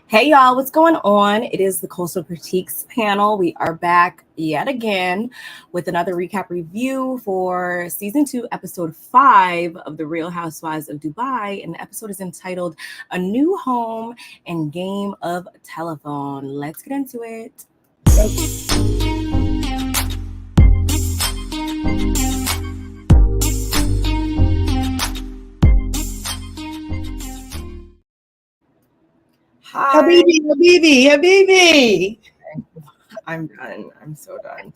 Hey y'all, what's going on? It is the Coastal Critiques panel. We are back yet again with another recap review for season 2, episode 5 of The Real Housewives of Dubai. And the episode is entitled A New Home and Game of Telephone. Let's get into it. Hi. Habibi. I'm done. I'm so done.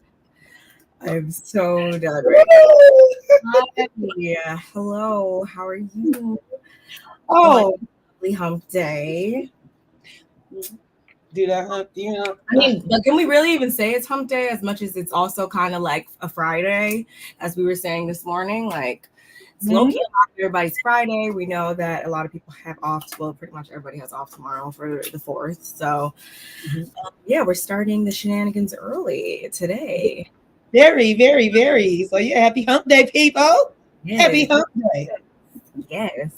I'm so done right now. Hi. Yeah. Hello. How are you? Oh, Lovely hump day. do that hump, you know? I mean, but can we really even say it's hump day as much as it's also kind of like a Friday, as we were saying this morning? Like, it's low-key everybody's Friday. We know that a lot of people have off. Well, pretty much everybody has off tomorrow for the 4th. So, yeah, we're starting the shenanigans early today. Very, very, very. So, yeah, happy hump day, people. Yes. Happy hump day. Yes.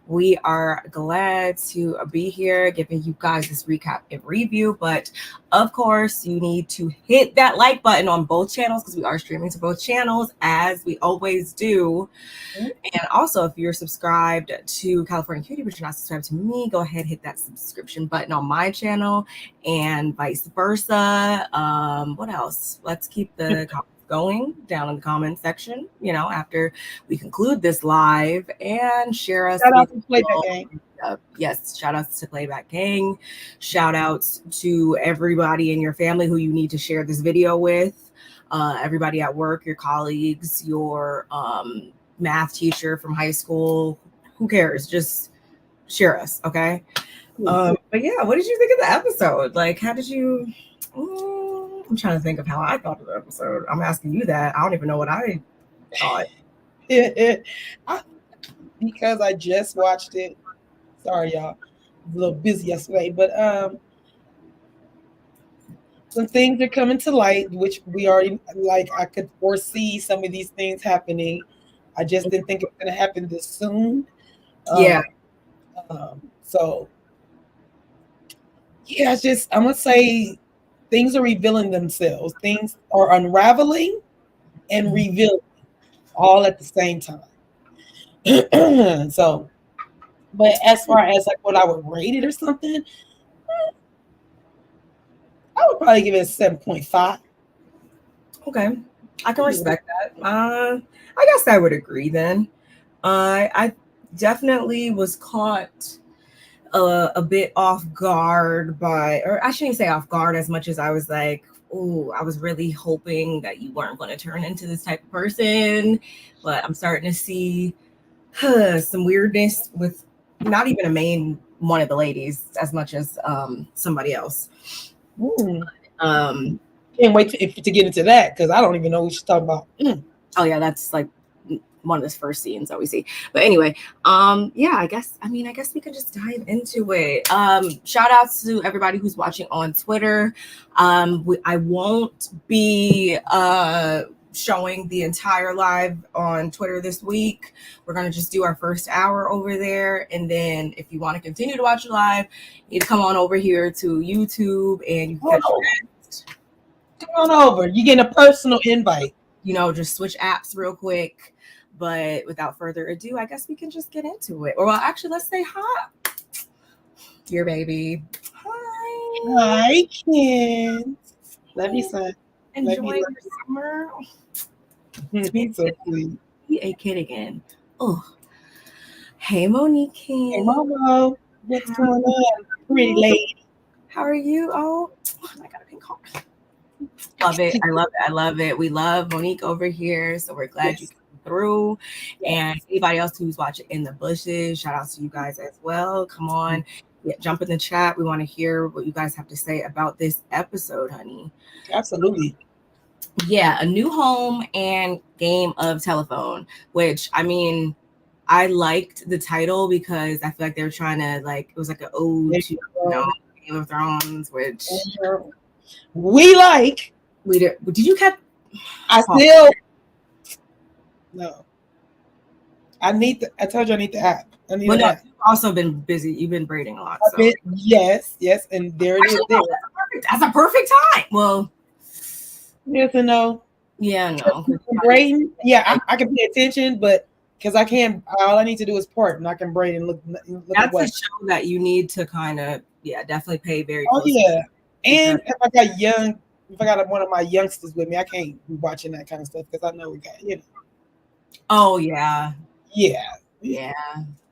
We are glad to be here giving you guys this recap and review. But of course, you need to hit that like button on both channels because we are streaming to both channels as we always do. And also, if you're subscribed to California Cutie, but you're not subscribed to me, go ahead, hit that subscription button on my channel and vice versa. What else? Let's keep the comments going down in the comment section, you know, after we conclude this live, and share us. Shout out to Playback Gang. Yes, shout outs to Playback Gang. Shout outs to everybody in your family who you need to share this video with. Everybody at work, your colleagues, your math teacher from high school. Who cares? Just share us, okay? But yeah, what did you think of the episode? Like, how did you... I'm trying to think of how I thought of the episode. I'm asking you that. I don't even know what I thought. Because I just watched it. Sorry, y'all. I'm a little busy yesterday. But some things are coming to light, which we already, like, I could foresee some of these things happening. I just didn't think it was going to happen this soon. Yeah. So, yeah, it's just, I'm going to say things are revealing themselves. Things are unraveling and revealing all at the same time. So, but as far as like what I would rate it or something, I would probably give it a 7.5. Okay. I can respect that. I guess I would agree then. I definitely was caught a bit off guard by, or I shouldn't say off guard as much as I was like, oh, I was really hoping that you weren't going to turn into this type of person. But I'm starting to see some weirdness with not even a main one of the ladies as much as somebody else. Can't wait to get into that because I don't even know what she's talking about. Oh yeah, that's like one of the first scenes that we see. But anyway, yeah, I guess we can just dive into it. Shout outs to everybody who's watching on Twitter. I won't be showing the entire live on Twitter this week. We're gonna just do our first hour over there, and then if you want to continue to watch live, you need to come on over here to YouTube and you can catch come on over. You get a personal invite. You know, just switch apps real quick. But without further ado, I guess we can just get into it. Or well, actually, let's say hi. Your baby. Hi. Hi, Ken. Love you, son. Enjoying your summer. He's so sweet. Be a kid again. Oh. Hey, Monique. Hey, Momo. What's going on, pretty lady? How are you? Oh, I got a pink heart. Love it. I love it. We love Monique over here. So we're glad you came through. And anybody else who's watching in the bushes, shout out to you guys as well. Come on. Jump in the chat. We want to hear what you guys have to say about this episode, honey. Absolutely. Yeah, a new home and game of telephone, which I mean, I liked the title because I feel like they were trying to like, it was like an ode to, you know, Game of Thrones, which We like. We did you catch? I still no. I told you I need the app. I need Well, an no, app. you've also been busy. You've been braiding a lot, A so bit, yes, and there it is. actually, There. no, that's a perfect time. Well, Yes and no. yeah, no. Braiding, yeah, I can pay attention, but because I can't, all I need to do is part, and I can braid and look That's a away. show that you need to kind of, yeah, definitely pay very Oh close yeah, because and if I got one of my youngsters with me, I can't be watching that kind of stuff because I know we got, oh yeah, yeah, yeah,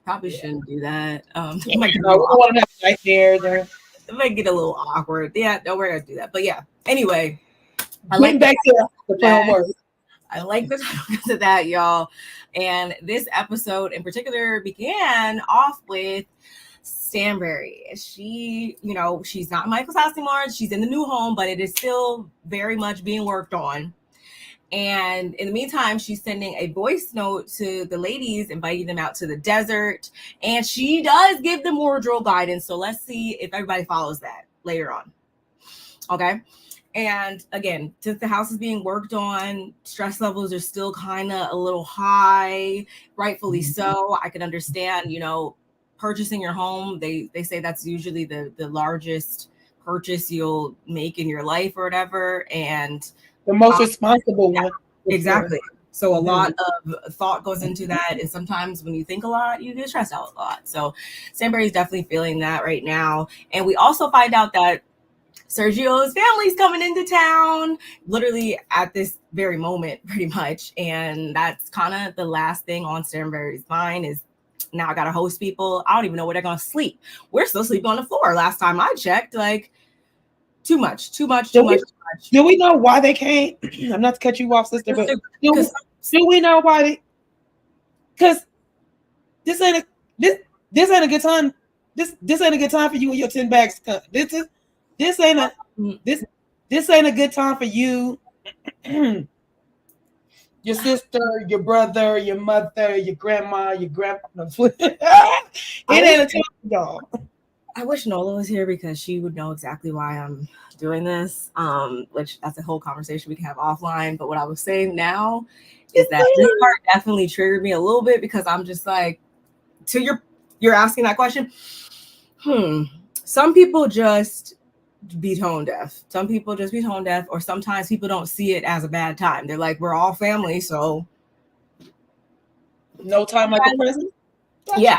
probably yeah. shouldn't do that. No, It might get a we don't little want to have nightmares or it might get a little awkward. Yeah, no, we're gonna do that. But yeah, anyway, I like getting back to the that. final word. I like the title of that, y'all. And this episode in particular began off with Stanberry. She, she's not in Michael's house anymore. She's in the new home, but it is still very much being worked on. And in the meantime, she's sending a voice note to the ladies, inviting them out to the desert. And she does give them wardrobe guidance. So let's see if everybody follows that later on. Okay. And again, since the house is being worked on, stress levels are still kind of a little high, rightfully so. I can understand, purchasing your home. They say that's usually the largest purchase you'll make in your life or whatever. And The most responsible yeah, one. exactly. So a lot of thought goes into that. And sometimes when you think a lot, you get stressed out a lot. So Stanberry's definitely feeling that right now. And we also find out that Sergio's family's coming into town literally at this very moment, pretty much. And that's kind of the last thing on Stanberry's mind is now I got to host people. I don't even know where they're going to sleep. We're still sleeping on the floor. Last time I checked, like too much. Do we know why they came? I'm not to cut you off, sister, but do we know why they? Because this ain't a good time. This ain't a good time for you and your 10 bags to come. This ain't a good time for you, your sister, your brother, your mother, your grandma, your grandpa. It ain't a time for y'all. I wish Nola was here because she would know exactly why I'm doing this. Which that's a whole conversation we can have offline. But what I was saying now is that this part definitely triggered me a little bit because I'm just like, you're asking that question. Some people just be tone deaf. Some people just be tone deaf, or sometimes people don't see it as a bad time. They're like, we're all family, so no time like the present. Gotcha. Yeah.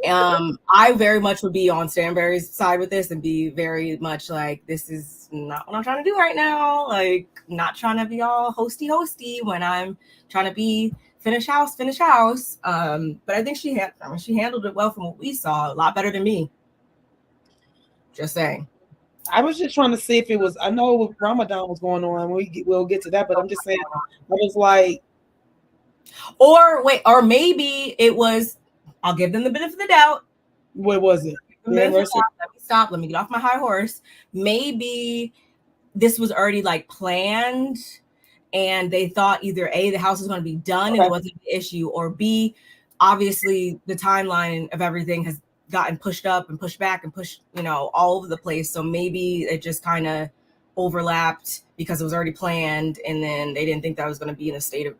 I very much would be on Stanberry's side with this and be very much like, this is not what I'm trying to do right now. Like, not trying to be all hosty when I'm trying to be finish house. But I think she handled it well from what we saw, a lot better than me. Just saying. I was just trying to see if it was. I know Ramadan was going on. We'll get to that, but I'm just saying. I was like, or maybe it was. I'll give them the benefit of the doubt. What was it? Let me stop. Let me get off my high horse. Maybe this was already like planned, and they thought either A, the house was going to be done and it wasn't an issue, or B, obviously the timeline of everything has gotten pushed up and pushed back and pushed, all over the place. So maybe it just kind of overlapped because it was already planned, and then they didn't think that was going to be in a state of,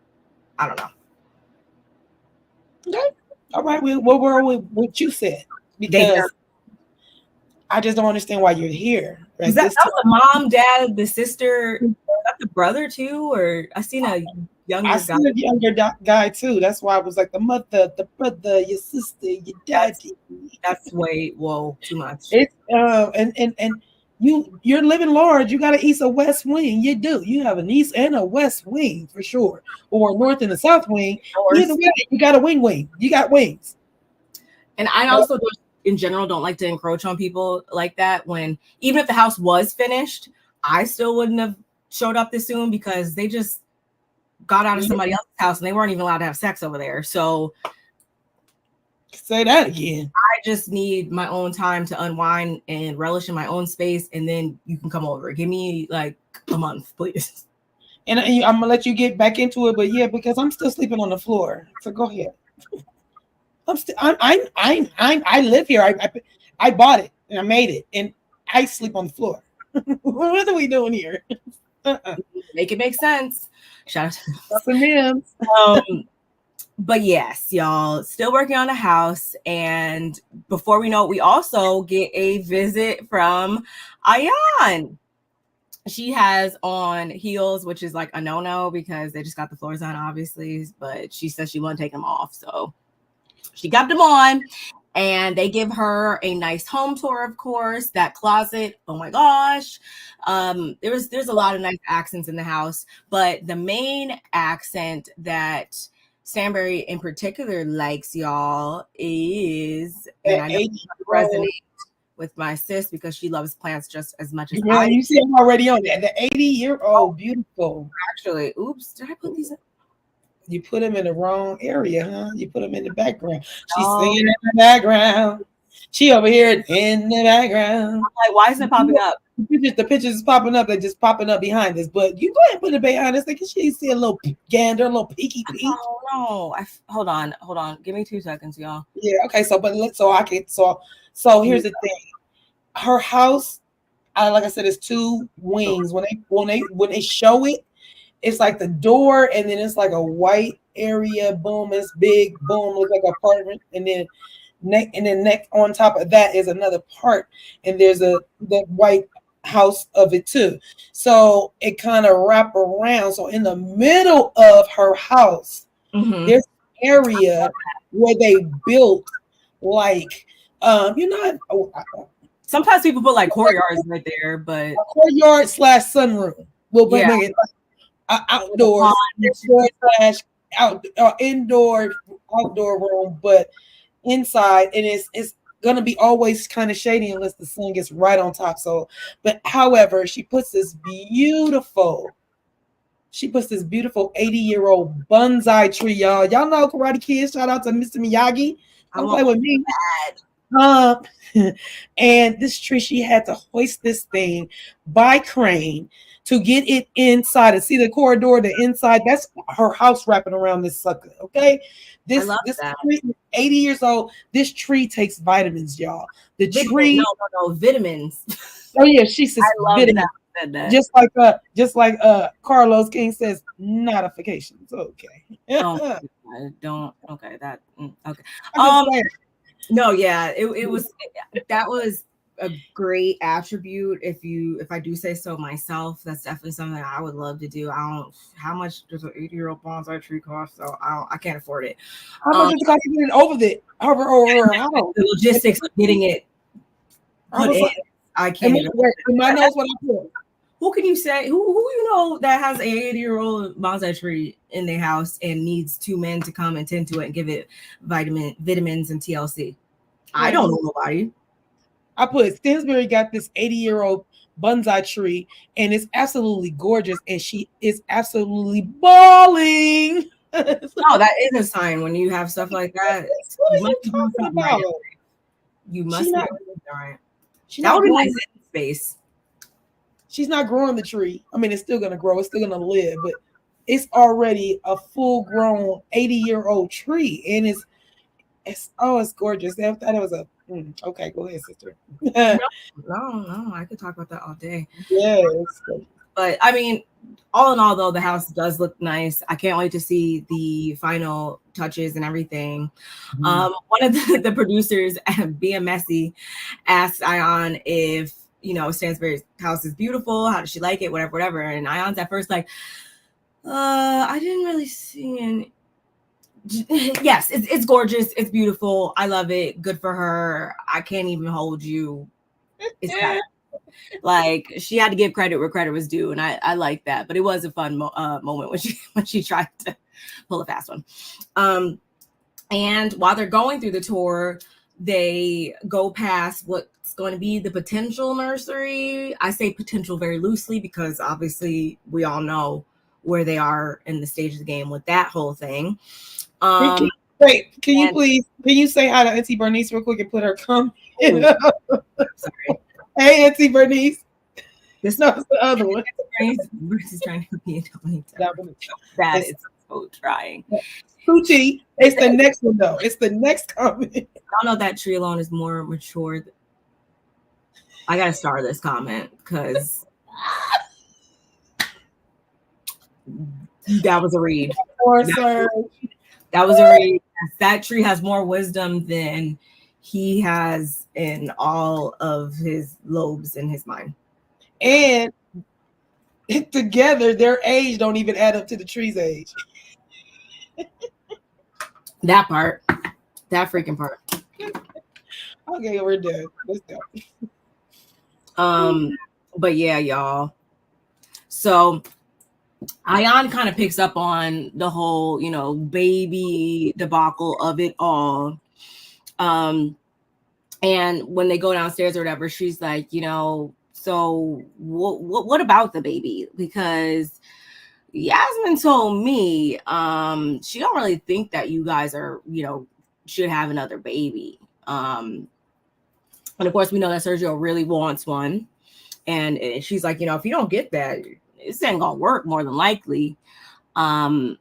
I don't know. Okay. All right. What were what you said? Because I just don't understand why you're here. Right? That was the mom, dad, the sister, the brother too, or I seen a younger I seen a younger guy too. That's why I was like the mother, the brother, your sister, your daddy. That's way too much. It's and you're living large. You got an east or west wing. You do. You have an east and a west wing for sure, or a north and a south wing. Either way, you got a wing. You got wings. And I also in general don't like to encroach on people like that. When even if the house was finished, I still wouldn't have showed up this soon because they just got out of somebody else's house and they weren't even allowed to have sex over there. So say that again. I just need my own time to unwind and relish in my own space, and then you can come over. Give me like a month, please. And I'm gonna let you get back into it, but yeah, because I'm still sleeping on the floor. So go ahead. I live here. I bought it and I made it, and I sleep on the floor. What are we doing here? Make it make sense. Shout out to them. But yes, y'all, still working on the house. And before we know it, we also get a visit from Ayan. She has on heels, which is like a no-no because they just got the floors on, obviously. But she says she won't take them off. So she got them on. And they give her a nice home tour, of course. That closet, oh my gosh. There's a lot of nice accents in the house. But the main accent that Stanbury in particular likes, y'all, is, and I know it resonates with my sis because she loves plants just as much as I do. You see, I'm already on that. The 80-year-old, beautiful. Actually, oops, did I put these in? You put them in the wrong area, huh? You put them in the background. She's singing in the background. She over here in the background. I'm like, why isn't it popping up? The pictures is popping up. They're just popping up behind us. But you go ahead and put it behind us. They can see a little gander, a little peeky peek. Oh no! Hold on. Give me 2 seconds, y'all. Yeah. Okay. So here's the thing. Her house, like I said, is 2 wings. When they show it, it's like the door, and then it's like a white area. Boom, it's big. Boom, looks like an apartment, and then next on top of that is another part, and there's the white house of it too. So it kind of wrap around. So in the middle of her house, there's an area where they built like sometimes people put like courtyards right there, but courtyard / sunroom. We'll make it outdoor indoor outdoor room, but inside, and it's gonna be always kind of shady unless the sun gets right on top. So, but however, she puts this beautiful 80-year-old bonsai tree, y'all. Y'all know Karate Kids. Shout out to Mr. Miyagi. Don't play with me. And this tree, she had to hoist this thing by crane to get it inside and see the corridor, the inside. That's her house wrapping around this sucker. Okay, this tree is 80 years old. This tree takes vitamins, y'all. The tree, no vitamins. Oh yeah, she says vitamins. That. Just like Carlos King says, notifications. Okay. Don't. Okay. That. Okay. No, yeah, it was that was a great attribute. If I do say so myself, that's definitely something I would love to do. How much does an 80-year-old bonsai tree cost? So I can't afford it. How much does it cost to get it over her house? The logistics of getting it put in. I can't even. My nose what I put. Who can you say? Who you know that has an 80-year-old bonsai tree in their house and needs 2 men to come and tend to it and give it vitamins and TLC? I don't know nobody. I put Stansbury got this 80-year-old bonsai tree, and it's absolutely gorgeous, and she is absolutely bawling. No, that is a sign when you have stuff like that. What are you talking about? You must be all right. That would be my space. She's not growing the tree. I mean, it's still gonna grow. It's still gonna live, but it's already a full-grown 80-year-old tree, and it's gorgeous. I thought it was a okay. Go ahead, sister. No, I could talk about that all day. Yes, but I mean, all in all, though, the house does look nice. I can't wait to see the final touches and everything. One of the producers, being messy, asked Ayan if Stansbury's house is beautiful. How does she like it? Whatever. And Ayan's at first like, I didn't really see any. Yes, it's gorgeous. It's beautiful. I love it. Good for her. I can't even hold you. It's like she had to give credit where credit was due, and I like that. But it was a fun moment when she tried to pull a fast one. And while they're going through the tour, they go past what's going to be the potential nursery. I say potential very loosely because obviously we all know where they are in the stage of the game with that whole thing. Wait, can you say hi to Auntie Bernice real quick and put her comment? Sorry. Hey, Auntie Bernice. This is the other one. Bernice is trying to be that is so trying. Poochie, it's the next one though. It's the next comment. I don't know that tree alone is more mature. I gotta star this comment because that was a read. That was a read. That tree has more wisdom than he has in all of his lobes in his mind. And together, their age don't even add up to the tree's age. That part. That freaking part. Okay, we're done. Let's go. But yeah, y'all. So Ayan kind of picks up on the whole, baby debacle of it all. And when they go downstairs or whatever, she's like, so what about the baby? Because Yasmin told me she don't really think that you guys are, should have another baby. And of course, we know that Sergio really wants one. And she's like, if you don't get that, this ain't gonna work more than likely. And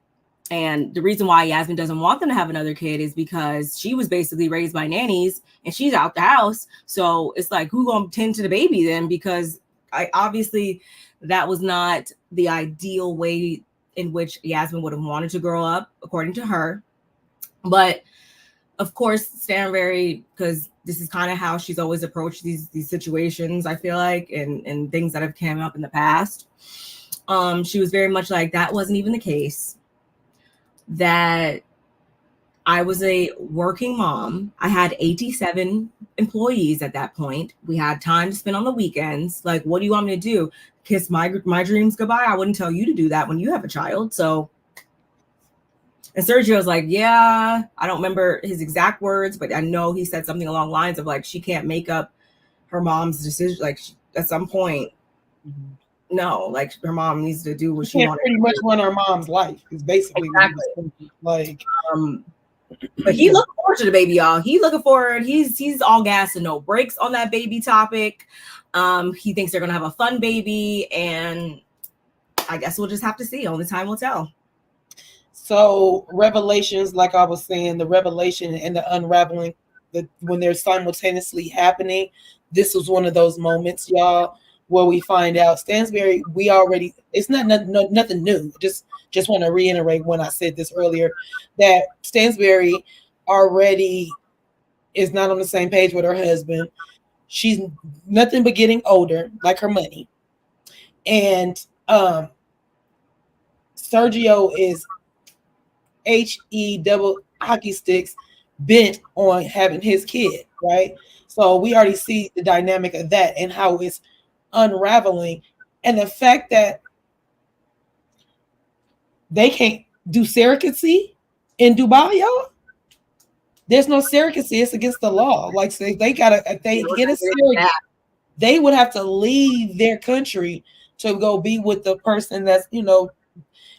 the reason why Yasmin doesn't want them to have another kid is because she was basically raised by nannies and she's out the house. So it's like, who gonna tend to the baby then? Because obviously that was not the ideal way in which Yasmin would have wanted to grow up, according to her. But of course, Stanberry, because this is kind of how she's always approached these situations, I feel like, and things that have come up in the past. She was very much like, that wasn't even the case. That I was a working mom. I had 87 employees at that point. We had time to spend on the weekends. Like, what do you want me to do? Kiss my dreams goodbye? I wouldn't tell you to do that when you have a child. So, and Sergio was like, yeah, I don't remember his exact words, but I know he said something along the lines of like, she can't make up her mom's decision. Like, at some point, no, like her mom needs to do what she wants. Pretty much run her mom's life is basically exactly. Like. But he looking forward to the baby, y'all. He looking forward. He's all gas and no brakes on that baby topic. He thinks they're gonna have a fun baby, and I guess we'll just have to see. Only time will tell. So revelations, like I was saying, the revelation and the unraveling, when they're simultaneously happening, this was one of those moments, y'all, where we find out Stansberry, it's nothing new. Just want to reiterate when I said this earlier, that Stansberry already is not on the same page with her husband. She's nothing but getting older, like her money. And Sergio is HE double hockey sticks bent on having his kid, right? So we already see the dynamic of that and how it's unraveling, and the fact that they can't do surrogacy in Dubai, y'all. There's no surrogacy; it's against the law. Like, so they gotta, if they get a surrogate, they would have to leave their country to go be with the person that's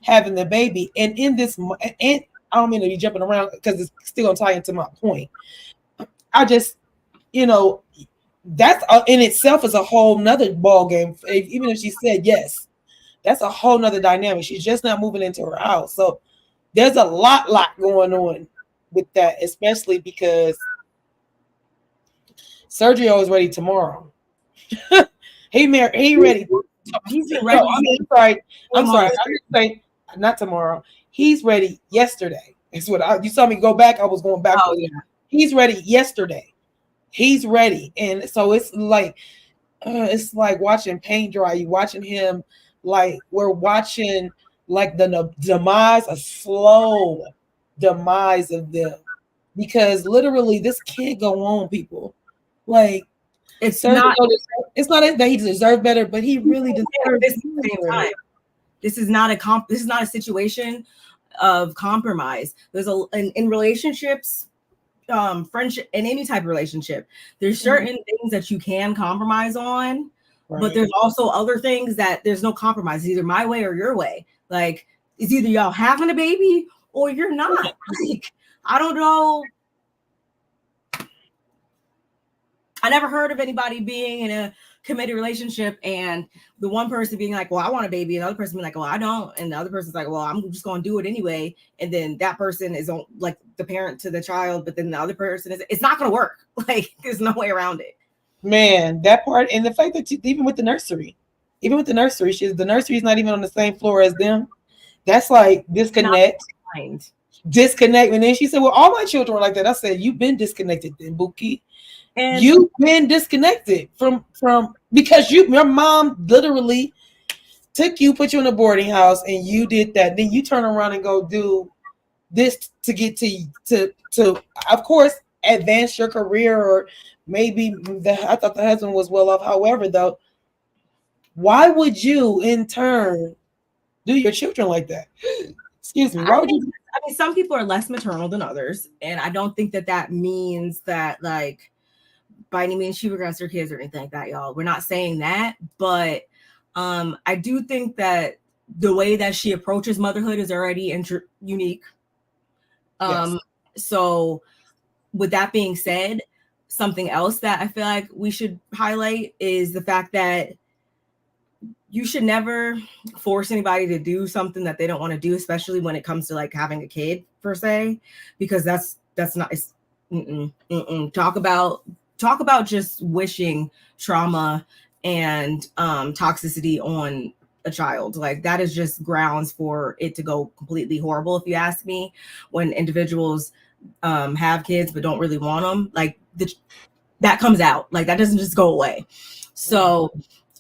having the baby. And in this, and I don't mean to be jumping around because it's still gonna tie into my point. I just, that's in itself is a whole nother ball game. Even if she said yes, that's a whole nother dynamic. She's just not moving into her house. So there's a lot going on with that, especially because Sergio is ready tomorrow. He ready. He's ready. No, I'm sorry. I didn't say not tomorrow. He's ready yesterday. It's what you saw me go back. I was going back. Oh, yeah. He's ready yesterday. He's ready, and so it's like watching paint dry. You watching him like we're watching like the demise, a slow demise of them, because literally this can't go on, people. Like it's not that he deserved better, but he really deserves better. This is not a situation of compromise. There's in relationships, friendship, in any type of relationship, there's certain things that you can compromise on, right. But there's also other things that there's no compromise. It's either my way or your way. Like, it's either y'all having a baby or you're not. Like, I don't know. I never heard of anybody being in a committed relationship and the one person being like, well, I want a baby, and the other person being like, well, I don't, and the other person's like, well, I'm just going to do it anyway, and then that person is like the parent to the child, but then the other person it's not going to work. Like, there's no way around it. Man, that part, and the fact that even with the nursery, the nursery's not even on the same floor as them. That's like Not disconnect. mind. Disconnect. And then she said, well, all my children were like that. I said, you've been disconnected then, Buki. And You've been disconnected from because your mom literally took you, put you in a boarding house, and you did that. Then you turn around and go do this to get to of course advance your career, or maybe I thought the husband was well off. However, though, why would you in turn do your children like that? Excuse me. Why would you? I mean, some people are less maternal than others, and I don't think that that means that, like, by any means she regrets her kids or anything like that, y'all. We're not saying that, but I do think that the way that she approaches motherhood is already unique. Yes. So with that being said, something else that I feel like we should highlight is the fact that you should never force anybody to do something that they don't want to do, especially when it comes to like having a kid per se, because that's not talk about just wishing trauma and toxicity on a child. Like, that is just grounds for it to go completely horrible, if you ask me. When individuals have kids but don't really want them, like, that comes out, like, that doesn't just go away. So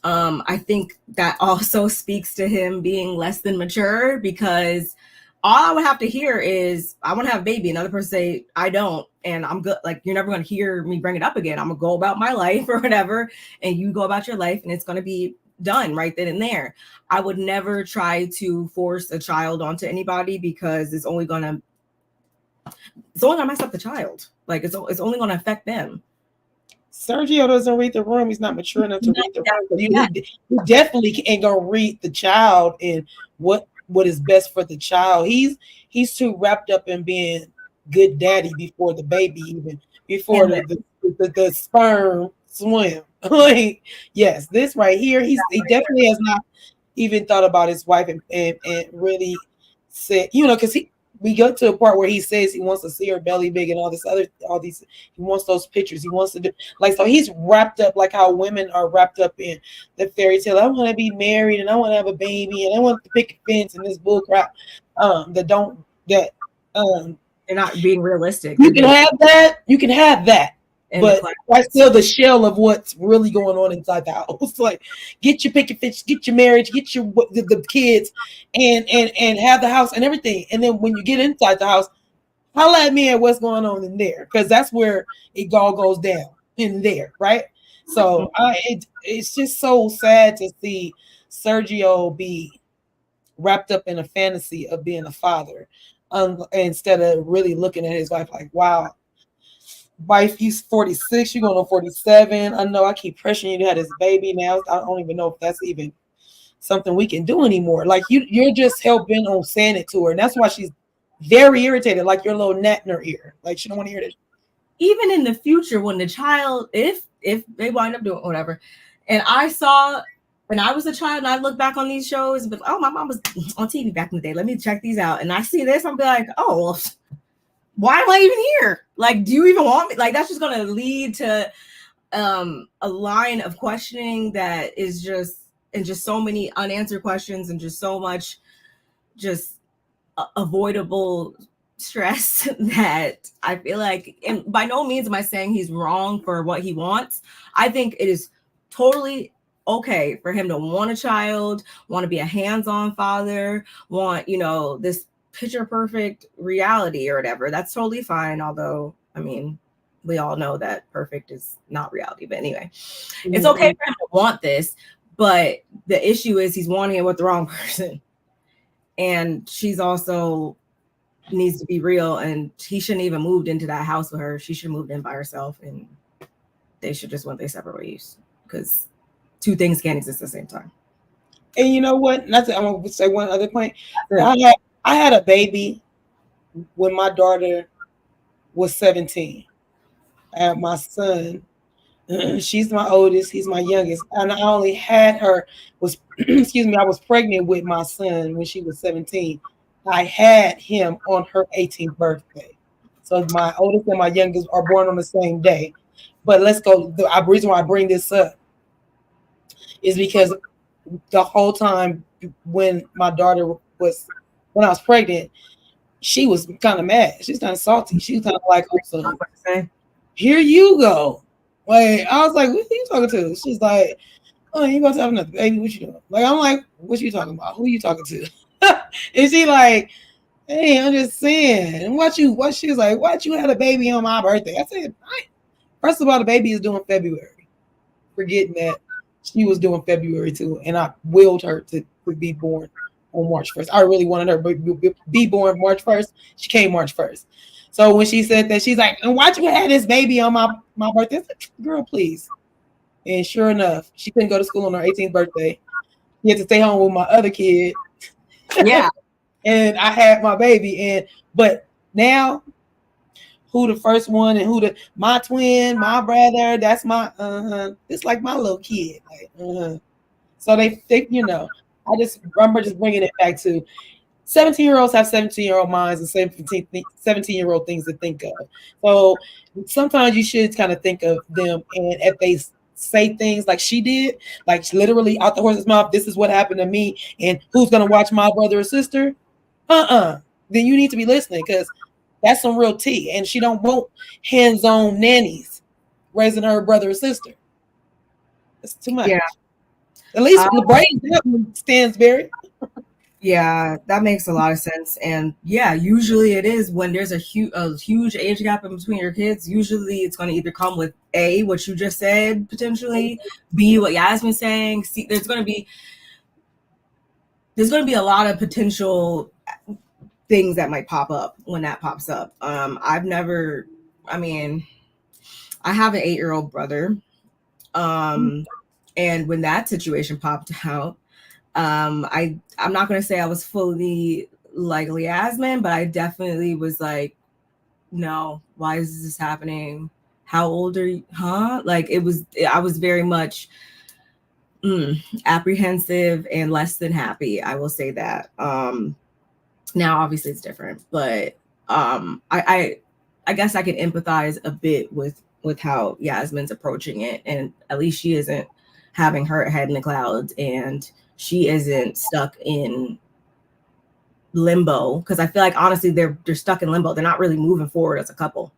I think that also speaks to him being less than mature, because all I would have to hear is, I want to have a baby. Another person say, I don't, and I'm good. Like, you're never going to hear me bring it up again. I'm going to go about my life or whatever, and you go about your life, and it's going to be done right then and there. I would never try to force a child onto anybody, because it's only going to mess up the child. Like, it's only going to affect them. Sergio doesn't read the room. He's not mature enough to read the room. But he definitely ain't gonna read the child and what is best for the child. He's too wrapped up in being good daddy before the baby, even before the sperm swim. Like, yes, this right here, he definitely has not even thought about his wife and really said, because we go to a part where he says he wants to see her belly big and all these, he wants those pictures. He wants to do, like, so he's wrapped up like how women are wrapped up in the fairy tale. I want to be married and I want to have a baby and I want to pick a fence and this bull crap. They're not being realistic. You can have that. But that's still the shell of what's really going on inside the house. Like, get your picket fence, get your marriage, get your the kids, and have the house and everything. And then when you get inside the house, holla at me at what's going on in there, because that's where it all goes down in there, right? So it's just so sad to see Sergio be wrapped up in a fantasy of being a father, instead of really looking at his wife like, wow. Wife, he's 46, you're going on 47. I know I keep pressuring you to have this baby now. I don't even know if that's even something we can do anymore. Like, you're just hell-bent on saying it to her. And that's why she's very irritated, like your little gnat in her ear. Like, she don't want to hear this. Even in the future, when the child, if they wind up doing whatever, and I saw when I was a child and I look back on these shows and be like, oh, my mom was on TV back in the day. Let me check these out. And I see this, I'm like, oh, well, why am I even here? Like, do you even want me? Like, that's just going to lead to a line of questioning that is just so many unanswered questions and just so much just avoidable stress that I feel like, and by no means am I saying he's wrong for what he wants. I think it is totally okay for him to want a child, want to be a hands-on father, want, this picture perfect reality or whatever. That's totally fine. Although, I mean, we all know that perfect is not reality. But anyway, it's okay for him to want this. But the issue is he's wanting it with the wrong person. And she's also needs to be real. And he shouldn't even moved into that house with her. She should have moved in by herself. And they should just went their separate ways. Because two things can't exist at the same time. And you know what? I'm going to say one other point. I had a baby when my daughter was 17. I had my son. She's my oldest. He's my youngest. And I only had her, I was pregnant with my son when she was 17. I had him on her 18th birthday. So my oldest and my youngest are born on the same day. But let's go. The reason why I bring this up is because the whole time when my daughter when I was pregnant, she was kind of mad. She's kind of salty. She was kind of like, "Oh, son, here you go." Like, I was like, "What are you talking to?" She's like, "Oh, you about to have another baby? What you doing?" Like, I'm like, "What you talking about? Who you talking to?" And she like, "Hey, I'm just saying." What she was like, "What you had a baby on my birthday?" I said, "First of all, the baby is due in February." Forgetting that she was doing February too, and I willed her to be born on March 1st. I really wanted her to be born March 1st. She came March 1st. So when she said that, she's like, "And why you have this baby on my birthday?" I said, "Girl, please." And sure enough, she couldn't go to school on her 18th birthday. She had to stay home with my other kid. Yeah. And I had my baby. But now, who the first one and my twin, my brother, that's my it's like my little kid. Like So they I just remember just bringing it back to 17-year-olds have 17-year-old minds and 17-year-old things to think of. So sometimes you should kind of think of them, and if they say things like she did, like literally out the horse's mouth, "This is what happened to me, and who's gonna watch my brother or sister?" Then you need to be listening, because that's some real tea. And she don't want hands-on nannies raising her brother or sister. It's too much. Yeah. At least the brain stands very. Yeah, that makes a lot of sense. And yeah, usually it is when there's a huge age gap in between your kids. Usually it's going to either come with A, what you just said, potentially, B, what Yasmin's saying. C, there's going to be a lot of potential things that might pop up when that pops up. I have an 8-year-old brother. And when that situation popped out, I'm not going to say I was fully like Yasmin, but I definitely was like, no, why is this happening? How old are you? Huh? Like I was very much apprehensive and less than happy. I will say that. Now obviously it's different, but I guess I can empathize a bit with how Yasmin's approaching it, and at least she isn't having her head in the clouds, and she isn't stuck in limbo, because I feel like honestly they're stuck in limbo. They're not really moving forward as a couple,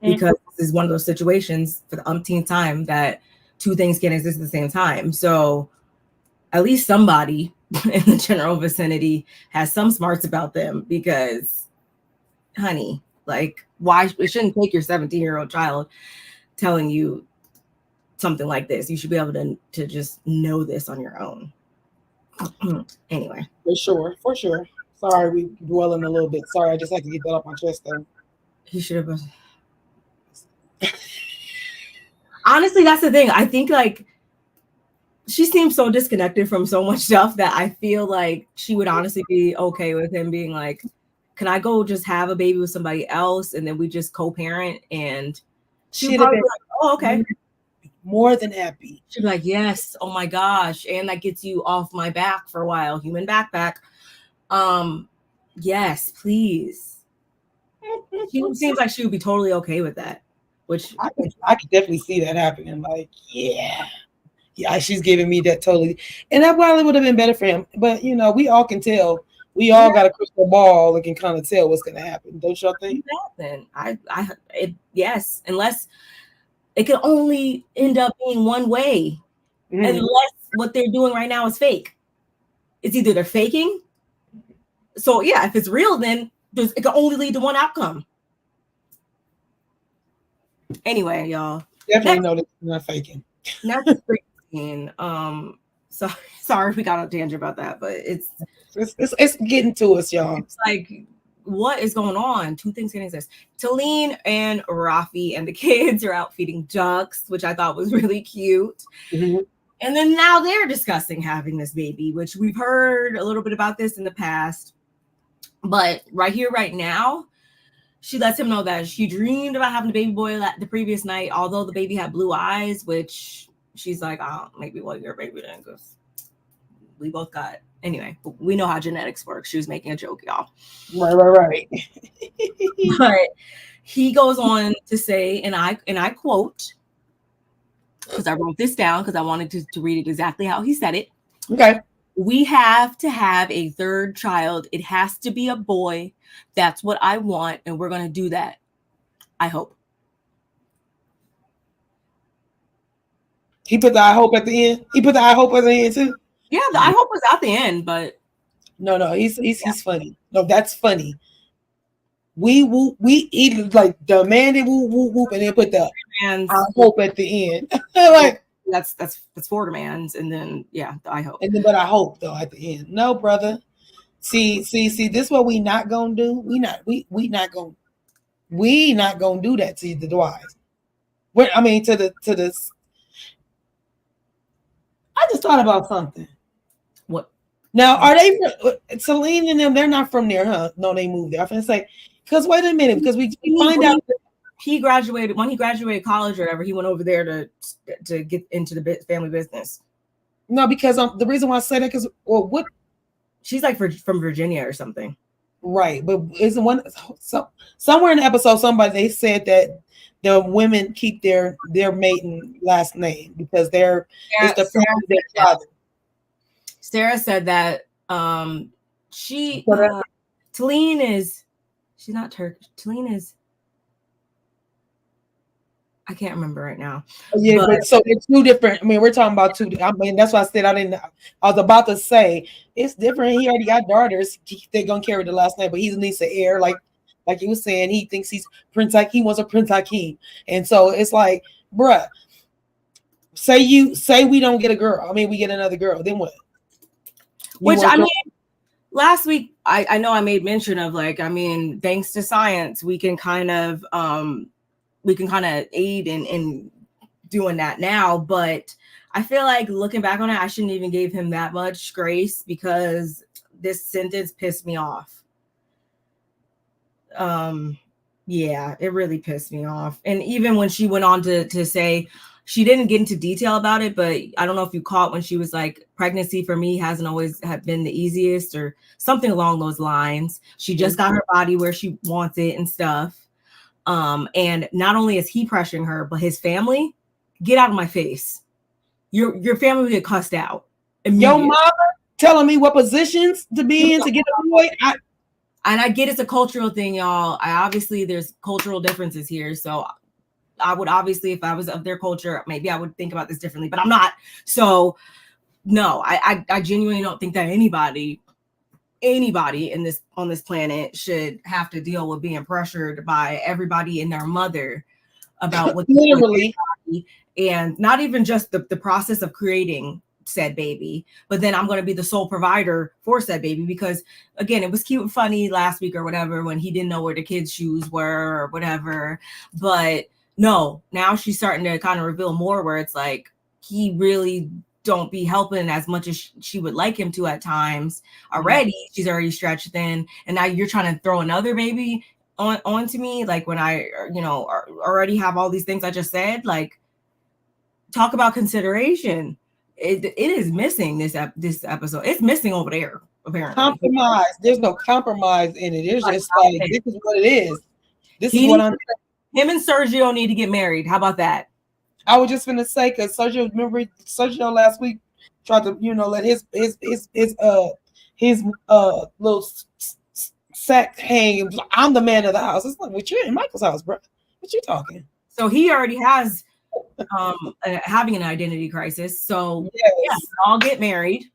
because this is one of those situations for the umpteenth time that two things can't exist at the same time. So at least somebody in the general vicinity has some smarts about them, because honey, like, why it shouldn't take your 17-year-old child telling you something like this. You should be able to just know this on your own. Anyway. For sure. Sorry, we dwelling a little bit. Sorry, I just like to get that off my chest though. He should have. Honestly, that's the thing. I think like she seems so disconnected from so much stuff that I feel like she would honestly be okay with him being like, "Can I go just have a baby with somebody else and then we just co-parent?" And she'd probably be like, "Oh, okay." More than happy. She'd be like, "Yes, oh my gosh, and that gets you off my back for a while, human backpack. Yes, please." She seems like she would be totally okay with that, which I could definitely see that happening. Like, yeah, she's giving me that totally, and that probably would have been better for him. But we all can tell. We all got a crystal ball that can kind of tell what's going to happen. Don't y'all think? Then yes, unless it can only end up being one way, unless what they're doing right now is fake. It's either they're faking. So yeah, if it's real, then it can only lead to one outcome. Anyway, y'all. Definitely know that they're not faking. Next scene. Sorry we got on a tangent about that, but it's getting to us, y'all. It's like, what is going on? Two things can exist. Talene and Rafi and the kids are out feeding ducks, which I thought was really cute. Mm-hmm. And then now they're discussing having this baby, which we've heard a little bit about this in the past. But right here, right now, she lets him know that she dreamed about having a baby boy the previous night, although the baby had blue eyes, which she's like, "Oh, maybe your baby then," because we both got. Anyway, we know how genetics work. She was making a joke, y'all. Right. But he goes on to say, and I quote, because I wrote this down because I wanted to read it exactly how he said it. Okay. We have to have a third child. It has to be a boy. That's what I want, and we're going to do that. I hope. He put the I hope at the end. He put the I hope at the end too. Yeah, the I hope was at the end, but no, he's funny. No, that's funny. We eat like the man did whoop whoop whoop, and then put the I hope at the end. Like that's four demands, and then the I hope. And then but I hope though at the end. No, brother. See, this is what we not gonna do. We not gonna do that to the wives. I mean to this. I just thought about something. What? Now, are they Celine and them? They're not from there, huh? No, they moved there. I'm gonna say, because wait a minute, because we find out he graduated when he graduated college or whatever. He went over there to get into the family business. No, because the reason why I say that because what she's like from Virginia or something, right? But isn't one somewhere in the episode they said that the women keep their maiden last name because it's the their father. Sarah said that Talene is she's not Turkish. Talene is I can't remember right now. Yeah, but so it's two different. I mean, we're talking about two. I mean, that's why I said I was about to say it's different. He already got daughters. They're gonna carry the last name, but he needs an heir. Like you was saying, he thinks he's Prince Hakeem. He wants a Prince Hakeem, and so it's like, bruh, say we don't get a girl. I mean, we get another girl. Then what? Last week I know I made mention of thanks to science, we can kind of aid in doing that now. But I feel like looking back on it, I shouldn't even give him that much grace because this sentence pissed me off. Yeah, it really pissed me off. And even when she went on to say, she didn't get into detail about it, but I don't know if you caught when she was like, pregnancy for me hasn't always been the easiest or something along those lines. She just got her body where she wants it and stuff. And not only is he pressuring her, but his family, get out of my face. Your family will get cussed out. Your mama telling me what positions to be in to get a boy. I get it's a cultural thing, y'all. Obviously there's cultural differences here. So I would obviously, if I was of their culture, maybe I would think about this differently, but I'm not. So no, I genuinely don't think that anybody on this planet should have to deal with being pressured by everybody and their mother about what literally, and not even just the process of creating said baby, but then I'm going to be the sole provider for said baby because again, it was cute and funny last week or whatever when he didn't know where the kids' shoes were or whatever. But no, now she's starting to kind of reveal more where it's like he really don't be helping as much as she would like him to at times already. Mm-hmm. She's already stretched thin, and now you're trying to throw another baby onto me, like when I already have all these things I just said. Like, talk about consideration. It is missing this episode. It's missing over there apparently. Compromise. There's no compromise in it. It's just like this is what it is. This is what I'm. Him and Sergio need to get married. How about that? I was just gonna say because Sergio last week tried to let his little sack hang. I'm the man of the house. It's like, what you in Michael's house, bro? What you talking? So he already has having an identity crisis. So yes, I'll get married.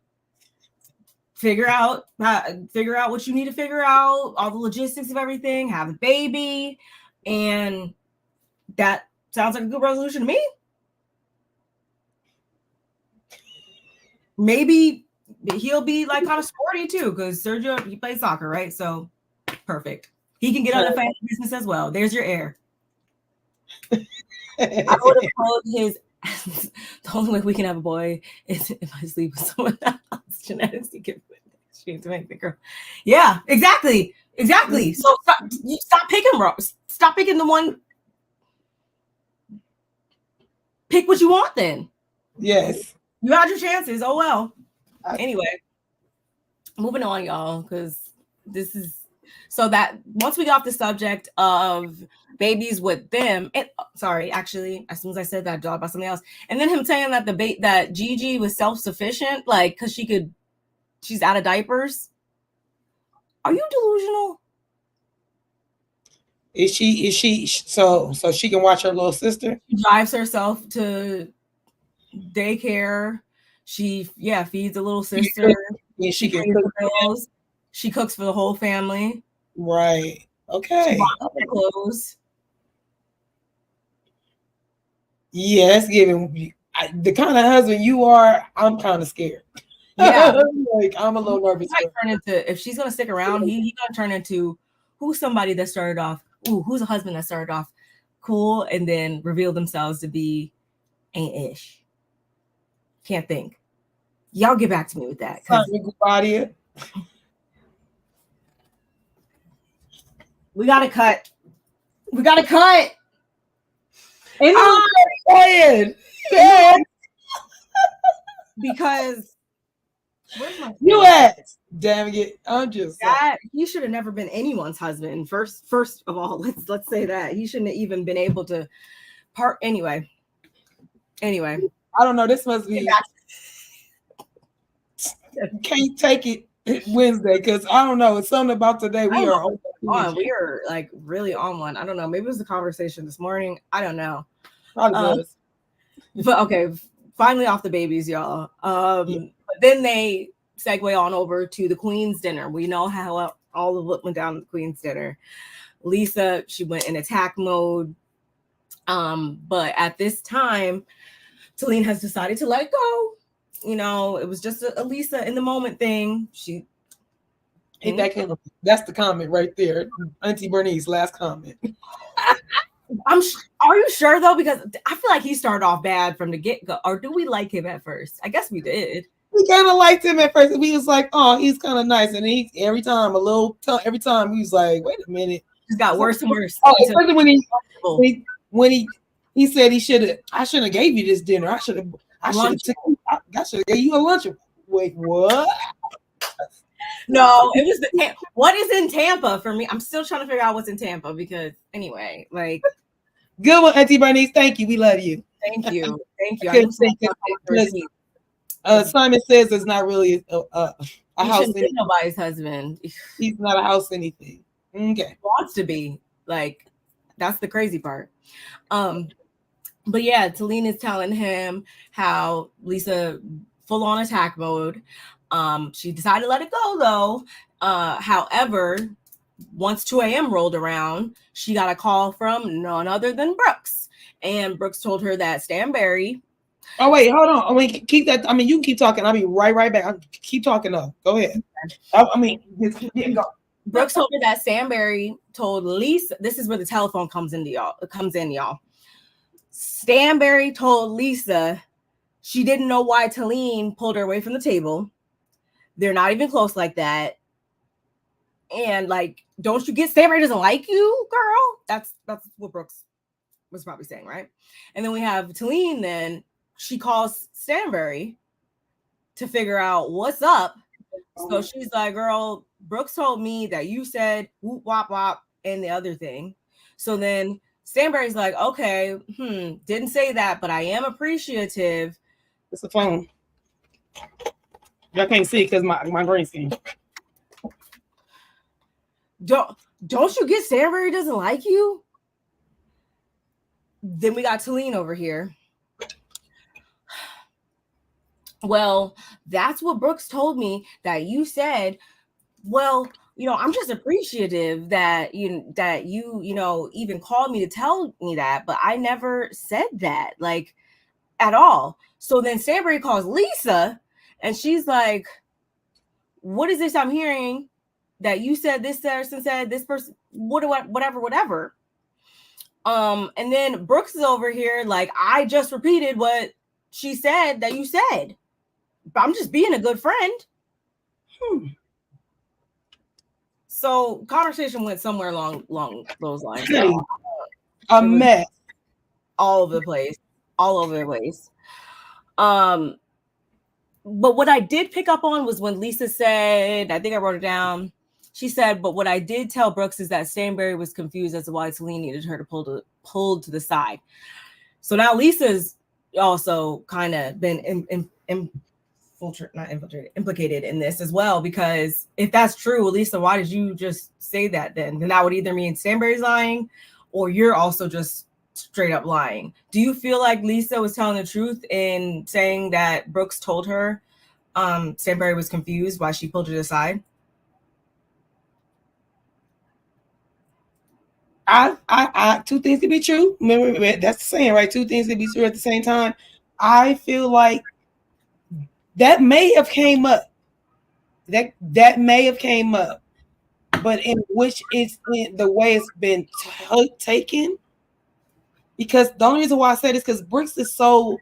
Figure out what you need to figure out, all the logistics of everything, have a baby, and that sounds like a good resolution to me. Maybe he'll be like kind of sporty too, because Sergio, he plays soccer, right? So perfect. He can get on the family business as well. There's your heir. I would have told his the only way we can have a boy is if I sleep with someone else. Genetics to make the girl. Yeah, exactly. So stop picking Rose. Stop picking the one. Pick what you want then. Yes. You had your chances. Oh well. Anyway, moving on, y'all, because this is So that once we got the subject of babies with them, sorry, actually, as soon as I said that, I thought about something else. And then him saying that that Gigi was self-sufficient, like because she's out of diapers. Are you delusional? Is she so she can watch her little sister? She drives herself to daycare. She feeds a little sister. Yeah, she can cook bills. She cooks for the whole family. Right. Okay. She buys their clothes. Yeah, that's giving the kind of husband you are. I'm kind of scared. Yeah, like I'm a little nervous. Turn into, if she's gonna stick around, he's gonna turn into who's somebody that started off. Who's a husband that started off cool and then revealed themselves to be ain't ish. Can't think. Y'all get back to me with that. We gotta cut. We gotta cut. And I'm playing. Because you asked. Damn it. I'm just that he should have never been anyone's husband. First of all, let's say that. He shouldn't have even been able to part anyway. I don't know. This must be can't take it Wednesday because I don't know. It's something about today. We are like really on one. I don't know. Maybe it was the conversation this morning. I don't know. Probably was. But okay, finally off the babies, y'all. But then they segue on over to the Queen's dinner. We know how all of what went down at the Queen's dinner. Lisa, she went in attack mode. But at this time, Talene has decided to let it go. You know, it was just a Lisa in the moment thing. She hit that candle. That's the comment right there. Auntie Bernice, last comment. Are you sure though? Because I feel like he started off bad from the get-go. Or do we like him at first? I guess we did. We kind of liked him at first. We was like, oh, he's kind of nice. And every time he was like, wait a minute. He's got worse and worse. Oh, especially when he said I shouldn't have gave you this dinner. I should have gave you a lunch. Wait, what? No, it was what is in Tampa for me? I'm still trying to figure out what's in Tampa because anyway, like good one, Auntie Bernice. Thank you. We love you. Thank you. Simon says it's not really a house. Nobody's husband. He's not a house anything. Okay, he wants to be like. That's the crazy part. But yeah, Talene is telling him how Lisa full on attack mode. She decided to let it go though. However, once 2 a.m. rolled around, she got a call from none other than Brooks. And Brooks told her that Stanberry. Oh, wait, hold on. I mean, keep that. I mean, you can keep talking. I'll be right back. Keep talking though. Go ahead. Go. Brooks told her that Stanberry told Lisa. This is where the telephone comes in, y'all. Stanberry told Lisa she didn't know why Talene pulled her away from the table. They're not even close like that. And like, don't you get Stanberry doesn't like you, girl? That's what Brooks was probably saying, right? And then we have Talene. Then she calls Stanberry to figure out what's up. So she's like, girl, Brooks told me that you said whoop wop wop and the other thing. So then Stanberry's like, okay, didn't say that, but I am appreciative. It's the phone. Y'all can't see because my green screen. Don't you get Stanberry doesn't like you? Then we got Talene over here. Well, that's what Brooks told me that you said. Well, I'm just appreciative that you even called me to tell me that, but I never said that like at all. So then Stanberry calls Lisa and she's like, what is this I'm hearing that you said this person said this person, whatever. And then Brooks is over here like, I just repeated what she said that you said. But I'm just being a good friend. So conversation went somewhere along those lines. A mess. All over the place. But what I did pick up on was when Lisa said, I think I wrote it down, She said, but what I did tell Brooks is that Stanberry was confused as to why Celine needed her to pull to the side. So now Lisa's also kind of been implicated in this as well, because if that's true, Lisa, why did you just say that then? Then that would either mean Stanberry's lying or you're also just straight up lying. Do you feel like Lisa was telling the truth in saying that Brooks told her Stanberry was confused why she pulled her aside? I two things can be true. Remember, that's the saying, right? Two things can be true at the same time. I feel like that may have came up. That may have came up, but in which it's in the way it's been taken. Because the only reason why I say this because Brooks is so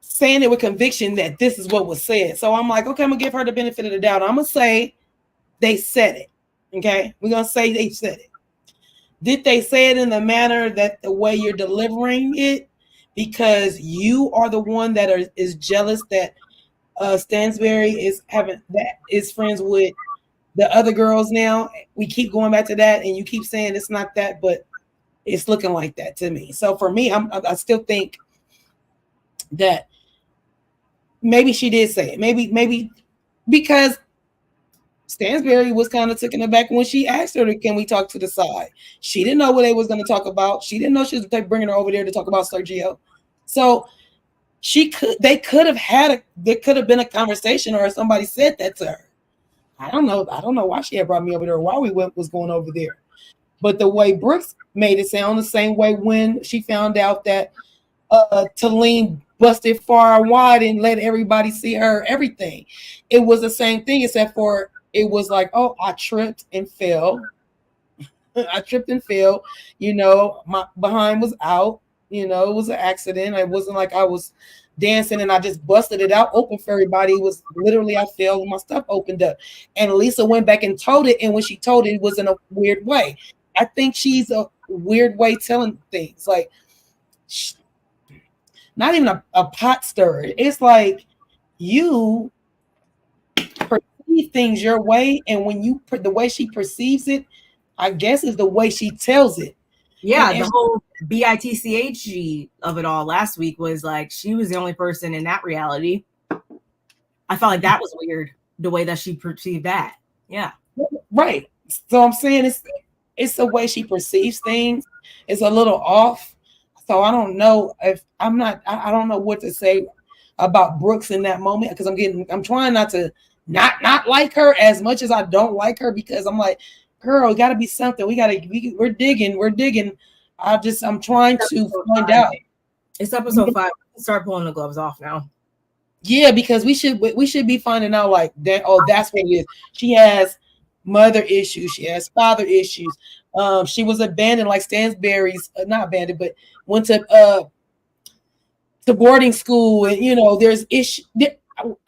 saying it with conviction that this is what was said. So I'm like, okay, I'm gonna give her the benefit of the doubt. I'm gonna say they said it. Okay, we're gonna say they said it. Did they say it in the manner that the way you're delivering it? Because you are the one that is jealous that Stansberry is friends with the other girls now. We keep going back to that, and you keep saying it's not that, but it's looking like that to me. So for me, I still think that maybe she did say it. Maybe because Stansberry was kind of taken aback when she asked her, "Can we talk to the side?" She didn't know what they was going to talk about. She didn't know she was bringing her over there to talk about Sergio. So there could have been a conversation, or somebody said that to her. I don't know why she had brought me over there, or why was going over there. But the way Brooks made it sound the same way when she found out that Talene busted far and wide and let everybody see her everything. It was the same thing, except for it was like, oh, I tripped and fell. I tripped and fell. My behind was out. It was an accident. It wasn't like I was dancing and I just busted it out open for everybody. It was literally I fell and my stuff opened up. And Lisa went back and told it. And when she told it, it was in a weird way. I think she's a weird way telling things. Like, not even a pot stirrer. It's like you perceive things your way, and when the way she perceives it, I guess is the way she tells it. Yeah, the whole BITCHG of it all last week was like she was the only person in that reality. I felt like that was weird, the way that she perceived that. Yeah. Right. So I'm saying it's the way she perceives things. It's a little off. So I don't know if I don't know what to say about Brooks in that moment because I'm trying not to not like her as much as I don't like her because I'm like, girl, got to be something. We're digging. I'm trying to find out. It's episode 5. Start pulling the gloves off now. Yeah, because we should be finding out like that. Oh, that's what it is. She has mother issues. She has father issues. She was abandoned like Stansberry's, not abandoned, but went to boarding school. And there's issue.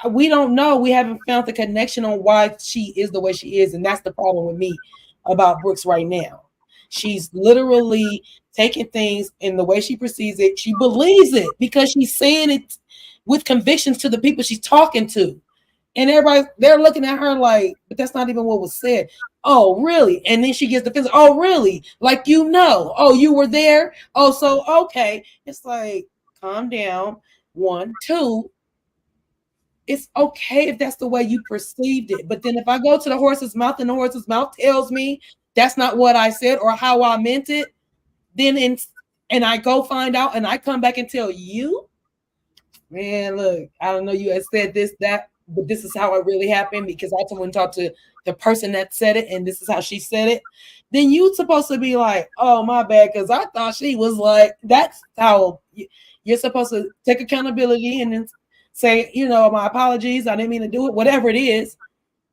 We don't know. We haven't found the connection on why she is the way she is, and that's the problem with me about Brooks right now. She's literally taking things in the way she perceives it. She believes it because she's saying it with convictions to the people she's talking to. And everybody, they're looking at her like, but that's not even what was said. Oh, really? And then she gets defensive. Oh, really? Like, oh, you were there? Oh, so, okay. It's like, calm down. 1, 2. It's okay if that's the way you perceived it. But then if I go to the horse's mouth and the horse's mouth tells me that's not what I said or how I meant it, then and I go find out and I come back and tell you, man, look, I don't know, you had said this, that, but this is how it really happened because I went and talked to the person that said it and this is how she said it. Then you're supposed to be like, oh, my bad, because I thought she was like, that's how you're supposed to take accountability and then say, my apologies, I didn't mean to do it, whatever it is.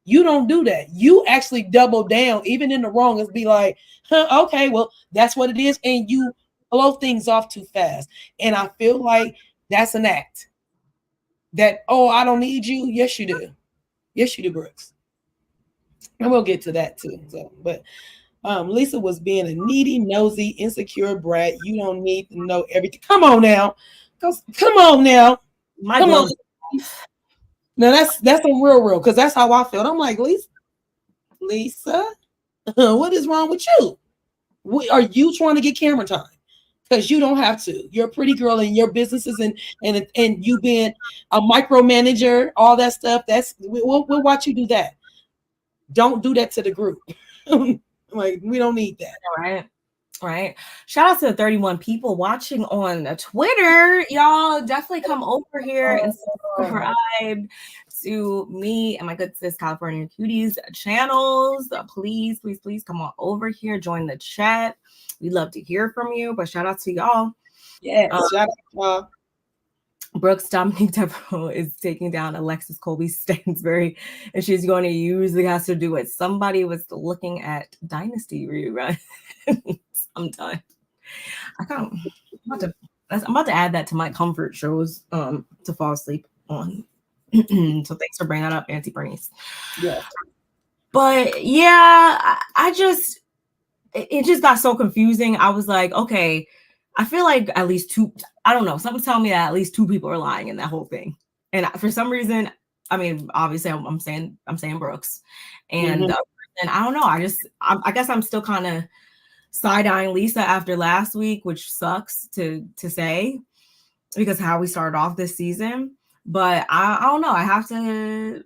You don't do that. You actually double down, even in the wrong, and be like, okay, well, that's what it is. And you blow things off too fast. And I feel like that's an act that, oh, I don't need you. Yes, you do. Yes, you do, Brooks. And we'll get to that too. So, but Lisa was being a needy, nosy, insecure brat. You don't need to know everything. Come on now. Come on now. Come on. Now that's a real, because that's how I felt. I'm like, Lisa, what is wrong with you? Are you trying to get camera time? Because you don't have to. You're a pretty girl in your businesses and you being a micromanager, all that stuff. We'll watch you do that. Don't do that to the group. Like, we don't need that. Right. Shout out to the 31 people watching on Twitter. Y'all definitely come over here and subscribe to me and my good sis California Cuties channels. Please come on over here. Join the chat. We love to hear from you. But shout out to y'all. Yes, shout out to y'all. Brooks Dominique Devereaux is taking down Alexis Colby Stansbury, and she's going to use the cast to do it. Somebody was looking at Dynasty rerun. I'm done. I'm about to add that to my comfort shows to fall asleep on. So thanks for bringing that up, Auntie Bernice. Yeah. But yeah, it just got so confusing. I was like, okay, I feel like at least two, I don't know, something's telling me that at least two people are lying in that whole thing. And for some reason, I mean, obviously I'm saying Brooks. And and I don't know, I guess I'm still kind of side-eyeing Lisa after last week, which sucks to say because how we started off this season. But I don't know. I have to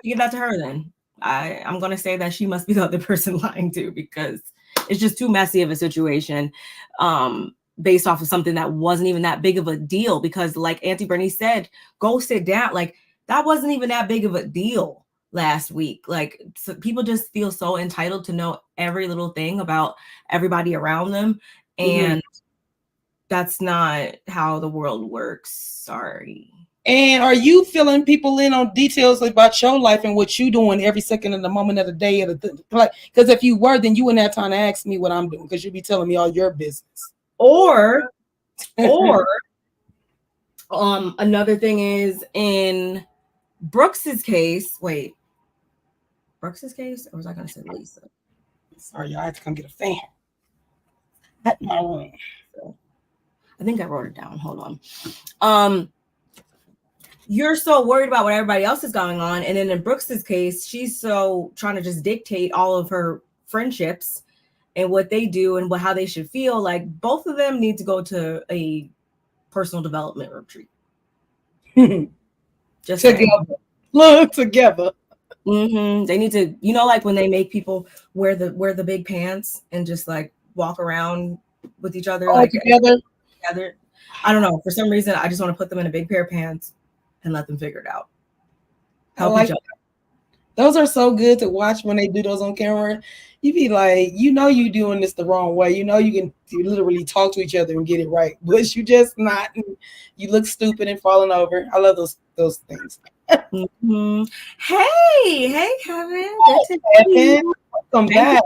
give that to her then. I'm gonna say that she must be the other person lying too, because it's just too messy of a situation based off of something that wasn't even that big of a deal. Because like Auntie Bernice said, go sit down. Like that wasn't even that big of a deal last week. Like so people just feel so entitled to know every little thing about everybody around them. And that's not how the world works. Sorry. And are you filling people in on details about your life and what you're doing every second of the moment of the day? Like, because if you were, then you wouldn't have time to ask me what I'm doing, because you'd be telling me all your business. Or another thing is in Brooks's case. Wait, Brooks's case, or was I going to say Lisa? Sorry, y'all, I have to come get a fan at my room. I think I wrote it down. Hold on. You're so worried about what everybody else is going on, and then in Brooks's case, she's so trying to just dictate all of her friendships and what they do and how they should feel. Like both of them need to go to a personal development retreat. Just together. Look together. They need to, like when they make people wear the big pants and just like walk around with each other, all like together. I don't know. For some reason, I just want to put them in a big pair of pants and let them figure it out. Help each other. Those are so good to watch when they do those on camera. You be like, you doing this the wrong way. You can literally talk to each other and get it right, but you just not. You look stupid and falling over. I love those things. Hey, Kevin. Good to see you. Welcome back.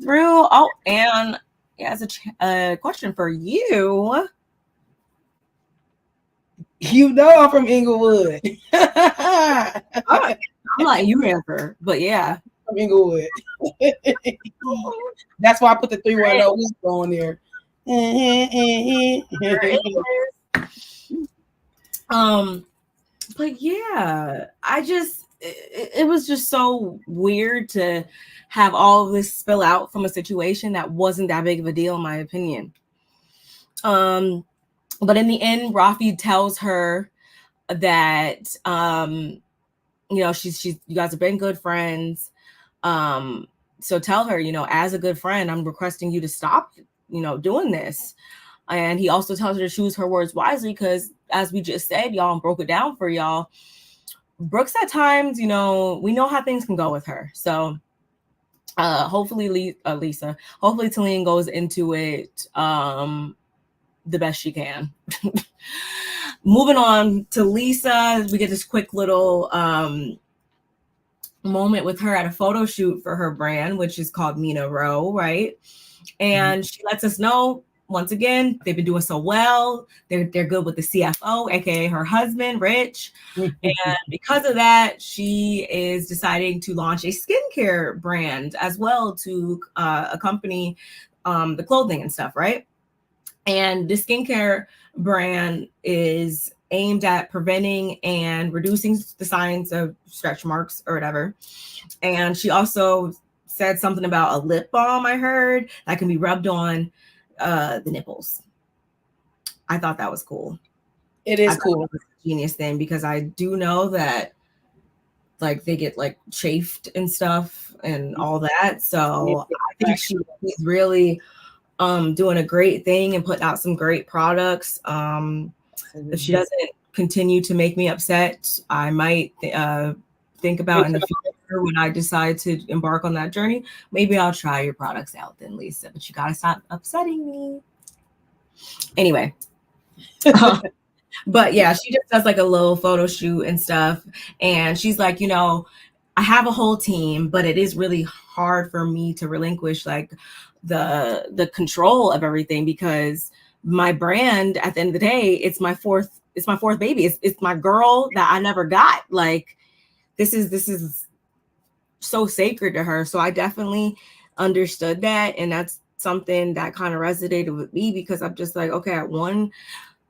Through. Oh, and as a question for you. I'm from Inglewood. I'm letting you answer, but yeah. From Inglewood. That's why I put the 310 on there. But yeah, it was just so weird to have all of this spill out from a situation that wasn't that big of a deal, in my opinion. But in the end, Rafi tells her that, she's you guys have been good friends. So tell her, as a good friend, I'm requesting you to stop, doing this. And he also tells her to choose her words wisely, because as we just said, y'all, and broke it down for y'all, Brooks at times, we know how things can go with her. So hopefully Lisa, hopefully Talene goes into it the best she can. Moving on to Lisa, we get this quick little moment with her at a photo shoot for her brand, which is called Mina Rowe, right? And she lets us know, once again, they've been doing so well. They're good with the CFO, aka her husband, Rich. And because of that, she is deciding to launch a skincare brand as well to accompany the clothing and stuff, right? And the skincare brand is aimed at preventing and reducing the signs of stretch marks or whatever. And she also said something about a lip balm I heard that can be rubbed on the nipples. I thought that was cool. It is cool. It was a genius thing because I do know that like they get like chafed and stuff and all that. So I think she's really doing a great thing and putting out some great products. If she doesn't continue to make me upset, I might think about in the future when I decide to embark on that journey, maybe I'll try your products out then, Lisa, but you gotta stop upsetting me. Anyway. But yeah, she just does like a little photo shoot and stuff. And she's like, you know, I have a whole team, but it is really hard for me to relinquish like the control of everything because my brand at the end of the day, it's my fourth baby. It's my girl that I never got. Like this is so sacred to her. So I definitely understood that. And that's something that kind of resonated with me because I'm just like, okay, at one,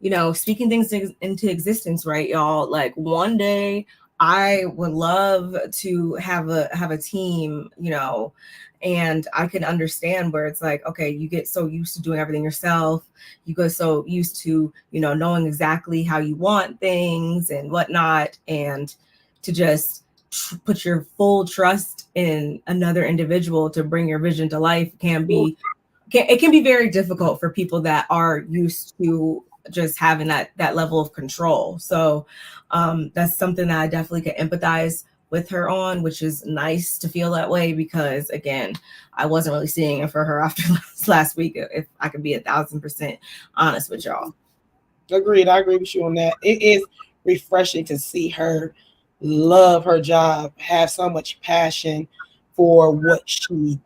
you know, speaking things into existence, right, y'all? Like one day I would love to have a team, you know, and I can understand where it's like, okay, you get so used to doing everything yourself. You get so used to, you know, knowing exactly how you want things and whatnot. And to just put your full trust in another individual to bring your vision to life it can be very difficult for people that are used to just having that level of control. So that's something that I definitely can empathize with her on, which is nice to feel that way because again, I wasn't really seeing it for her after last week, if I could be 1,000% honest with y'all. Agreed. I agree with you on that. It is refreshing to see her love her job, have so much passion for what she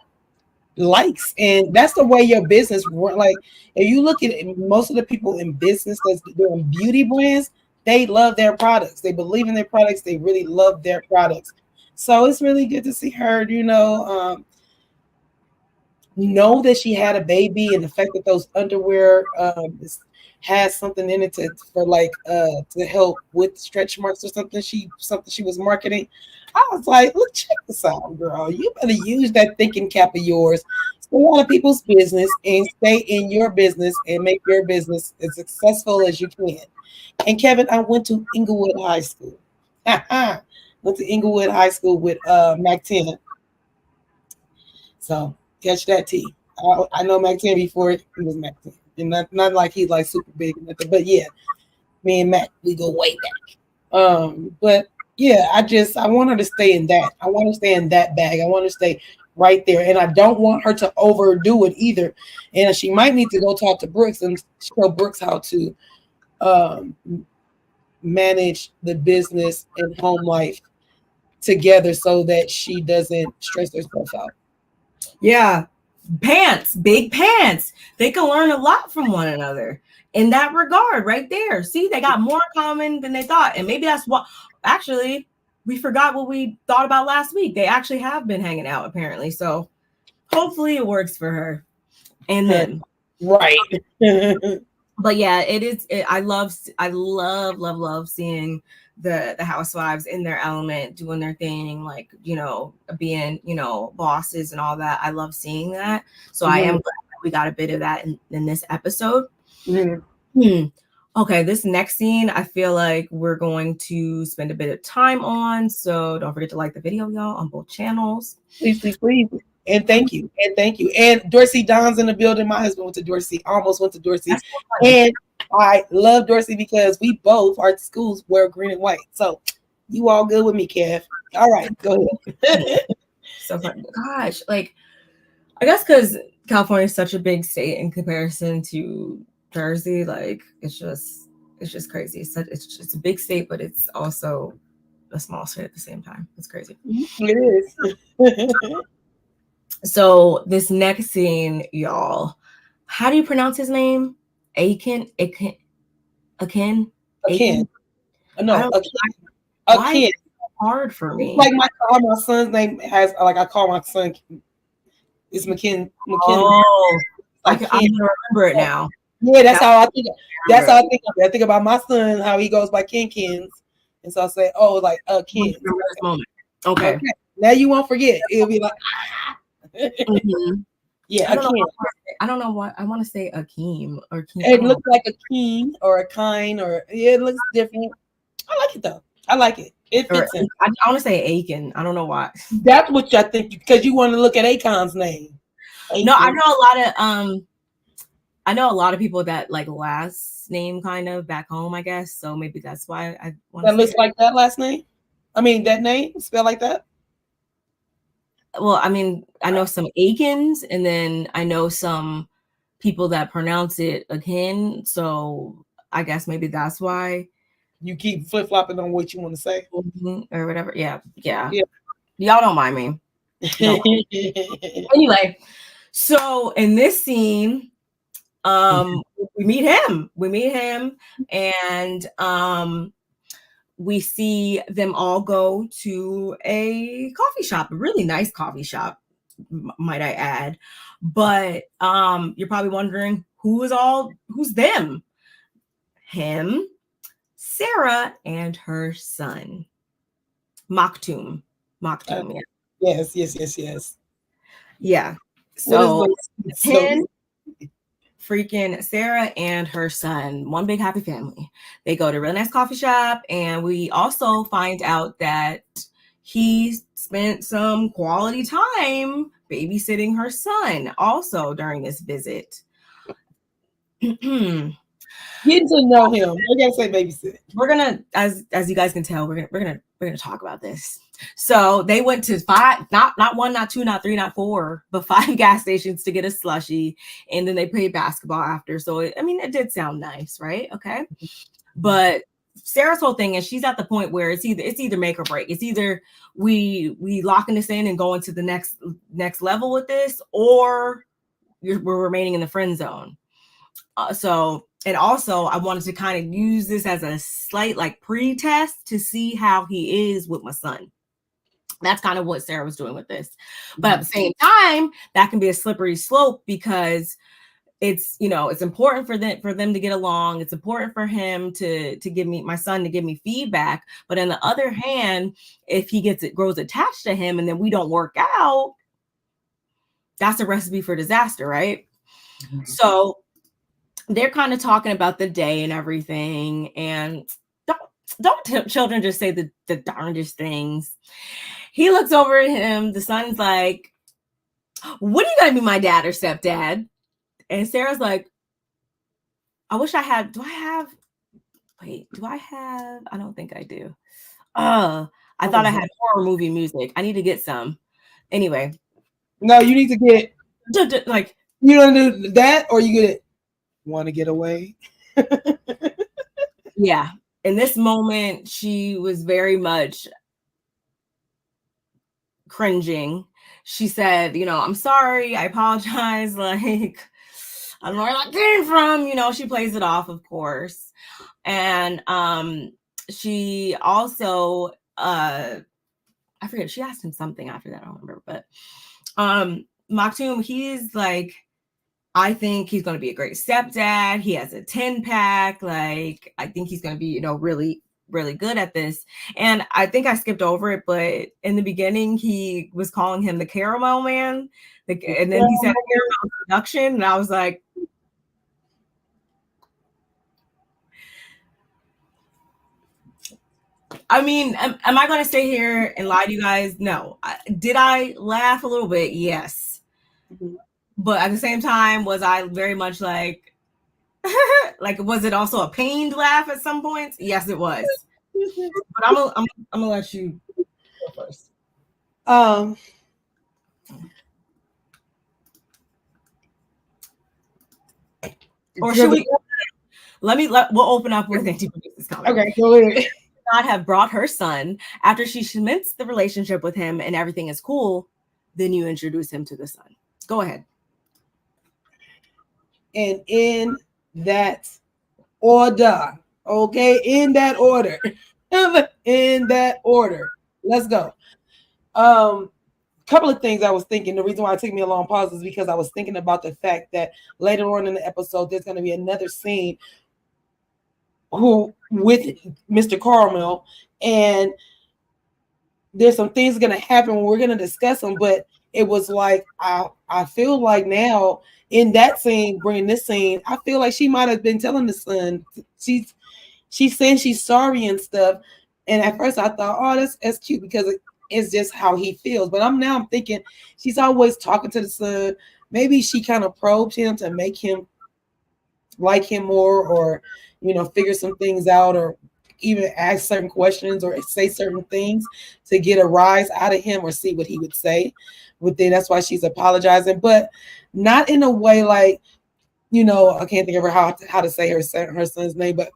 likes, and that's the way your business works. Like if you look at it, most of the people in business that's doing beauty brands, they love their products, they believe in their products, they really love their products. So it's really good to see her, you know that she had a baby, and the fact that those underwear has something in it to help with stretch marks or something she was marketing. I was like, look, check this out, girl. You better use that thinking cap of yours, stay out of people's business and stay in your business and make your business as successful as you can. And Kevin, I went to Inglewood High School. Went to Inglewood High School with Mac 10. So catch that T. I know Mac 10 before he was Mac 10. And not like he's like super big, but yeah, me and Mac, we go way back. But yeah, I want her to stay in that. I want to stay in that bag. I want to stay right there. And I don't want her to overdo it either. And she might need to go talk to Brooks and show Brooks how to manage the business and home life together so that she doesn't stress herself out. Yeah. Big pants. They can learn a lot from one another in that regard right there. See, they got more in common than they thought. And maybe that's what actually we forgot what we thought about last week. They actually have been hanging out apparently. So hopefully it works for her and them. Right. But yeah, it is. I love seeing the Housewives in their element, doing their thing, like, you know, being, you know, bosses and all that. I love seeing that. So I am glad that we got a bit of that in this episode. Okay, this next scene, I feel like we're going to spend a bit of time on. So don't forget to like the video, y'all, on both channels. Please. And thank you. And Dorsey Don's in the building. My husband went to Dorsey, almost went to Dorsey. And I love Dorsey because we both, our schools wear green and white. So you all good with me, Kev. All right, go ahead. So fun. Gosh, like, I guess because California is such a big state in comparison to Jersey, like, it's just crazy. It's a big state, but it's also a small state at the same time. It's crazy. It is. So this next scene, y'all, how do you pronounce his name? Akin. No, why is it hard for me? Like my son's name has, like, I call my son, it's McKin. Oh, I can remember it now. Yeah, that's how I think. That's how I think of it. I think about my son, how he goes by Kins, and so I say, oh, like Kins. Remember this moment. Okay. Now you won't forget. It'll be like, Mm-hmm. Yeah, I don't know what I want to say. Akeem or Keem. It looks like a keen or a kind, or it looks different. I like it though. I like it. It fits in. I want to say Aiken. I don't know why. That's what I think, because you want to look at Akon's name. Aiken. No, I know a lot of people that like last name kind of back home, I guess. So maybe that's why I want to. That looks like that last name. I mean, that name spelled like that. Well, I mean, I know some Aikens, and then I know some people that pronounce it again. So I guess maybe that's why you keep flip flopping on what you want to say or whatever. Yeah. Y'all don't mind me. Anyway, so in this scene, we meet him. And we see them all go to a coffee shop, a really nice coffee shop, might I add. But you're probably wondering who's them? Him, Sarah, and her son, Maktoum. Yeah. Yes. Yeah. So him, freaking Sarah and her son, one big happy family. They go to a really nice coffee shop, and we also find out that he spent some quality time babysitting her son also during this visit. Getting to know him. I gotta say babysit. We're gonna, as you guys can tell, we're gonna talk about this. So they went to 5, not 1, not 2, not 3, not 4, but 5 gas stations to get a slushie, and then they played basketball after. So it did sound nice, right? Okay, but Sarah's whole thing is she's at the point where it's either make or break. It's either we locking this in and going to the next level with this, or we're remaining in the friend zone. And also I wanted to kind of use this as a slight like pre-test to see how he is with my son. That's kind of what Sarah was doing with this. But at the same time, that can be a slippery slope, because it's important for them to get along. It's important for him to give me, my son, to give me feedback. But on the other hand, if he grows attached to him and then we don't work out, that's a recipe for disaster, right? Mm-hmm. So they're kind of talking about the day and everything, and don't children just say the darndest things. He looks over at him. The son's like, "When are you gonna be my dad or stepdad?" And Sarah's like, "I wish I had. Do I have? I don't think I do. I thought I had horror movie music. I need to get some. Anyway, no, you need to get like, you don't do that, or you get it. Want to get away? Yeah. In this moment, she was very much cringing. She said, "I'm sorry. I apologize. Like, I don't know where that came from." She plays it off, of course. And she also, I forget, she asked him something after that. I don't remember. But Maktoum, he's like, "I think he's going to be a great stepdad. He has a 10-pack. Like, I think he's going to be, really, really good at this." And I think I skipped over it, but in the beginning, he was calling him the caramel man. And then he said caramel production. And I was like, I mean, am I going to stay here and lie to you guys? No. Did I laugh a little bit? Yes. Mm-hmm. But at the same time, was I very much like, like, was it also a pained laugh at some points? Yes, it was. But I'm gonna let you go first. Or should we? We'll open up with anti-racist comment. Okay, go ahead. Not have brought her son after she cements the relationship with him and everything is cool. Then you introduce him to the son. Go ahead. And in that order, okay, in that order, let's go. couple of things I was thinking. The reason why it took me a long pause is because I was thinking about the fact that later on in the episode, there's going to be another scene with Mr. Carmel, and there's some things going to happen. We're going to discuss them, but it was like I feel like now in that scene, bringing this scene, I feel like she might have been telling the son she's saying she's sorry and stuff. And at first I thought, oh, that's cute because it's just how he feels. But I'm thinking she's always talking to the son. Maybe she kind of probes him to make him like him more, or figure some things out, or even ask certain questions or say certain things to get a rise out of him or see what he would say. But then that's why she's apologizing, but not in a way like, I can't think of how to say her son's name, but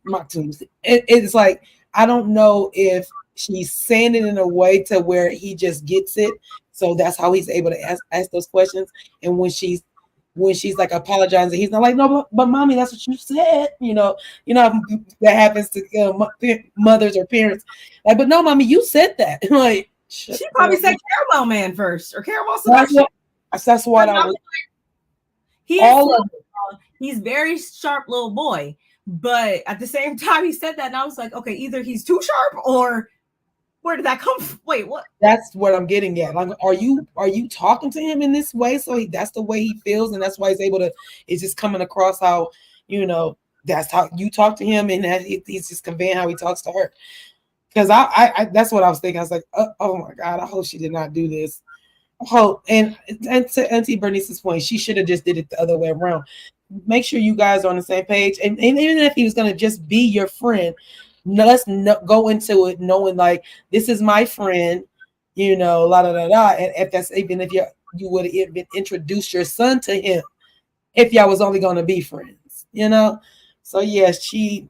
Maktoum. It's like, I don't know if she's saying it in a way to where he just gets it, so that's how he's able to ask those questions. And when she's like apologizing, he's not like, no, but mommy, that's what you said. That happens to mothers or parents. Like, but no, mommy, you said that. Like, she probably said Caramel Man first, or Caramel Seduction. That's what I was. He's very sharp little boy, but at the same time he said that, and I was like, okay, either he's too sharp, or where did that come from? Wait, what? That's what I'm getting at. Like, are you talking to him in this way? So that's the way he feels, and that's why he's able to. It's just coming across how that's how you talk to him, and that he's just conveying how he talks to her. Because I that's what I was thinking. I was like, oh my God, I hope she did not do this. And to Auntie Bernice's point, she should have just did it the other way around. Make sure you guys are on the same page, and even if he was going to just be your friend, let's go into it knowing like, this is my friend, la da da da. And if that's, even if you would have introduced your son to him, if y'all was only going to be friends, So yes, she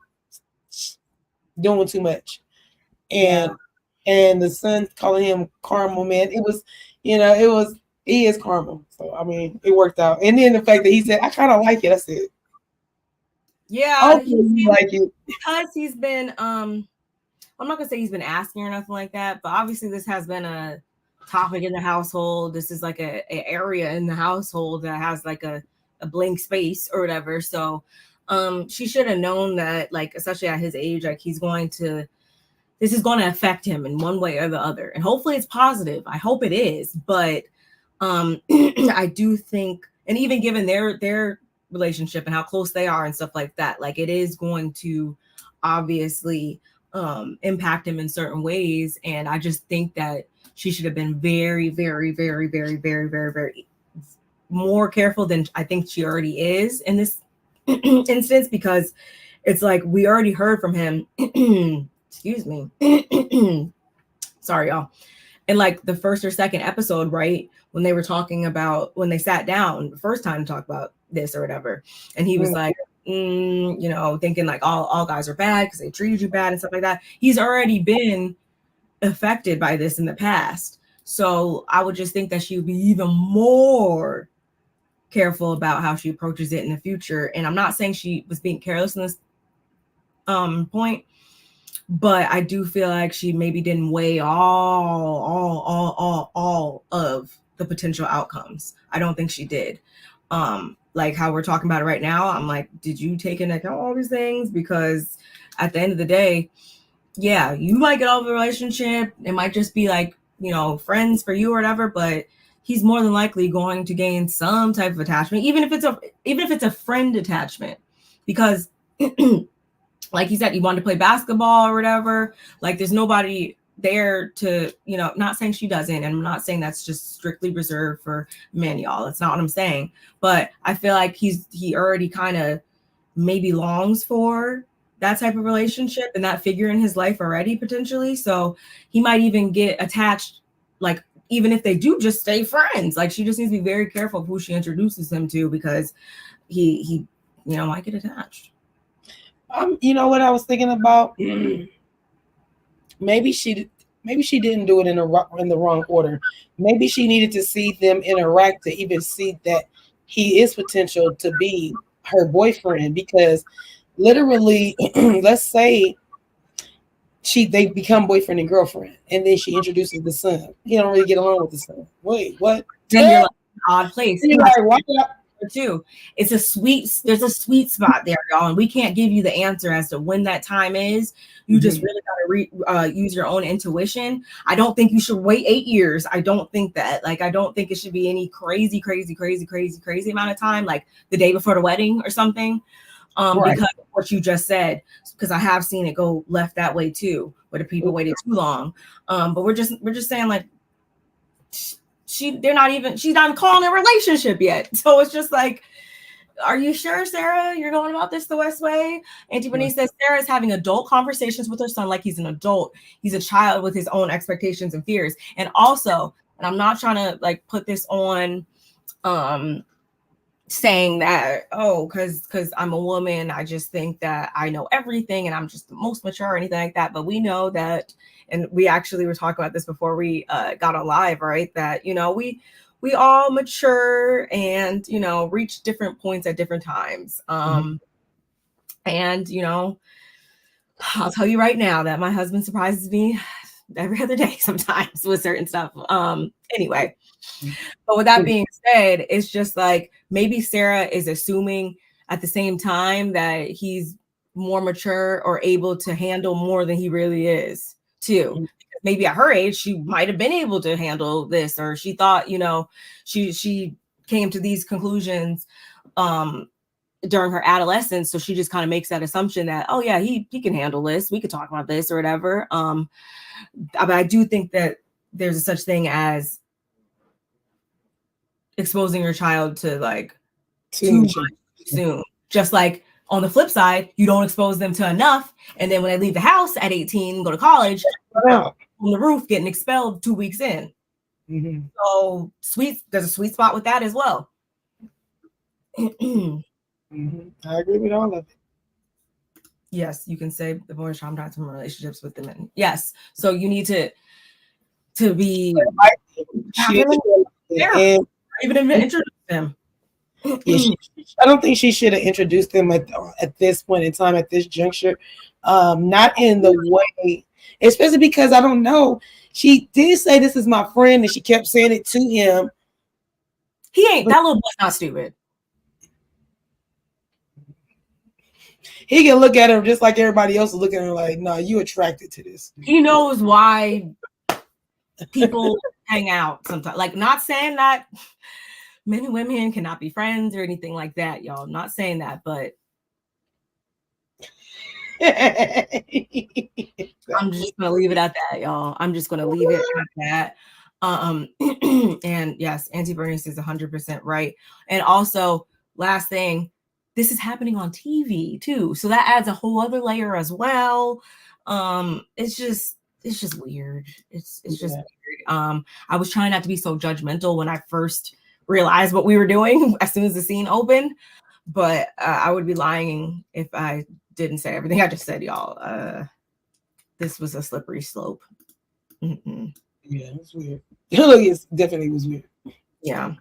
doing too much, and the son calling him Caramel Man. It was. He is Caramel. So, I mean, it worked out. And then the fact that he said, I kind of like it. That's it. Yeah. He like it. Because he's been, I'm not going to say he's been asking or nothing like that, but obviously this has been a topic in the household. This is like a area in the household that has like a blank space or whatever. So she should have known that, like, especially at his age, like this is going to affect him in one way or the other. And hopefully it's positive. I hope it is. But I do think, and even given their relationship and how close they are and stuff like that, like, it is going to obviously impact him in certain ways. And I just think that she should have been very, very, very, very, very, very, very more careful than I think she already is in this instance, because it's like, we already heard from him. Excuse me. Sorry, y'all. In like the first or second episode, right? When they were talking about, when they sat down the first time to talk about this or whatever. And he was like, thinking like all guys are bad because they treated you bad and stuff like that. He's already been affected by this in the past. So I would just think that she would be even more careful about how she approaches it in the future. And I'm not saying she was being careless in this point, but I do feel like she maybe didn't weigh all of the potential outcomes. I don't think she did. Like how we're talking about it right now, I'm like, did you take into account all these things? Because at the end of the day, yeah, you might get over the relationship. It might just be like, friends for you or whatever, but he's more than likely going to gain some type of attachment, even if it's a friend attachment, because like he said, he wanted to play basketball or whatever. Like, there's nobody there to, not saying she doesn't. And I'm not saying that's just strictly reserved for men, y'all. That's not what I'm saying. But I feel like he already kind of maybe longs for that type of relationship and that figure in his life already, potentially. So he might even get attached, like, even if they do just stay friends. Like, she just needs to be very careful of who she introduces him to, because he might get attached. You know what I was thinking about? Maybe she didn't do it in the wrong order. Maybe she needed to see them interact to even see that he is potential to be her boyfriend. Because literally, let's say they become boyfriend and girlfriend, and then she introduces the son. He don't really get along with the son. Wait, what? Then you're like an odd place. You're like, why did I? Too. There's a sweet spot there, y'all, and we can't give you the answer as to when that time is. You just really got to use your own intuition. I don't think you should wait 8 years. I don't think that. Like, I don't think it should be any crazy amount of time, like the day before the wedding or something. Because of what you just said, because I have seen it go left that way too, where the people waited too long. But we're just saying, like, she's not even calling a relationship yet. So it's just like, are you sure, Sarah, you're going about this the West way? Auntie Bernice says Sarah is having adult conversations with her son like he's an adult. He's a child with his own expectations and fears. And also, and I'm not trying to like put this on saying that, oh, because I'm a woman, I just think that I know everything and I'm just the most mature or anything like that. But we know that, and we actually were talking about this before we got on live, right? That, you know, we all mature and, you know, reach different points at different times. And, you know, I'll tell you right now that my husband surprises me every other day sometimes with certain stuff. Anyway, but with that being said, it's just like maybe Sarah is assuming at the same time that he's more mature or able to handle more than he really is too. Maybe at her age, she might have been able to handle this, or she thought, you know, she came to these conclusions during her adolescence. So she just kind of makes that assumption that, oh yeah, he can handle this. We could talk about this or whatever. But I do think that there's a such thing as exposing your child to like too much soon. Just like on the flip side, you don't expose them to enough, and then when they leave the house at 18 and go to college, on the roof getting expelled 2 weeks in. So there's a sweet spot with that as well. I agree with all of it. Yes, you can say the boys traumatized from relationships with the men. Yes, so you need to be even introduce them. Yeah, I don't think she should have introduced them at this point in time, at this juncture. Not in the way, especially because I don't know. She did say this is my friend, and she kept saying it to him. That little boy's not stupid. He can look at her just like everybody else is looking at her like, no, you attracted to this. He knows why people hang out sometimes. Like, not saying that men and women cannot be friends or anything like that, y'all. I'm not saying that, but I'm just gonna leave it at that, y'all. I'm just gonna leave it at that. And yes, Auntie Bernice is 100% right. And also, last thing, this is happening on TV too, so that adds a whole other layer as well. It's just weird. It's just weird. I was trying not to be so judgmental when I first realized what we were doing as soon as the scene opened, but I would be lying if I didn't say everything I just said, y'all. This was a slippery slope. Yeah, it's weird. It definitely was weird. Yeah.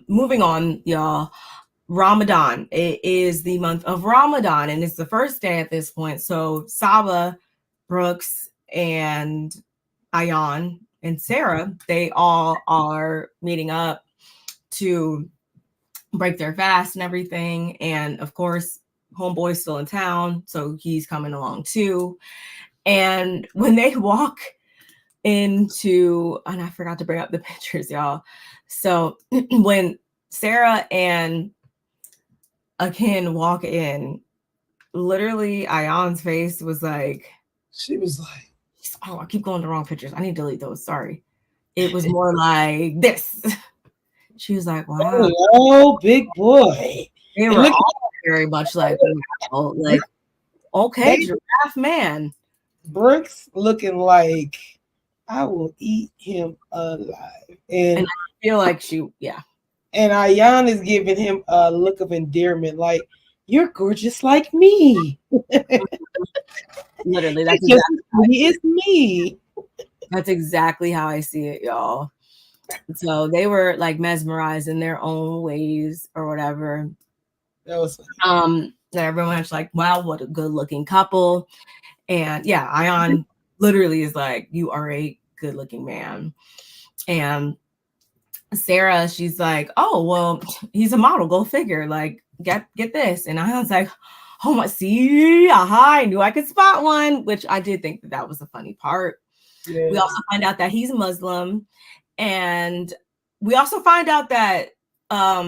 Moving on, y'all. Ramadan. It is the month of Ramadan, and it's the first day at this point. So Saba, Brooks, and Ayan and Sarah, they all are meeting up to break their fast and everything. And of course, homeboy's still in town, so he's coming along too. And when they walk into, and I forgot to bring up the pictures, y'all. So when Sarah and Akin walk in, literally Ayan's face was like, she was like, oh, I keep going to the wrong pictures. I need to delete those. Sorry. It was more like this. She was like, wow. Oh, big boy. They were all very much like, wow, like, okay, giraffe man. Brooks looking like, I will eat him alive. And I feel like yeah. And Ayan is giving him a look of endearment, like, you're gorgeous like me. Literally, that's it's me. That's exactly how I see it, y'all. So they were like mesmerized in their own ways or whatever. That was everyone was like, wow, what a good looking couple. And yeah, Ion literally is like, you are a good looking man. And Sarah, she's like, oh, well, he's a model. Go figure. Like, get this. And I was like, oh my, see, aha, I knew I could spot one, which I did think that was a funny part. Yeah. We also find out that he's Muslim. And we also find out that, let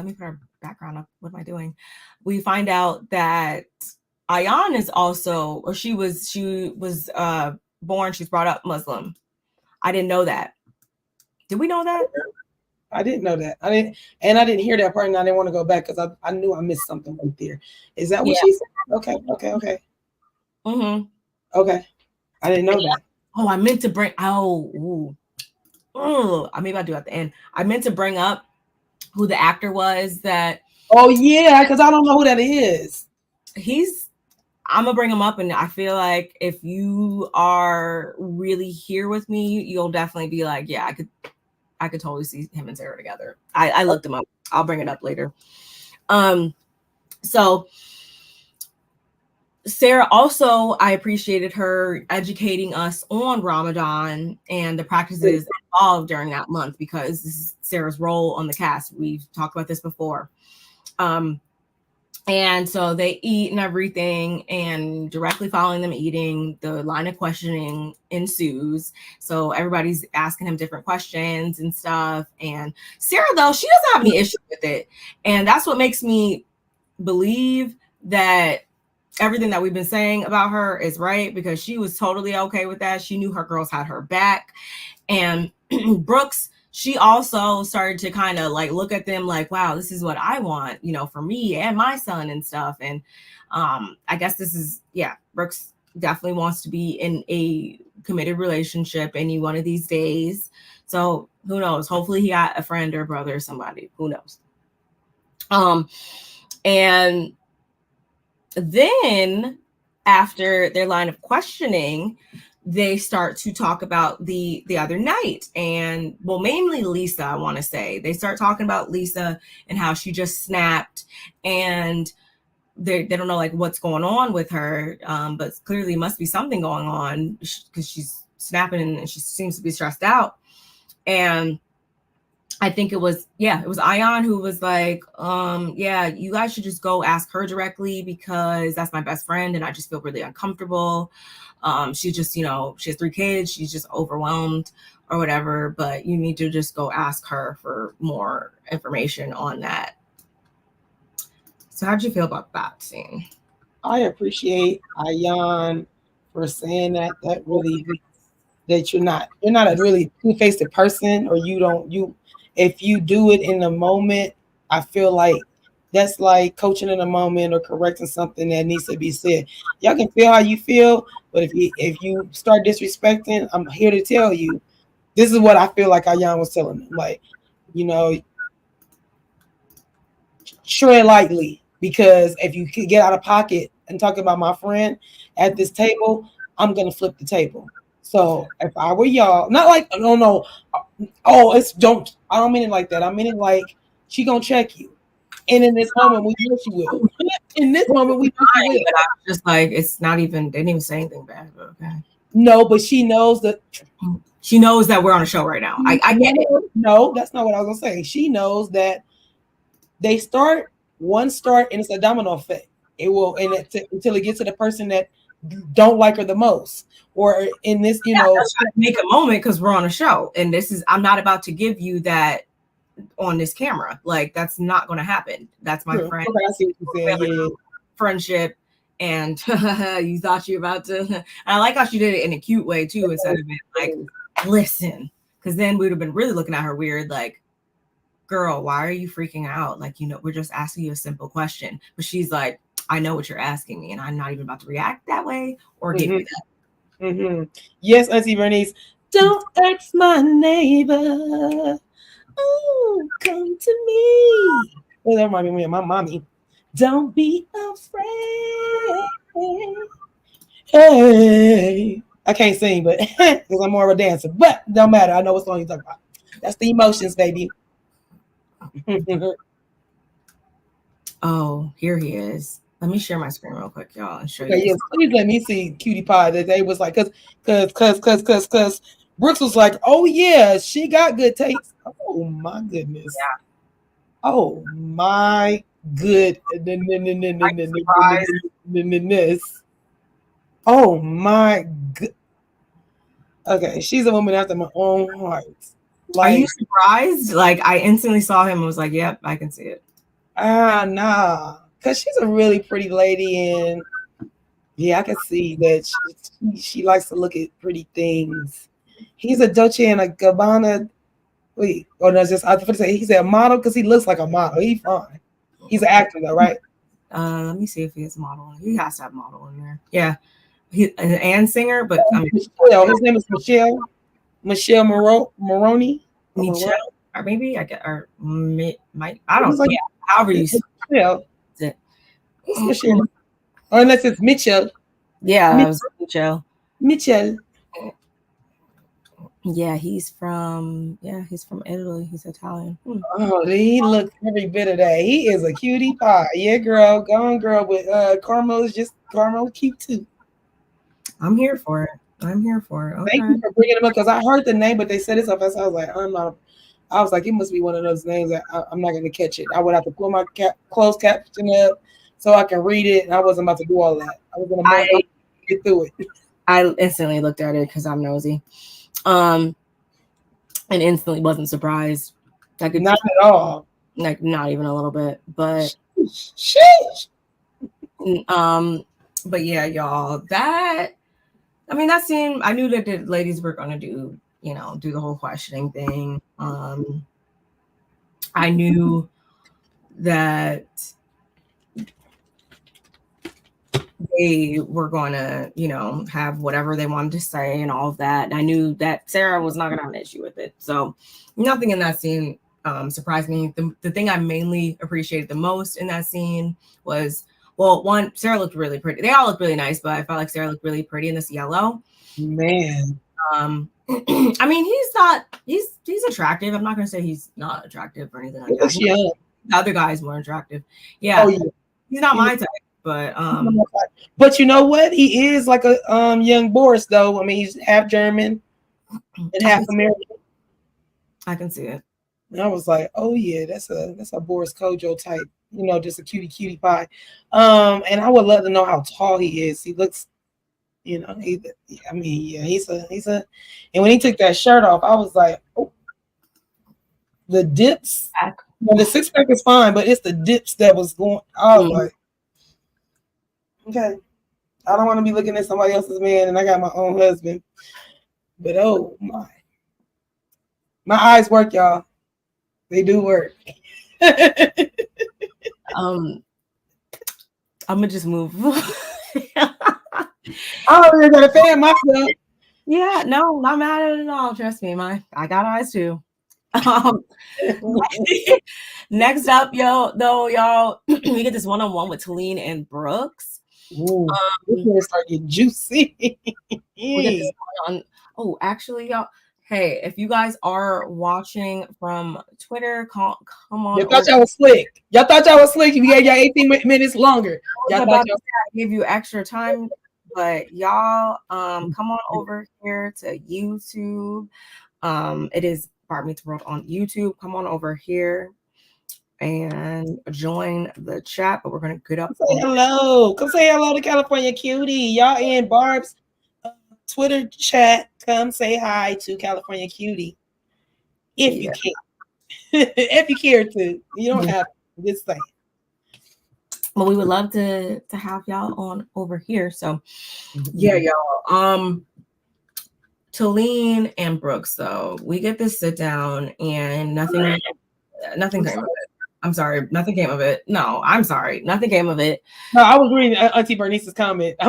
me put our background up. What am I doing? We find out that Ayan is also, or she was born, she's brought up Muslim. I didn't know that. Did we know that? I didn't know that. I didn't hear that part, and I didn't want to go back because I knew I missed something right there. Is that what she said? Okay. Mm-hmm. Okay. I didn't know that. Oh, I meant to bring. Maybe I'll do it at the end. I meant to bring up who the actor was that. Oh yeah, because I don't know who that is. I'm gonna bring him up, and I feel like if you are really here with me, you'll definitely be like, yeah, I could totally see him and Sarah together. I looked him up. I'll bring it up later. So Sarah also, I appreciated her educating us on Ramadan and the practices involved during that month, because this is Sarah's role on the cast. We've talked about this before. And so they eat and everything, and directly following them eating, the line of questioning ensues. So everybody's asking him different questions and stuff. And Sarah, though, she doesn't have any issue with it. And that's what makes me believe that everything that we've been saying about her is right, because she was totally okay with that. She knew her girls had her back. And Brooks, she also started to kind of like look at them like, wow, this is what I want, for me and my son and stuff. And I guess this is, Brooks definitely wants to be in a committed relationship any one of these days. So who knows? Hopefully he got a friend or a brother or somebody. Who knows? And then after their line of questioning, they start to talk about the other night, and mainly Lisa. I want to say they start talking about Lisa and how she just snapped, and they don't know like what's going on with her, but clearly must be something going on because she's snapping and she seems to be stressed out. And I think it was Ayan who was like, you guys should just go ask her directly, because that's my best friend and I just feel really uncomfortable. She just, she has 3 kids. She's just overwhelmed or whatever, but you need to just go ask her for more information on that. So how'd you feel about that scene? I appreciate Ayan for saying that really, that you're not a really two-faced person, or if you do it in the moment, I feel like that's like coaching in a moment or correcting something that needs to be said. Y'all can feel how you feel, but if you start disrespecting, I'm here to tell you, this is what I feel like Ayan was telling them. Like, tread lightly, because if you get out of pocket and talk about my friend at this table, I'm gonna flip the table. So if I were y'all, not like, no, I don't mean it like that. I mean it like she gonna check you. And in this moment, we know she will. In this moment, we know she will. But I was just like, it's not even, they didn't even say anything bad, but okay. No, but she knows that. She knows that we're on a show right now. I get it. No, that's not what I was gonna say. She knows that they start, and it's a domino effect. It will, until it gets to the person that don't like her the most. Or in this, make a moment because we're on a show, and I'm not about to give you that on this camera. Like, that's not going to happen. That's my friend. Okay, I see what you're saying. Yeah. Friendship, and you thought you were about to. And I like how she did it in a cute way too, instead of being like, listen, because then we would have been really looking at her weird, like, girl, why are you freaking out? Like, we're just asking you a simple question. But she's like, I know what you're asking me, and I'm not even about to react that way or give you that. Mm-hmm. Yes, Auntie Bernice. Don't ask my neighbor. Oh, come to me. Well, that reminded me of my mommy. Don't be afraid. Hey. I can't sing, but because I'm more of a dancer. But don't matter. I know what song you're talking about. That's the emotions, baby. Oh, here he is. Let me share my screen real quick, y'all, and show Okay, you. yes, please let me see Cutie Pie. That they was like, cause Brooks was like, oh yeah, she got good takes. Oh my goodness. Yeah. Oh my good. Oh my good. Okay, she's a woman after my own heart. Are you Like, surprised? Like, I instantly saw him and was like, yep, I can see it. nah, because she's a really pretty lady, and yeah, I can see that she likes to look at pretty things. He's a Dolce and a Gabbana. Wait, or no, just I was going to say he's a model because he looks like a model. He's fine. He's an actor though, right? Let me see if he has a model. He has to have model in there. Yeah, and singer, but I mean, Michelle. His name is Michelle. Michelle Maroney. Michelle, or maybe I get or might I don't. Like, yeah, however you say Michelle. it. It's Michelle. Or unless it's Mitchell. Yeah, that was Michelle. Mitchell. Yeah, he's from Italy. He's Italian. Oh, he looks every bit of that. He is a cutie pie. Yeah, girl. Go on, girl. But Carmel cute too. I'm here for it. Okay. Thank you for bringing him up because I heard the name, but they said it so fast. I was like, I'm not. I was like, it must be one of those names that I'm not going to catch it. I would have to pull my closed caption up so I can read it, and I wasn't about to do all that. I was going to get through it. I instantly looked at it because I'm nosy, and instantly wasn't surprised. Not at all. Like not even a little bit, but sheesh. But yeah, y'all. That scene. I knew that the ladies were going to do the whole questioning thing. I knew that they were going to, have whatever they wanted to say and all of that. And I knew that Sarah was not going to have an issue with it. So nothing in that scene surprised me. The thing I mainly appreciated the most in that scene was, well, one, Sarah looked really pretty. They all looked really nice, but I felt like Sarah looked really pretty in this yellow. Man. I mean, he's attractive. I'm not going to say he's not attractive or anything like that. The other guy is more attractive. Yeah. Oh, yeah. He's not my type. But you know what? He is like a young Boris, though. I mean, he's half German and half American. I can see it. And I was like, oh yeah, that's a Boris Kojo type, just a cutie pie. And I would love to know how tall he is. He looks, he's a. And when he took that shirt off, I was like, oh, the dips. Well, the six pack is fine, but it's the dips that was going. I was like, okay, I don't want to be looking at somebody else's man, and I got my own husband. But oh my eyes work, y'all. They do work. I'm gonna just move. I already got a fan myself. Yeah, no, not mad at it at all. Trust me, I got eyes too. Next up, y'all, we get this one-on-one with Talene and Brooks. Ooh, we're gonna start getting juicy. We get this on. Oh, actually, y'all. Hey, if you guys are watching from Twitter, come on. You thought y'all was slick. Y'all thought y'all was slick. You gave y'all 18 minutes longer. Y'all thought I give you extra time, but y'all, come on over here to YouTube. It is Bar Meets World on YouTube. Come on over here and join the chat. But we're gonna get up. Say hello. Come say hello to California Cutie. Y'all in Barb's Twitter chat. Come say hi to California Cutie if you can. If you care to. You don't have to. Just saying. But we would love to have y'all on over here. So yeah, y'all. Talene and Brooks, though, we get this sit down and nothing came of it. I'm sorry, nothing came of it. No, I'm sorry, nothing came of it. No, I was reading Auntie Bernice's comment. I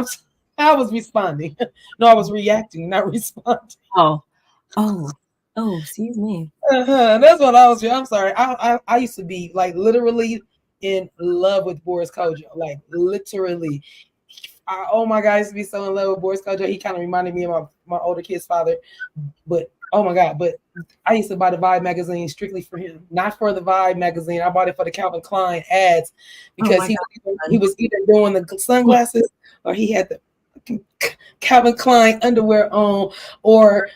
was responding. No, I was reacting, not responding. Oh, excuse me. That's what I was doing. I'm sorry. I used to be like literally in love with Boris Kojo, like literally. Oh my God, I used to be so in love with Boris Kojo. He kind of reminded me of my older kid's father, but Oh my God. But I used to buy the Vibe magazine strictly for him, not for the Vibe magazine. I bought it for the Calvin Klein ads because he was either doing the sunglasses or he had the Calvin Klein underwear on, or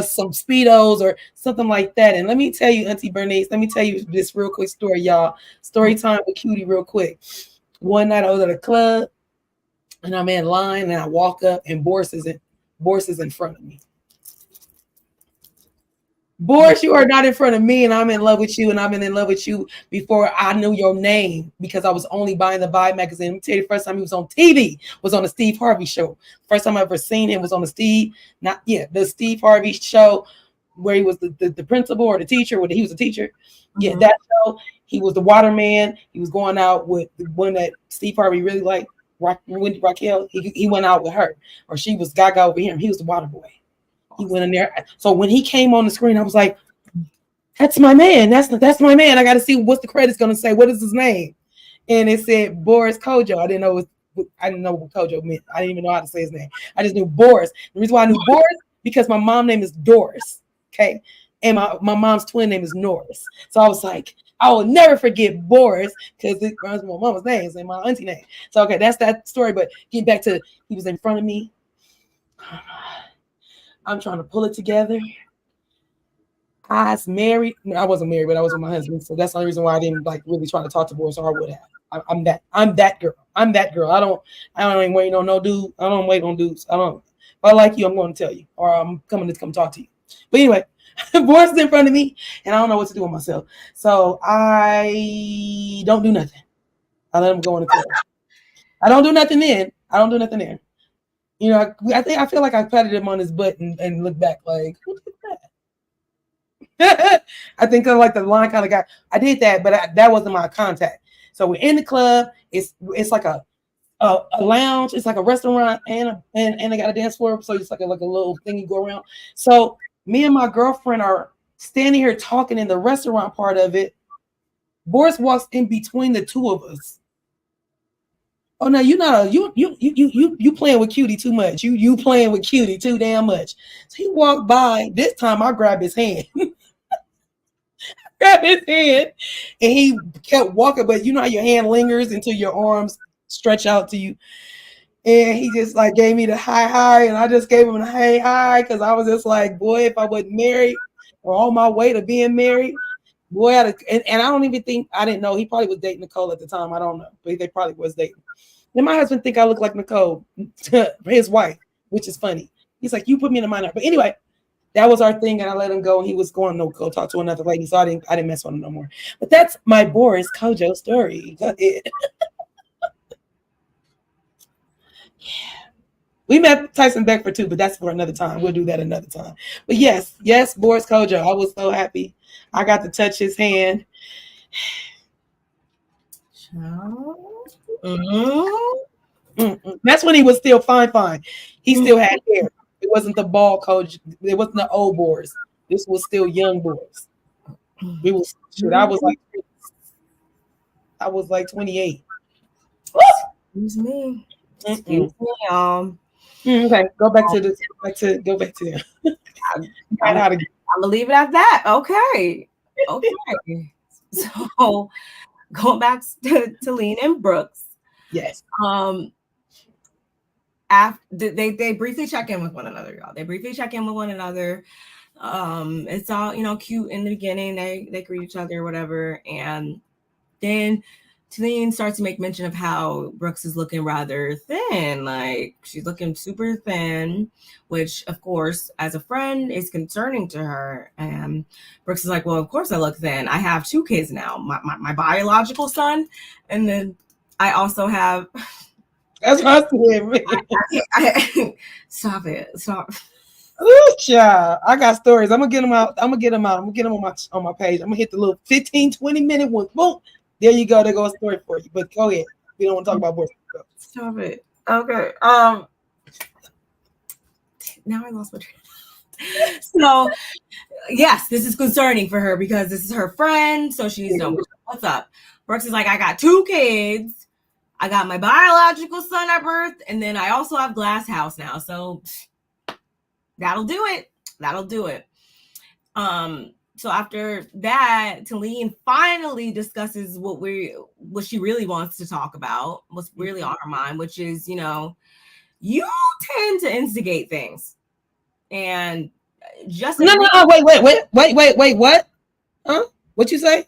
some Speedos or something like that. And let me tell you, Auntie Bernice, let me tell you this real quick story, y'all. Story time with Cutie real quick. One night I was at a club and I'm in line and I walk up and Boris is in front of me. Boris, you are not in front of me, and I'm in love with you, and I've been in love with you before I knew your name because I was only buying the Vibe magazine. Let me tell you, the first time he was on TV was on the Steve Harvey show. First time I ever seen him was on the Steve Harvey show where he was the principal or the teacher, where he was a teacher. Yeah, that show. He was the waterman. He was going out with the one that Steve Harvey really liked, Raquel. He went out with her, or she was Gaga over him. He was the water boy. He went in there. So when he came on the screen, I was like, that's my man. That's my man. I got to see what's the credits going to say. What is his name? And it said Boris Kojo. I didn't know what Kojo meant. I didn't even know how to say his name. I just knew Boris. The reason why I knew Boris, because my mom's name is Doris. Okay. And my mom's twin name is Norris. So I was like, I will never forget Boris because it runs my mama's name and my auntie name. So, okay, that's that story. But getting back to, he was in front of me. I'm trying to pull it together. I was married. I wasn't married, but I was with my husband. So that's the only reason why I didn't like really try to talk to Boris, or I would have. I'm that girl. I'm that girl. I don't ain't waiting on no dude. I don't wait on dudes. If I like you, I'm going to tell you, or I'm coming to come talk to you. But anyway, Boris is in front of me, and I don't know what to do with myself. So I don't do nothing. I let him go in the club. I don't do nothing then. You know, I feel like I patted him on his butt and looked back like, who did that? I think like the line kind of got. I did that, but that wasn't my contact. So we're in the club. It's like a lounge. It's like a restaurant, and I got a dance floor. So it's like a little thing you go around. So me and my girlfriend are standing here talking in the restaurant part of it. Boris walks in between the two of us. Oh no, you playing with Cutie too much. You playing with Cutie too damn much. So he walked by. This time I grabbed his hand. And he kept walking, but you know how your hand lingers until your arms stretch out to you. And he just like gave me the hi, and I just gave him a hi because I was just like, boy, if I wasn't married or on my way to being married, boy, and I don't even think, I didn't know, he probably was dating Nicole at the time. I don't know, but they probably was dating. And my husband think I look like Nicole, his wife, which is funny. He's like, you put me in a minor. But anyway, that was our thing, and I let him go, and he was going to go talk to another lady, so I didn't mess with him no more. But that's my Boris Kojo story. We met Tyson Beckford too, but that's for another time. We'll do that another time. But yes, Boris Kojo. I was so happy. I got to touch his hand. That's when he was still fine. He still had hair. It wasn't the bald coach. It wasn't the old Boris. This was still young Boris. I was like 28. Excuse me. Okay, go back to I'm gonna leave it at that. Okay. So going back to Lean and Brooks. Yes. After they briefly check in with one another, y'all. It's all cute in the beginning. They greet each other or whatever, and then Talene starts to make mention of how Brooks is looking rather thin. Like, she's looking super thin, which, of course, as a friend, is concerning to her. And Brooks is like, well, of course I look thin. I have 2 kids now, my biological son, and then I also have... That's what I said. Stop it. Stop. Ooh, child. I got stories. I'm going to get them out. I'm going to get them on my page. I'm going to hit the little 15, 20-minute one. Boom. There you go. There goes a story for you. But go ahead. We don't want to talk about boys. Stop it. Okay. Now I lost my train of thought. So, yes, this is concerning for her because this is her friend. So she needs to know what's up. Brooks is like, I got 2 kids. I got my biological son at birth. And then I also have Glass House now. So that'll do it. So after that, Talene finally discusses what she really wants to talk about, what's really on her mind, which is, you know, you tend to instigate things. And just no, wait, what? Huh? What you say?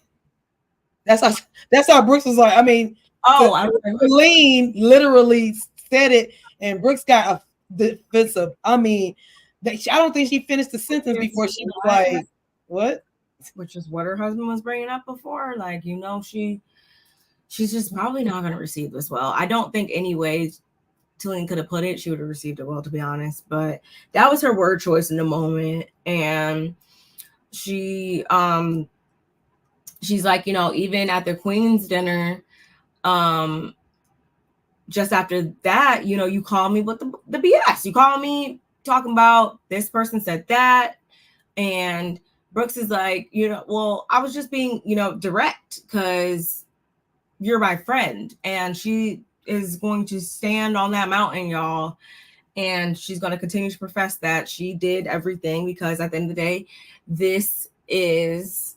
That's how Brooks was like. I mean, Talene literally said it, and Brooks got defensive. I mean, I don't think she finished the sentence before she was like, "What?" Which is what her husband was bringing up before. Like, you know, she's just probably not going to receive this well. I don't think any way Talene could have put it, she would have received it well, to be honest. But that was her word choice in the moment, and she's like, you know, even at the Queen's dinner, just after that, you know, you call me with the BS. You call me talking about this person said that, and Brooks is like, you know, well, I was just being, you know, direct because you're my friend, and she is going to stand on that mountain, y'all, and she's going to continue to profess that she did everything because at the end of the day, this is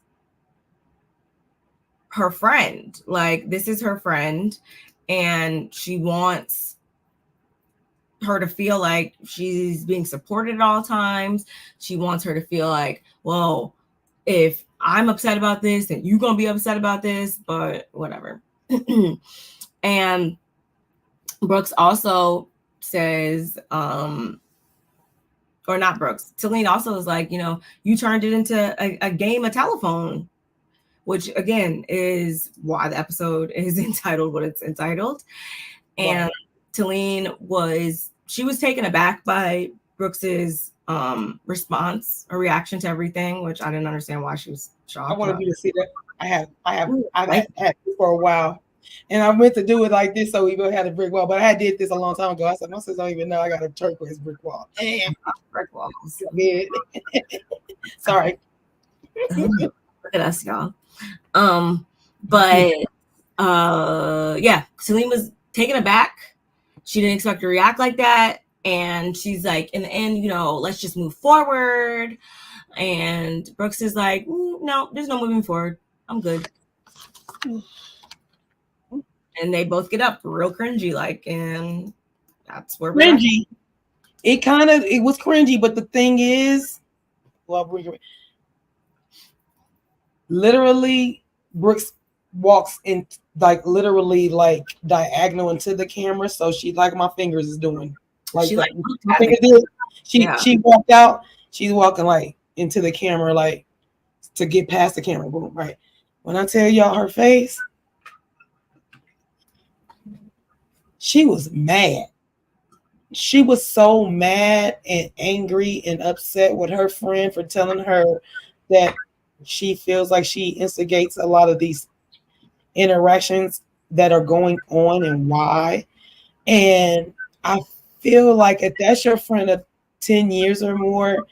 her friend. Like, this is her friend, and she wants her to feel like she's being supported at all times. She wants her to feel like, well, if I'm upset about this, then you're gonna be upset about this, but whatever. And Brooks also says, or not Brooks, Talene also is like, you know, you turned it into a game of telephone, which again is why the episode is entitled what it's entitled. And Talene was taken aback by Brooks's response or reaction to everything, which I didn't understand why she was shocked. I wanted you to see that. I've had this for a while, and I meant to do it like this so we both had a brick wall. But I did this a long time ago. I said, my sister don't even know I got a turquoise brick wall. Damn, brick walls. Sorry. Look at us, y'all. But yeah, Talene was taken aback. She didn't expect to react like that. And she's like, in the end, you know, let's just move forward. And Brooks is like, no, there's no moving forward. I'm good. And they both get up real cringy, like, and that's where we're cringy. It was cringy, but the thing is, well, literally, Brooks walks in like literally like diagonal into the camera, so she like my fingers is doing like she, she walked out. She's walking like into the camera, like to get past the camera. Boom, right. When I tell y'all her face, she was mad. She was so mad and angry and upset with her friend for telling her that she feels like she instigates a lot of these interactions that are going on and why. And I feel like if that's your friend of 10 years or more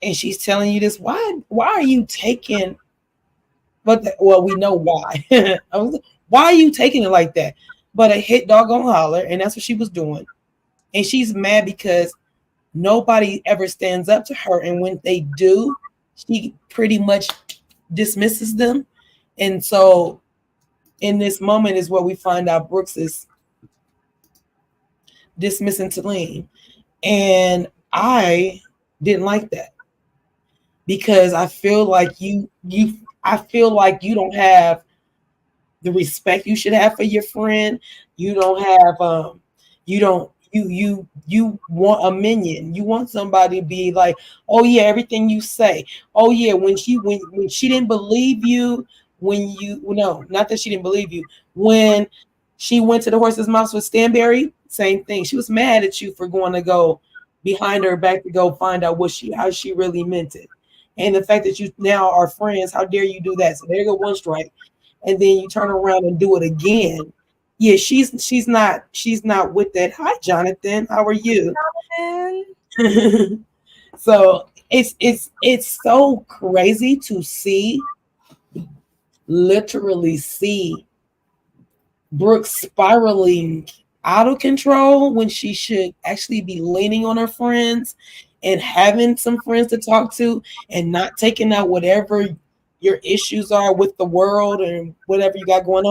and she's telling you this, why are you taking well, we know why. Why are you taking it like that? But a hit dog gonna holler, and that's what she was doing. And she's mad because nobody ever stands up to her, and when they do, she pretty much dismisses them. And so in this moment is where we find out Brooks is dismissing Talene. And I didn't like that because I feel like I feel like you don't have the respect you should have for your friend. You don't have you want a minion. You want somebody to be like, oh yeah, everything you say. Oh yeah, when she didn't believe you, not that she didn't believe you, when she went to the horse's mouth with Stanberry, same thing. She was mad at you for going to go behind her back to go find out how she really meant it. And the fact that you now are friends, how dare you do that? So there you go, one strike. And then you turn around and do it again. Yeah, she's not with that. Hi, Jonathan. How are you? So it's so crazy to literally see Brooke spiraling out of control when she should actually be leaning on her friends and having some friends to talk to and not taking out whatever your issues are with the world and whatever you got going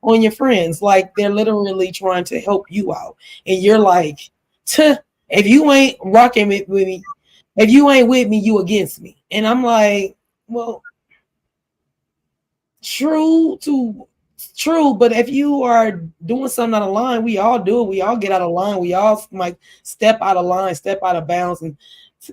on your friends. Like they're literally trying to help you out. And you're like, if you ain't rocking with me, if you ain't with me, you against me. And I'm like, well, true, but if you are doing something out of line, we all do it. We all get out of line. We all might step out of line, step out of bounds, and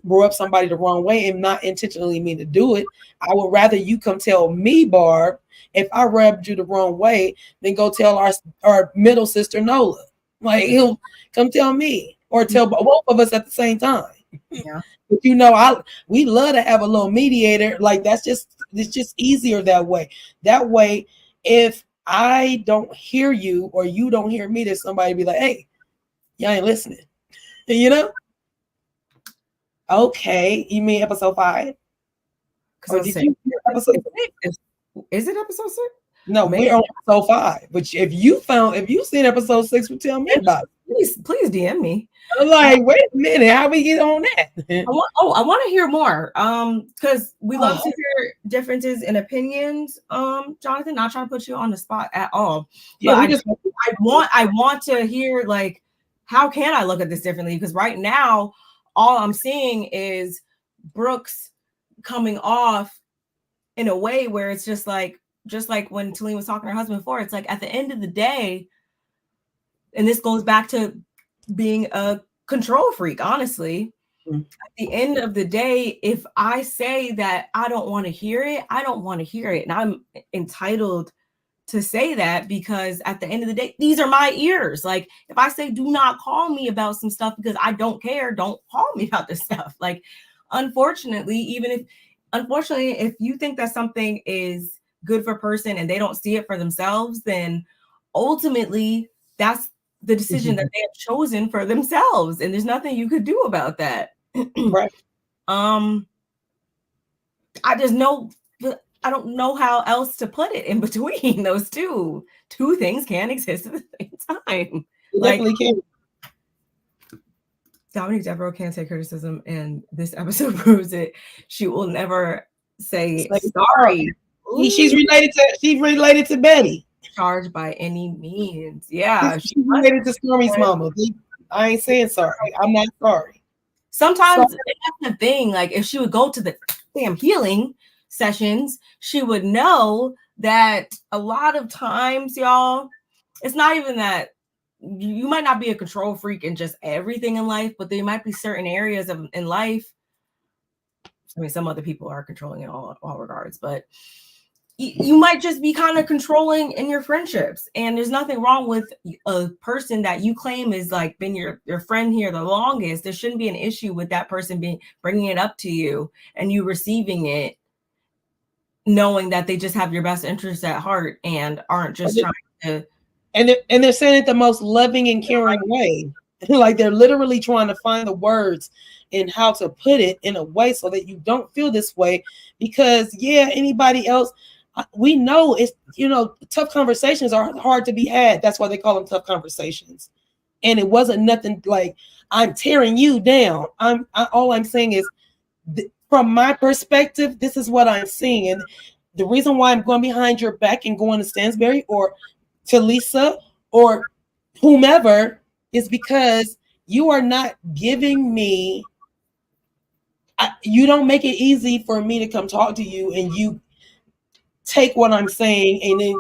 rub somebody the wrong way and not intentionally mean to do it. I would rather you come tell me, Barb, if I rubbed you the wrong way, than go tell our middle sister Nola. Like he'll come tell me or tell both of us at the same time. Yeah. But you know, we love to have a little mediator. Like it's just easier that way. That way, if I don't hear you or you don't hear me, there's somebody be like, hey, y'all ain't listening. You know? Okay. You mean episode 5? Or did you hear episode 6? Is it episode 6? No, maybe. We're on episode 5. But if you've seen episode 6, well, tell me about it. Please DM me. I'm like, wait a minute, how we get on that? I want to hear more. Because we love to hear differences in opinions. Jonathan, not trying to put you on the spot at all. Yeah, but I want to hear, like, how can I look at this differently? Because right now, all I'm seeing is Brooks coming off in a way where it's just like when Talene was talking to her husband before, it's like at the end of the day, and this goes back to being a control freak, honestly. Mm-hmm. At the end of the day, if I say that I don't want to hear it, I don't want to hear it. And I'm entitled to say that because at the end of the day, these are my ears. Like if I say, do not call me about some stuff because I don't care, don't call me about this stuff. Like, unfortunately, if you think that something is good for a person and they don't see it for themselves, then ultimately that's the decision that they have chosen for themselves, and there's nothing you could do about that. Right. I don't know how else to put it in between those two things can't exist at the same time. Definitely can. Dominique Devereaux can't take criticism, and this episode proves it. She will never say sorry. She's related to Betty. Charged by any means. Yeah. She's related to Stormy's mama. I ain't saying sorry. I'm not sorry. Sometimes that's the thing. Like if she would go to the damn healing sessions, she would know that a lot of times, y'all, it's not even that you might not be a control freak in just everything in life, but there might be certain areas in life. I mean, some other people are controlling in all regards, but you might just be kind of controlling in your friendships, and there's nothing wrong with a person that you claim is like been your friend here the longest. There shouldn't be an issue with that person bringing it up to you and you receiving it, knowing that they just have your best interests at heart and aren't just trying to. And they're saying it the most loving and caring way. Like they're literally trying to find the words and how to put it in a way so that you don't feel this way. Because anybody else. We know it's, tough conversations are hard to be had. That's why they call them tough conversations. And it wasn't nothing like I'm tearing you down. All I'm saying is from my perspective, this is what I'm seeing. And the reason why I'm going behind your back and going to Stansbury or to Lisa or whomever is because you are not giving me, you don't make it easy for me to come talk to you and you take what I'm saying and then,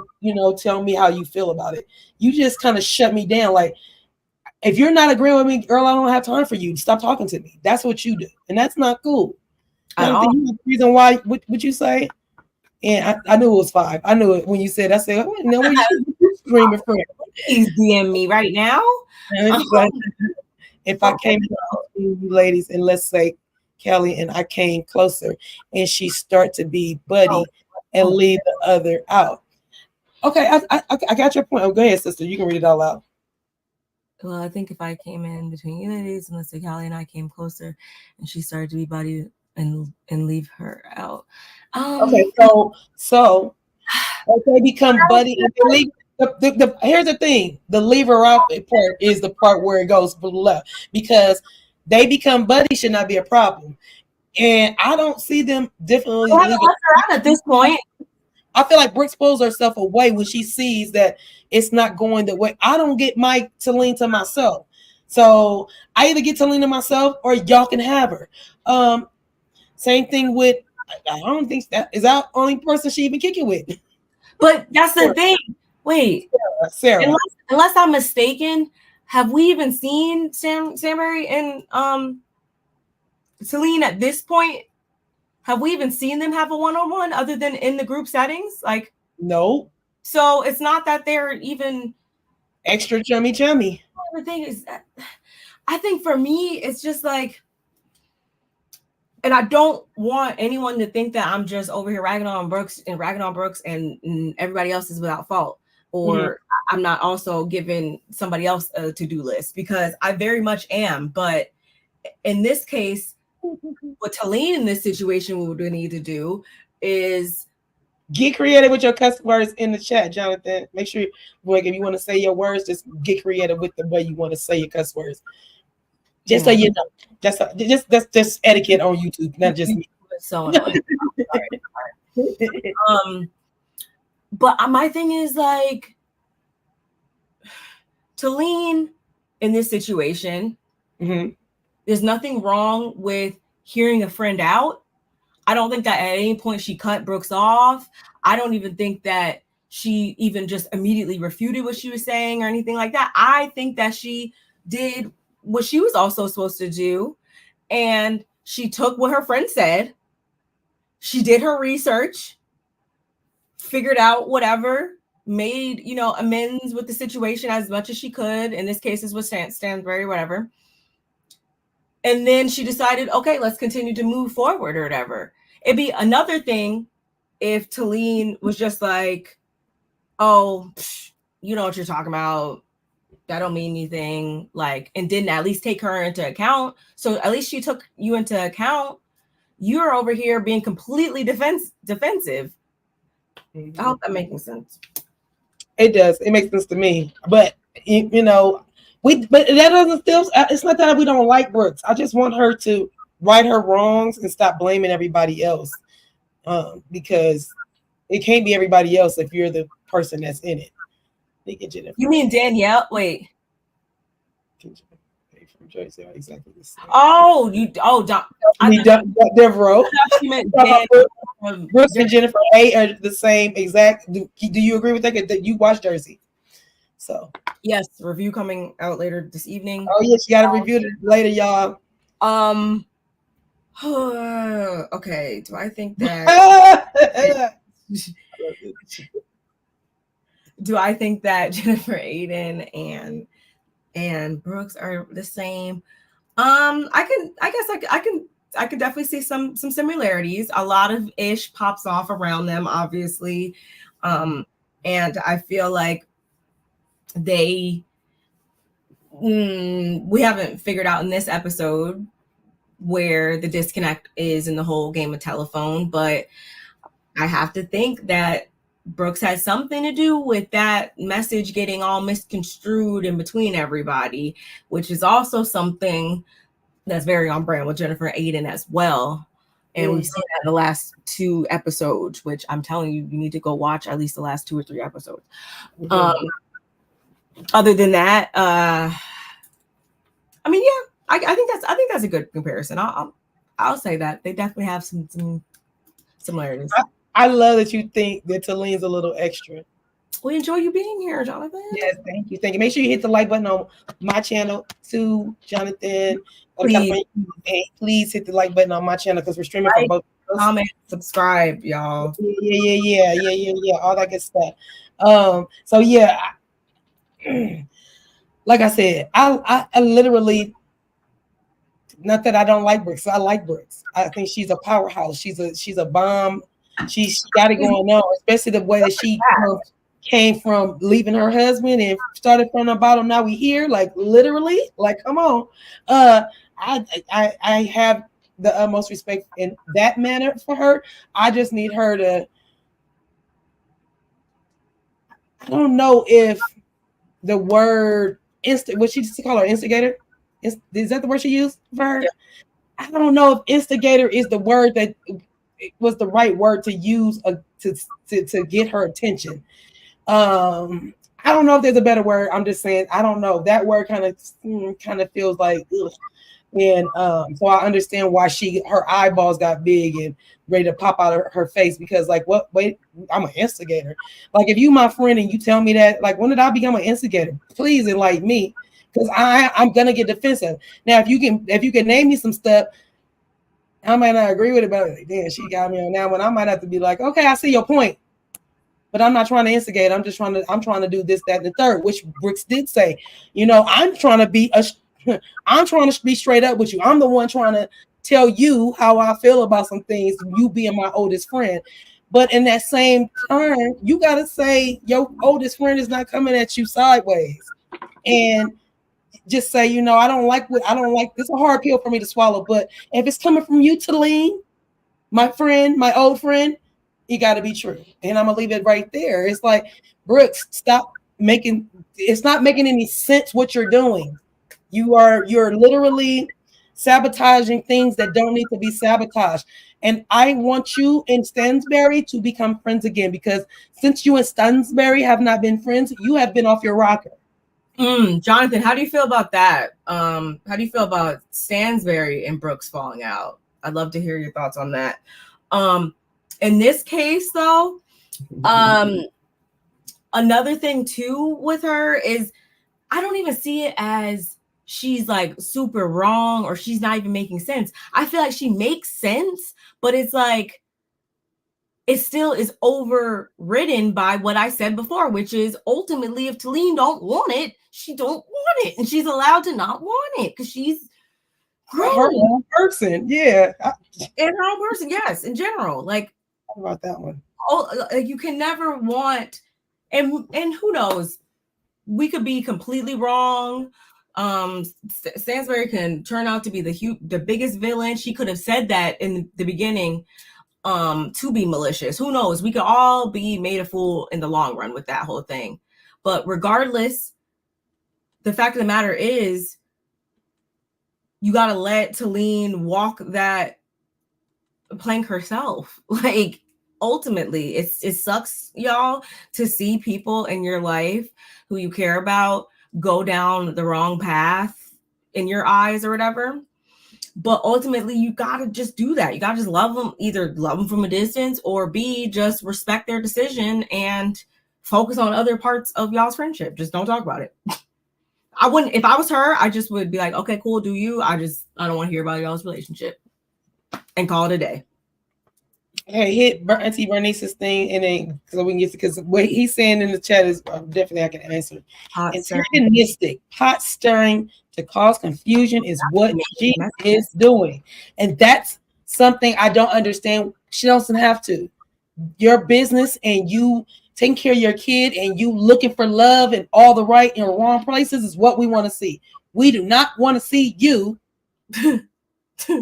tell me how you feel about it. You just kind of shut me down. Like, if you're not agreeing with me, girl, I don't have time for you. Stop talking to me. That's what you do. And that's not cool. I don't think you know the reason why, what you say? And I knew it was 5. I knew it when you said, I said, oh, no, you screaming for it. Please DM me right now. If I came to you ladies and let's say Kelly and I came closer and she start to be buddy and leave the other out. Okay, I got your point. Oh, go ahead, sister. You can read it out loud. Well, I think if I came in between you ladies and let's say Callie and I came closer and she started to be buddy and leave her out. Okay, so they become buddy and they leave. Here's the thing: the leave her out part is the part where it goes left because they become buddies should not be a problem. And I don't see them differently. At this point, I feel like Brooks pulls herself away when she sees that it's not going the way. I don't get my Talene to myself. So I either get Talene to myself or y'all can have her. Same thing with, I don't think that is our only person she even kick it with. But that's the thing. Wait, Sarah. Unless I'm mistaken, have we even seen Samari and Talene at this point? Have we even seen them have a one-on-one other than in the group settings? Like, no. So it's not that they're even extra chummy. The thing is, I think for me, it's just like, and I don't want anyone to think that I'm just over here ragging on Brooks and everybody else is without fault. Or I'm not also giving somebody else a to-do list, because I very much am. But in this case, what Talene in this situation would need to do is get creative with your cuss words in the chat, Jonathan. Make sure, like, if you want to say your words, just get creative with the way you want to say your cuss words. Just so you know, that's etiquette on YouTube, not just me. So annoying. But my thing is, like, Talene in this situation, there's nothing wrong with hearing a friend out. I don't think that at any point she cut Brooks off. I don't even think that she even just immediately refuted what she was saying or anything like that. I think that she did what she was also supposed to do. And she took what her friend said. She did her research, figured out whatever, made, amends with the situation as much as she could. In this case, is with Stansbury, whatever. And then she decided, okay, let's continue to move forward or whatever. It'd be another thing if Talene was just like, oh, you know what you're talking about. That don't mean anything. Like, and didn't at least take her into account. So at least she took you into account. You're over here being completely defensive. I hope that makes sense. It does. It makes sense to me. But, but that doesn't still, it's not that we don't like Brooks. I just want her to right her wrongs and stop blaming everybody else. Because it can't be everybody else if you're the person that's in it. You mean Danielle? Wait. From Jersey are exactly the same. Devereaux. Brooks and Jennifer A are the same exact. Do you agree with that? That you watch Jersey? So yes, review coming out later this evening. Oh yes, you got to review it later, y'all. Okay. Do I think that? Do I think that Jennifer Aiden and Brooks are the same? I can definitely see some similarities. A lot of ish pops off around them, obviously. And I feel like we haven't figured out in this episode where the disconnect is in the whole game of telephone, but I have to think that Brooks has something to do with that message getting all misconstrued in between everybody, which is also something that's very on brand with Jennifer Aiden as well. And we've seen that in the last 2 episodes, which I'm telling you, you need to go watch at least the last 2 or 3 episodes. Other than that, I mean, yeah, I think that's a good comparison. I'll say that they definitely have some similarities. I love that you think that Talene's a little extra. We enjoy you being here, Jonathan. Yes, thank you. Make sure you hit the like button on my channel too, Jonathan. Please hit the like button on my channel because we're streaming from both. Comment, subscribe, y'all. Yeah. All that good stuff. So yeah, like I said, I literally, not that I don't like Brooks. I like Brooks. I think she's a powerhouse. She's a bomb. She's got it going on, especially the way that she came from leaving her husband and started from the bottom. Now we here, like literally, like come on. I have the utmost respect in that manner for her. I just need her to. I don't know if the word what she used to call her instigator. Is that the word she used for her? Yeah. I don't know if instigator is the word that was the right word to use to get her attention. I don't know if there's a better word. I'm just saying I don't know. That word kind of feels like ugh. And so I understand why her eyeballs got big and ready to pop out of her face because like what wait, I'm an instigator. Like if you my friend and you tell me that, like when did I become an instigator? Please enlighten me. Because I'm gonna get defensive. Now if you can name me some stuff, I might not agree with it, but damn, she got me on that one. I might have to be like, okay, I see your point. But I'm not trying to instigate. I'm trying to do this, that, and the third, which Brooks did say. I'm trying to be I'm trying to be straight up with you. I'm the one trying to tell you how I feel about some things, you being my oldest friend. But in that same turn, you gotta say your oldest friend is not coming at you sideways. And just say, I don't like this is a hard pill for me to swallow. But if it's coming from you, Talene, my friend, my old friend, it got to be true. And I'm gonna leave it right there. It's like, Brooks, it's not making any sense what you're doing. You're literally sabotaging things that don't need to be sabotaged. And I want you and Stansberry to become friends again, because since you and Stansberry have not been friends, you have been off your rocker. Jonathan, how do you feel about that? How do you feel about Stansberry and Brooks falling out? I'd love to hear your thoughts on that. In this case, though, another thing too with her is I don't even see it as she's like super wrong or she's not even making sense. I feel like she makes sense, but it's like it still is overridden by what I said before, which is ultimately if Talene don't want it, she don't want it. And she's allowed to not want it because she's grown. Her own person. Yeah. And her own person, yes, in general. Like, how about that one? Oh, you can never want, and who knows? We could be completely wrong. Stansberry can turn out to be the biggest villain. She could have said that in the beginning to be malicious. Who knows? We could all be made a fool in the long run with that whole thing. But regardless, the fact of the matter is you got to let Talene walk that plank herself. Like, ultimately, it sucks, y'all, to see people in your life who you care about go down the wrong path in your eyes or whatever. But ultimately, you gotta just do that. You gotta just love them, either love them from a distance or B, just respect their decision and focus on other parts of y'all's friendship. Just don't talk about it. I wouldn't, if I was her, I just would be like, okay, cool, do you? I don't want to hear about y'all's relationship and call it a day. Hey, hit Auntie Bernice's thing, and then so we can get, because what he's saying in the chat is definitely I can answer. Antagonistic, pot stirring to cause confusion is what she is doing, and that's something I don't understand. She doesn't have to. Your business and you taking care of your kid and you looking for love in all the right and wrong places is what we want to see. We do not want to see you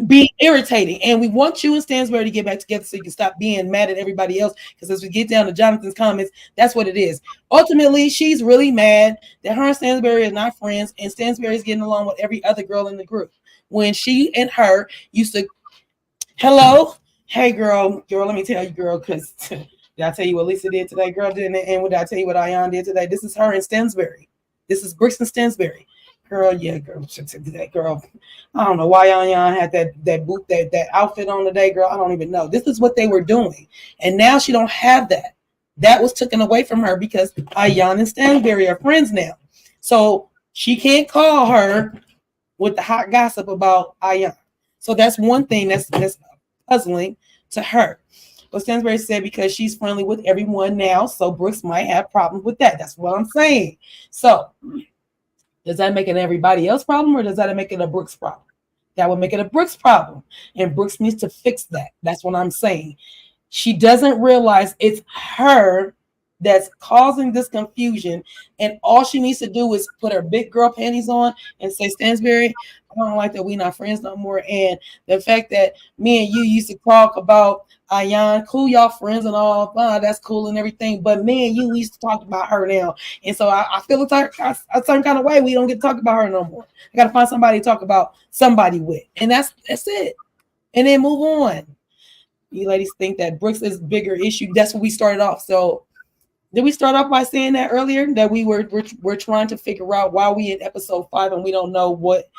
be irritating, and we want you and Stansberry to get back together so you can stop being mad at everybody else, because as we get down to Jonathan's comments, that's what it is. Ultimately, she's really mad that her and Stansberry are not friends, and Stansberry is getting along with every other girl in the group when she and her used to, hello, hey girl, let me tell you, girl, because did I tell you what Lisa did today, girl? And did I tell you what Ayan did today? This is her and Stansberry. This is Brooks and Stansberry. Girl, yeah, girl, that girl. I don't know why Ayan had that outfit on today, girl. I don't even know. This is what they were doing, and now she don't have that. That was taken away from her because Ayan and Stansberry are friends now, so she can't call her with the hot gossip about Ayan. So that's one thing that's puzzling to her. But Stansberry said because she's friendly with everyone now, so Brooks might have problems with that. That's what I'm saying. So does that make it everybody else problem, or does that make it a Brooks problem? That would make it a Brooks problem, and Brooks needs to fix that. That's what I'm saying. She doesn't realize it's her that's causing this confusion, and all she needs to do is put her big girl panties on and say, Stansberry, I don't like that we not friends no more, and the fact that me and you used to talk about Ayan, cool, y'all friends and all. That's cool and everything. But man, you used to talk about her now, and so I feel a certain kind of way. We don't get to talk about her no more. I got to find somebody to talk about somebody with, and that's it. And then move on. You ladies think that Brooks is a bigger issue. That's what we started off. So did we start off by saying that earlier that we're trying to figure out why we in episode 5 and we don't know what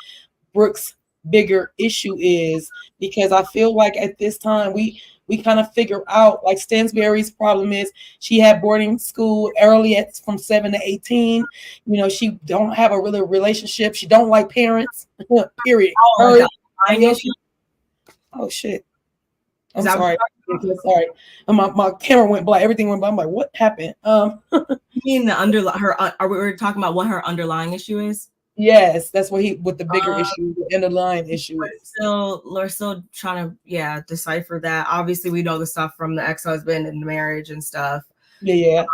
Brooks' bigger issue is? Because I feel like at this time we kind of figure out, like Stansberry's problem is she had boarding school early from 7 to 18. You know, she don't have a really relationship. She don't like parents. Period. Oh shit. I'm sorry. Sorry. My camera went black. Everything went black. I'm like, what happened? You mean the are we talking about what her underlying issue is? Yes, that's what the bigger issue, the underlying issue is. We're still trying to decipher that. Obviously, we know the stuff from the ex-husband and the marriage and stuff. Yeah.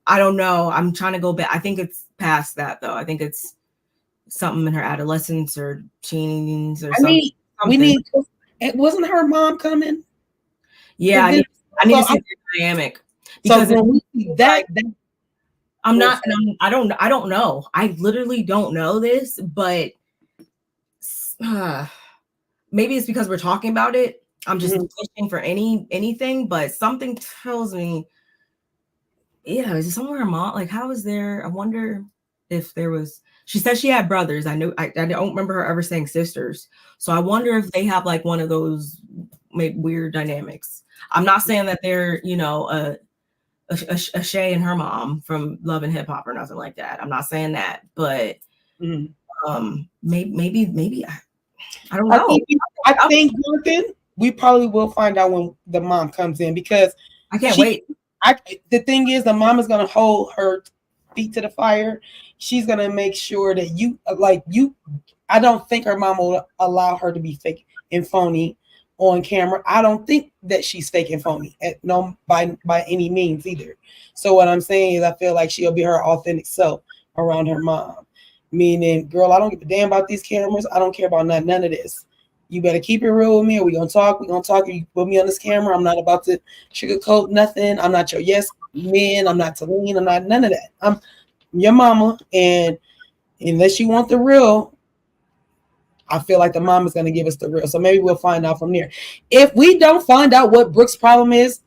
I don't know. I'm trying to go back. I think it's past that though. I think it's something in her adolescence or teens or something. We need. It wasn't her mom coming. Yeah, I need to see the dynamic because so when we see that I'm not. I don't know. I literally don't know this, but maybe it's because we're talking about it. I'm just pushing for anything, but something tells me, is it somewhere her mom? Like, how is there? I wonder if there was. She said she had brothers. I know. I don't remember her ever saying sisters. So I wonder if they have like one of those weird dynamics. I'm not saying that they're, a Shay and her mom from Love and Hip Hop or nothing like that. I'm not saying that, but maybe I don't know. I think Jonathan, we probably will find out when the mom comes in, because I can't wait. The thing is, the mom is going to hold her feet to the fire. She's going to make sure that I don't think her mom will allow her to be fake and phony on camera. I don't think that she's fake and phony by any means either. So what I'm saying is I feel like she'll be her authentic self around her mom. Meaning, girl, I don't give a damn about these cameras. I don't care about none of this. You better keep it real with me, or we're gonna talk. You put me on this camera. I'm not about to sugarcoat nothing. I'm not your yes man. I'm not Talene. I'm not none of that. I'm your mama, and unless you want the real, I feel like the mom is going to give us the real. So maybe we'll find out from there. If we don't find out what Brooke's problem is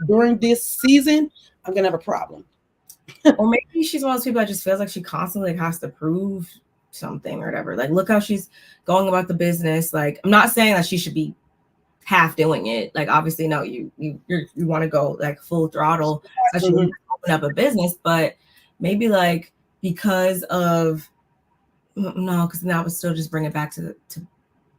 during this season, I'm going to have a problem. Or maybe she's one of those people that just feels like she constantly has to prove something or whatever. Like, look how she's going about the business. Like, I'm not saying that she should be half doing it. Like, obviously, no, you want to go like full throttle, especially when you open up a business. But maybe like because of because now would still just bring it back to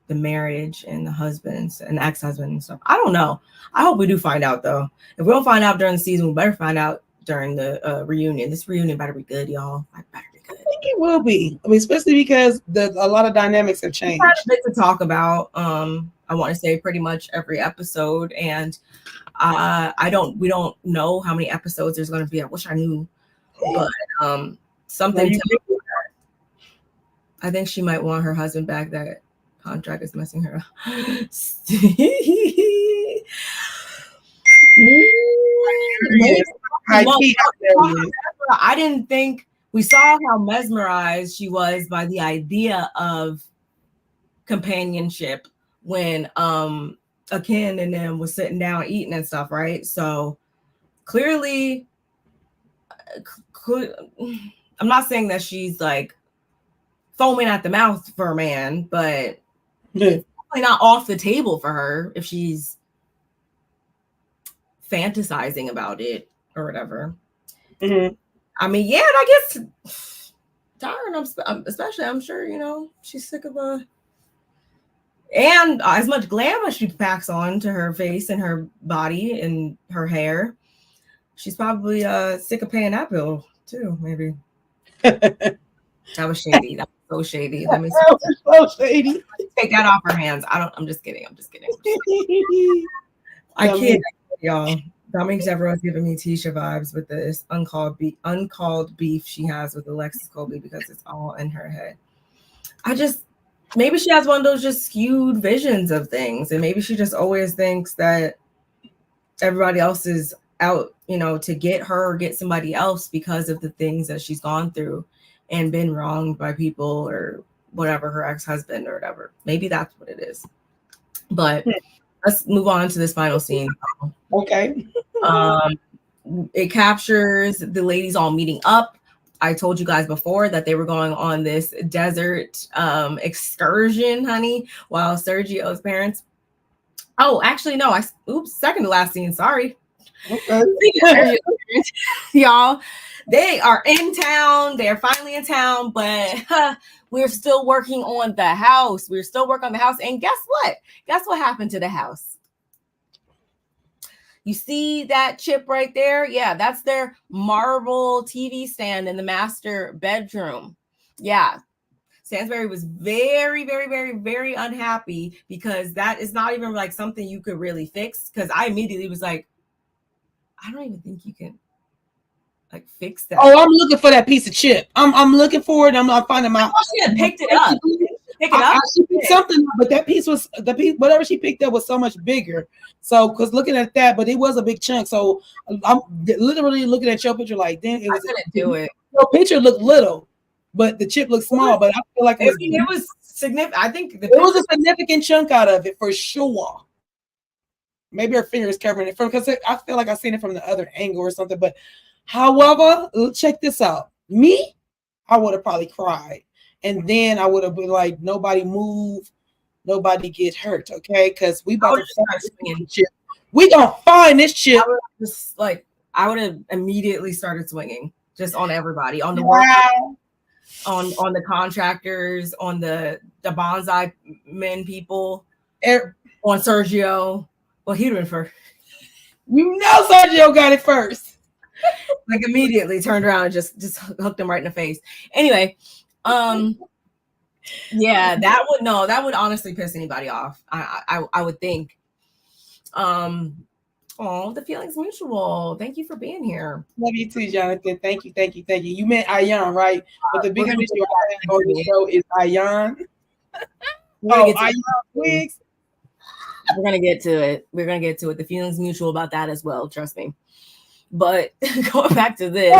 the marriage and the husbands and the ex-husband and stuff. I don't know. I hope we do find out though. If we don't find out during the season, we better find out during the reunion. This reunion better be good, y'all. It better be good. I think it will be. I mean, especially because a lot of dynamics have changed. We had a bit to talk about. I want to say pretty much every episode, and we don't know how many episodes there's going to be. I wish I knew, but something. I think she might want her husband back. That contract is messing her up. I didn't think we saw how mesmerized she was by the idea of companionship when Akin and them was sitting down eating and stuff, right? So clearly, I'm not saying that she's like foaming at the mouth for a man, but it's probably not off the table for her if she's fantasizing about it or whatever. I mean, yeah, I guess tired. Especially, I'm sure, she's sick of and as much glam as she packs on to her face and her body and her hair, she's probably sick of paying that bill too. Maybe that was shady. That was so shady. Let me so shady. Take that off her hands. I'm just kidding. I can't, y'all. Dominique everyone's giving me Tisha vibes with this uncalled beef she has with Alexis Colby because it's all in her head. Maybe she has one of those just skewed visions of things, and maybe she just always thinks that everybody else is out, to get her or get somebody else because of the things that she's gone through and been wronged by people or whatever, her ex-husband or whatever. Maybe that's what it is. But let's move on to this final scene. Okay. It captures the ladies all meeting up. I told you guys before that they were going on this desert excursion, honey, while Sergio's parents. Oh, actually, no. Second to last scene. Sorry. Okay. Y'all, they are in town. They're finally in town, but we're still working on the house. We're still working on the house. And guess what? Guess what happened to the house? You see that chip right there? Yeah, that's their marble TV stand in the master bedroom. Yeah. Stansberry was very, very, very, very unhappy because that is not even like something you could really fix. Because I immediately was like, I don't even think you can like fix that. Oh, I'm looking for that piece of chip. I'm looking for it. I'm finding my. She had picked it up. She picked something up, but that piece was the piece. Whatever she picked up was so much bigger. So, because looking at that, but it was a big chunk. So, I'm literally looking at your picture like, then it was. I couldn't do it. Your picture looked little, but the chip looked small. But I feel like it was significant. I think it was a significant chunk out of it for sure. Maybe her finger is covering it from because I feel like I've seen it from the other angle or something. But however, check this out. Me, I would have probably cried. And then I would have been like, nobody move, nobody get hurt, okay? Because we about to find this chip. We gonna find this chip. I would have immediately started swinging just on everybody, on the workers, on the contractors, on the bonsai men people, on Sergio. Well, he'd have been first. Sergio got it first. Like immediately turned around and just hooked him right in the face. Anyway, yeah, that would honestly piss anybody off. I would think. The feeling's mutual. Thank you for being here. Love you too, Jonathan. Thank you. You meant Ayan, right? But the biggest issue on the show is Ayan. Ayan Twigs. We're gonna get to it. The feeling's mutual about that as well. Trust me. But going back to this,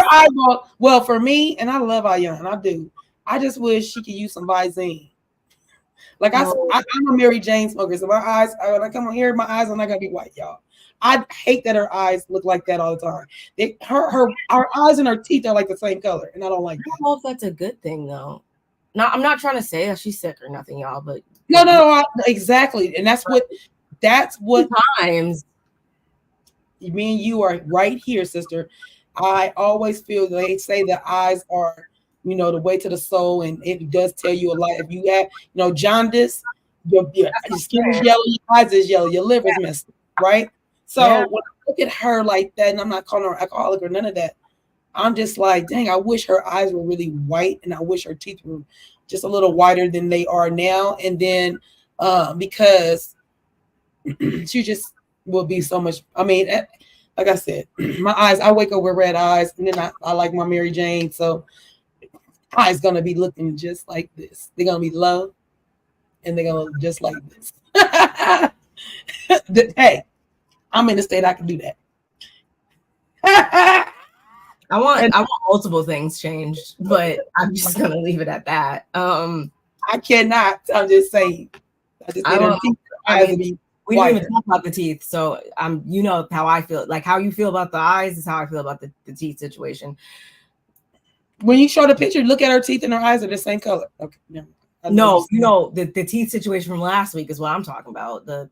well, for me, and I love Ayan, I do. I just wish she could use some Visine. Like I'm a Mary Jane smoker, so my eyes, when I come on here, my eyes are not gonna be white, y'all. I hate that her eyes look like that all the time. Her eyes and her teeth are like the same color, and I don't like that. I don't know if that's a good thing though. No, I'm not trying to say that she's sick or nothing, y'all, but no, exactly, and that's what times. Me and you are right here, sister. I always feel they say the eyes are, the way to the soul, and it does tell you a lot. If you have, jaundice, your skin is yellow, your eyes is yellow, your liver's messed up, right? So when I look at her like that, and I'm not calling her alcoholic or none of that, I'm just like, dang, I wish her eyes were really white, and I wish her teeth were just a little whiter than they are now. And then because she just will be so much. I mean, like I said, my eyes, I wake up with red eyes, and then I like my Mary Jane. So eyes gonna be looking just like this. They're gonna be low, and they're gonna look just like this. Hey, I'm in the state I can do that. I want multiple things changed, but I'm just gonna leave it at that. I cannot. I'm just saying. We didn't even talk about the teeth, so you know how I feel. Like how you feel about the eyes is how I feel about the teeth situation. When you show the picture, look at her teeth and her eyes are the same color. Okay, no, the teeth situation from last week is what I'm talking about. The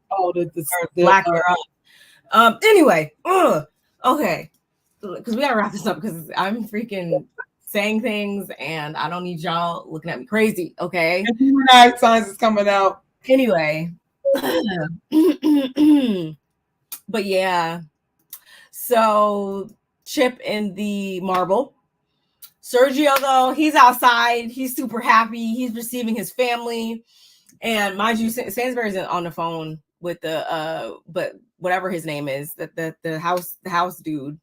black hair up. Anyway, okay, because we gotta wrap this up because I'm freaking saying things and I don't need y'all looking at me crazy. Okay, night signs is coming out anyway. But yeah, so Chip in the marble. Sergio, though, he's outside. He's super happy. He's receiving his family. And mind you, Stansberry's on the phone with but whatever his name is, the house dude.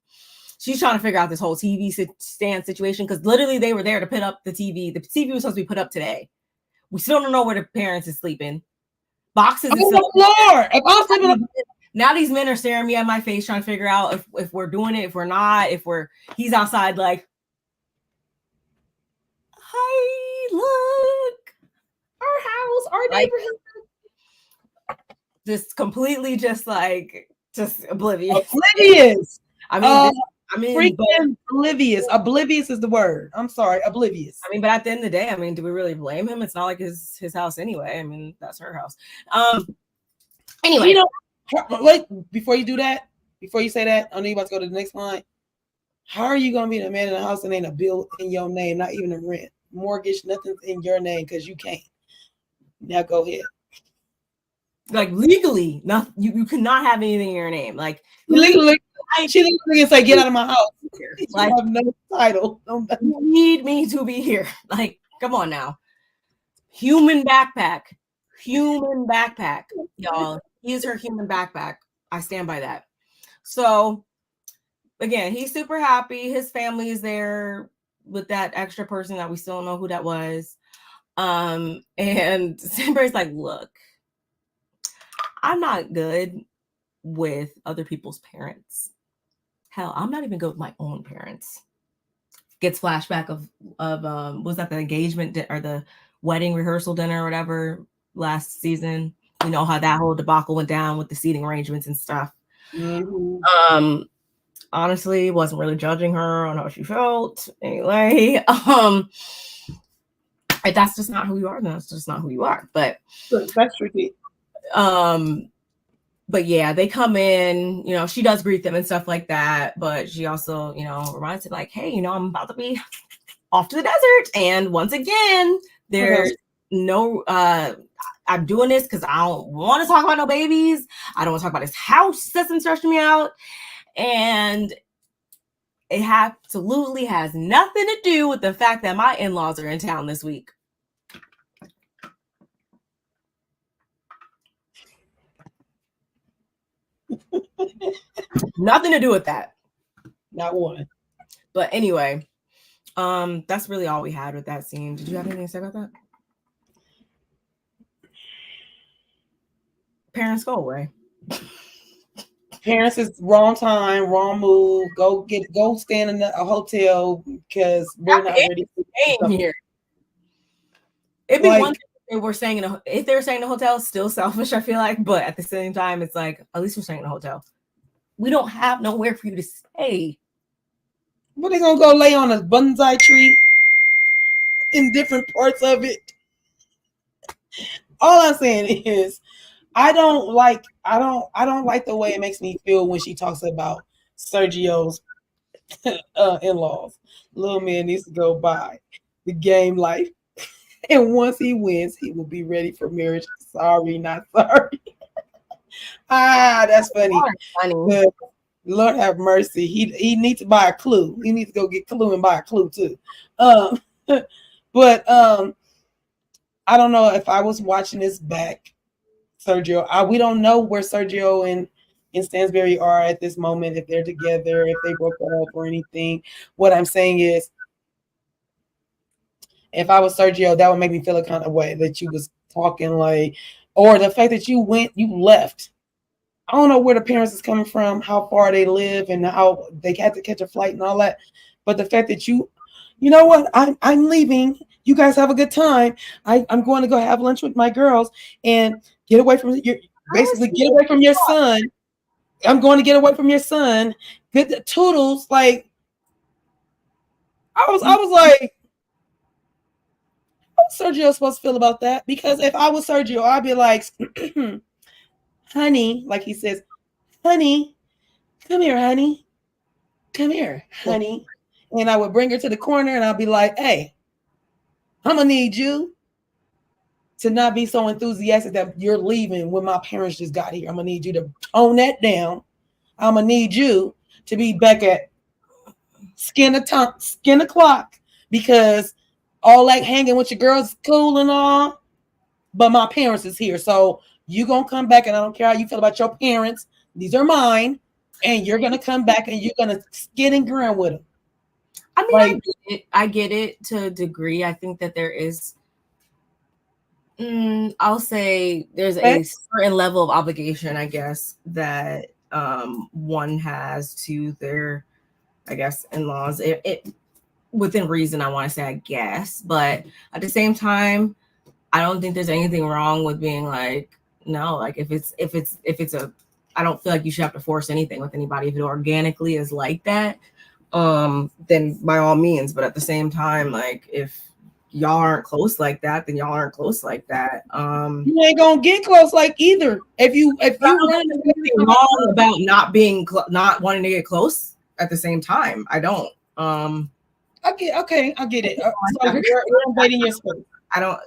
She's trying to figure out this whole TV stand situation because literally they were there to put up the TV. The TV was supposed to be put up today. We still don't know where the parents is sleeping. Boxes. Oh, Lord. If I'm sleeping, Now these men are staring me at my face trying to figure out if we're doing it, if we're not, he's outside like, hi, look, our house, our neighborhood. Just completely just oblivious. Oblivious. I mean, oblivious. Oblivious is the word. I'm sorry, oblivious. I mean, but at the end of the day, I mean, do we really blame him? It's not like his house anyway. I mean, that's her house. Anyway, you know, wait, before you do that, before you say that, I know you're about to go to the next line. How are you gonna be the man in the house and ain't a bill in your name, not even a rent, mortgage, nothing's in your name because you can't? Now go ahead. Like legally, you cannot have anything in your name. Like legally, she literally say, "Get out of my house." Like, I have no title. You need me to be here. Like, come on now. Human backpack, y'all. He is her human backpack. I stand by that. So, again, he's super happy. His family is there with that extra person that we still don't know who that was. And Samber's like, look, I'm not good with other people's parents. Hell, I'm not even good with my own parents. Gets flashback of was that the engagement or the wedding rehearsal dinner or whatever last season? You know how that whole debacle went down with the seating arrangements and stuff. Mm-hmm. Honestly, wasn't really judging her on how she felt. Anyway, if that's just not who you are, then that's just not who you are. But that's tricky. But yeah, they come in, you know, she does greet them and stuff like that. But she also, you know, reminds them like, hey, you know, I'm about to be off to the desert. And once again, there's no, I'm doing this because I don't want to talk about no babies. I don't want to talk about this house that's been stressing me out. And it absolutely has nothing to do with the fact that my in-laws are in town this week. Nothing to do with that. Not one. But anyway, that's really all we had with that scene. Did you have anything to say about that? Parents, go away. Parents is wrong time, wrong move. Go stand in a hotel because we're not ready to stay here. It'd be like, one thing if they were staying in a hotel, still selfish, I feel like, but at the same time, it's like at least we're staying in a hotel. We don't have nowhere for you to stay. But they're gonna go lay on a bonsai tree in different parts of it. All I'm saying is I don't like the way it makes me feel when she talks about Sergio's in-laws. Little man needs to go by the game life. And once he wins, he will be ready for marriage. Sorry, not sorry. That's funny. Lord have mercy. He needs to buy a clue. He needs to go get Clue and buy a clue too. But I don't know if I was watching this back, Sergio. We don't know where Sergio and Stansberry are at this moment, if they're together, if they broke up or anything. What I'm saying is, if I was Sergio, that would make me feel a kind of way that you was talking like, or the fact that you left. I don't know where the parents is coming from, how far they live, and how they had to catch a flight and all that. But the fact that you know what, I'm leaving. You guys have a good time. I'm going to go have lunch with my girls and get away from your get away from your son. I'm going to get away from your son. Get the toodles. Like I was like, how's Sergio supposed to feel about that? Because if I was Sergio, I'd be like, honey, like he says, honey, come here, honey. Come here, honey. And I would bring her to the corner and I'll be like, hey, I'm going to need you to not be so enthusiastic that you're leaving when my parents just got here. I'm going to need you to tone that down. I'm going to need you to be back at skin o'clock because all that hanging with your girls is cool and all, but my parents is here. So you going to come back and I don't care how you feel about your parents. These are mine. And you're going to come back and you're going to skin and grin with them. I mean, I get it to a degree. I think that there is, I'll say there's a certain level of obligation, I guess, that one has to their, I guess, in-laws. It within reason, I want to say, I guess, but at the same time, I don't think there's anything wrong with being like, no, like if it's a, I don't feel like you should have to force anything with anybody. If it organically is like that, then by all means. But at the same time, like if y'all aren't close like that, then y'all aren't close like that. You ain't gonna get close like either. If you anything wrong about not being not wanting to get close at the same time, I don't. I get it. So you're invading your space. I don't.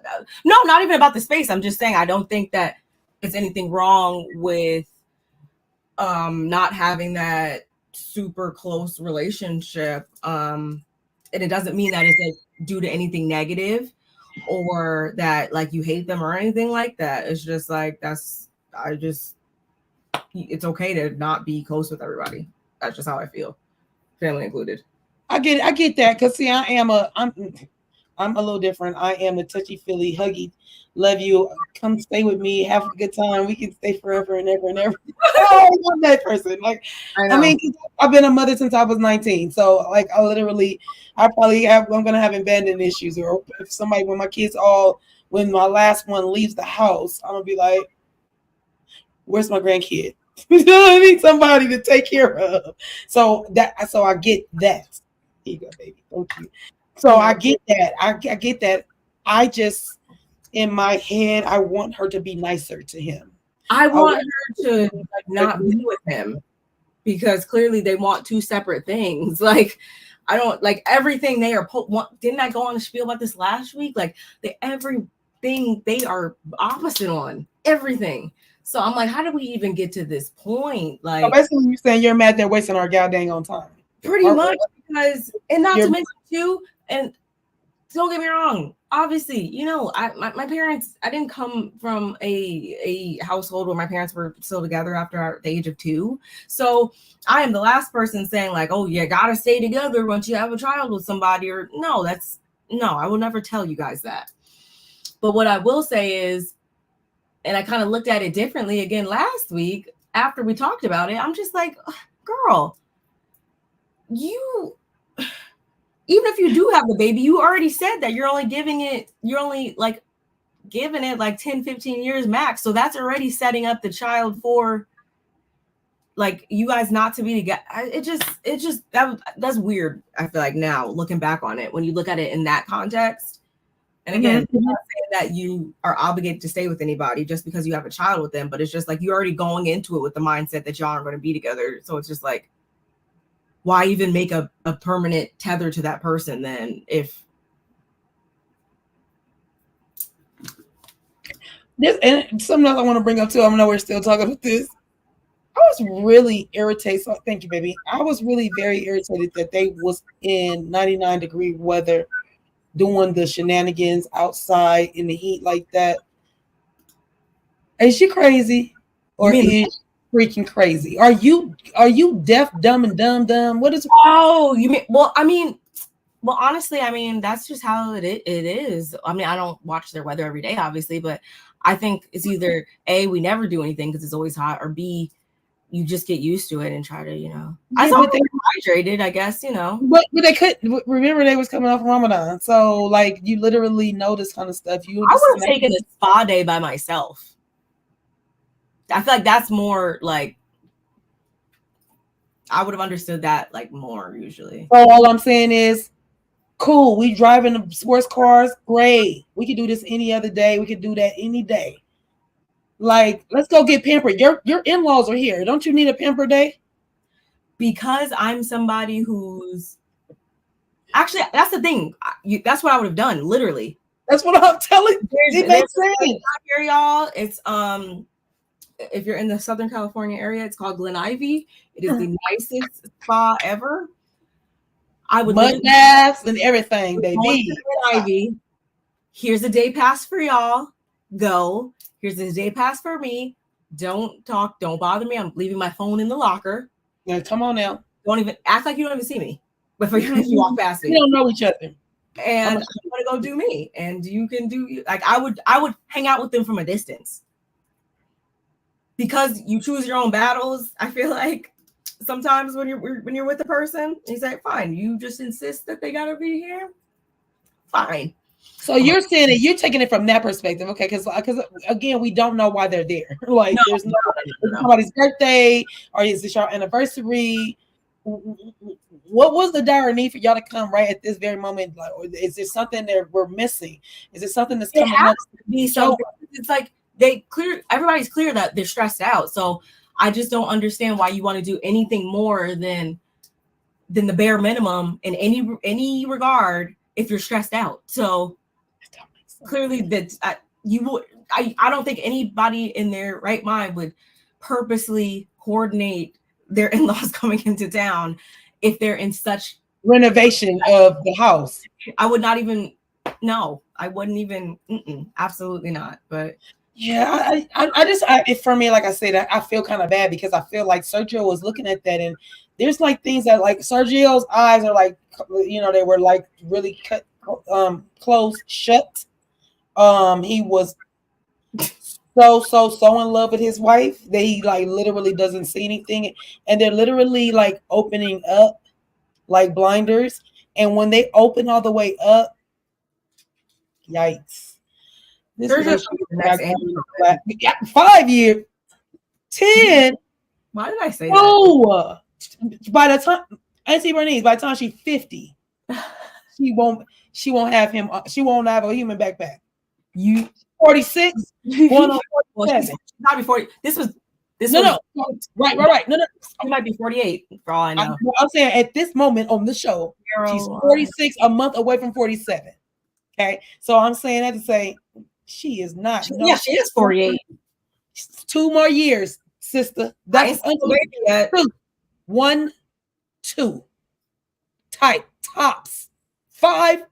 No, not even about the space. I'm just saying I don't think that it's anything wrong with not having that super close relationship. And it doesn't mean that it's like due to anything negative or that like you hate them or anything like that. It's just like it's okay to not be close with everybody. That's just how I feel, family included. I get that because see, I'm a little different. I am a touchy feely, huggy, love you, come stay with me, have a good time. We can stay forever and ever and ever. I love that person. Like, I mean, I've been a mother since I was 19. So like, I'm gonna have abandonment issues, or if somebody, when my last one leaves the house, I'm gonna be like, where's my grandkid? You know what I mean? Somebody to take care of. So I get that. Here you go, baby. Thank you. So I get that. I get that. I just, in my head, I want her to be nicer to him. I want her to like, not be with him because clearly they want two separate things. Like, I don't like everything they are. Didn't I go on a spiel about this last week? Like, everything they are opposite on everything. So I'm like, how do we even get to this point? Like, so basically, you're saying you're mad they're wasting our goddamn on time. Pretty much, because, and not to mention too, and don't get me wrong, obviously, you know, my parents, I didn't come from a household where my parents were still together after the age of 2. So I am the last person saying like, oh, you gotta stay together once you have a child with somebody, or no, I will never tell you guys that. But what I will say is, and I kind of looked at it differently again last week after we talked about it, I'm just like, girl, you, even if you do have the baby, you already said that you're only giving it like 10, 15 years max. So that's already setting up the child for like you guys not to be together. That's weird. I feel like now looking back on it, when you look at it in that context. And again, I'm not saying that you are obligated to stay with anybody just because you have a child with them, but it's just like you're already going into it with the mindset that y'all aren't going to be together. So it's just like, why even make a permanent tether to that person then? If this, and something else I want to bring up too, I know we're still talking about this. I was really irritated. So thank you, baby. I was really very irritated that they was in 99-degree weather doing the shenanigans outside in the heat like that. Is she crazy? Or is she freaking crazy? Are you deaf, dumb, and dumb? What is? Oh, you mean? Well, honestly, I mean that's just how it is. I mean, I don't watch their weather every day, obviously, but I think it's either A, we never do anything because it's always hot, or B, you just get used to it and try to, you know. I thought they were hydrated, I guess, you know. But they couldn't. Remember, they was coming off Ramadan, so like you literally know this kind of stuff. I would have taken a spa day by myself. I feel like that's more like I would have understood that like more usually. So all I'm saying is, cool. We driving the sports cars, great. We could do this any other day. We could do that any day. Like, let's go get pampered. Your in-laws are here. Don't you need a pamper day? Because I'm somebody who's actually, that's the thing. That's what I would have done. Literally. That's what I'm telling you. It makes sense. Here, y'all. It's if you're in the Southern California area, it's called Glen Ivy. It is the nicest spa ever. I would mud baths and everything, baby. Glen Ivy. Here's a day pass for y'all. Go. Here's a day pass for me. Don't talk. Don't bother me. I'm leaving my phone in the locker. Yeah, come on now. Don't even act like you don't even see me. But if you walk past me, we don't know each other. and I'm gonna go do me, and you can do you. Like I would hang out with them from a distance because you choose your own battles. I feel like sometimes when you're with a person, he's like, fine, you just insist that they gotta be here. Fine. So you're saying that you're taking it from that perspective, okay? Because again, we don't know why they're there. Like, there's no somebody's birthday, or is this your anniversary? What was the dire need for y'all to come right at this very moment? Like, or is there something that we're missing? Is there something that's coming up? Be something. It's like everybody's clear that they're stressed out. So I just don't understand why you want to do anything more than the bare minimum in any regard if you're stressed out. So clearly that I don't think anybody in their right mind would purposely coordinate their in-laws coming into town if they're in such renovation of the house. I would not even I wouldn't even absolutely not. But yeah, for me, like I said, I feel kind of bad because I feel like Sergio was looking at that, and there's like things that like Sergio's eyes are like, they were like really cut closed shut. He was so in love with his wife that he like literally doesn't see anything, and they're literally like opening up like blinders, and when they open all the way up, yikes. This is 5 years, 10. Why did I say that? By the time Auntie Bernice, by the time she's 50, she won't have him. She won't have a human backpack. You 46, going on 47. Not before this was. No, right. No. She might be 48 for all I know. I'm saying at this moment on the show, she's 46, a month away from 47. Okay, so I'm saying that to say she is not. Yeah, she is 48. 2 more years, sister. That's yet. 1, 2. Tight tops. 5.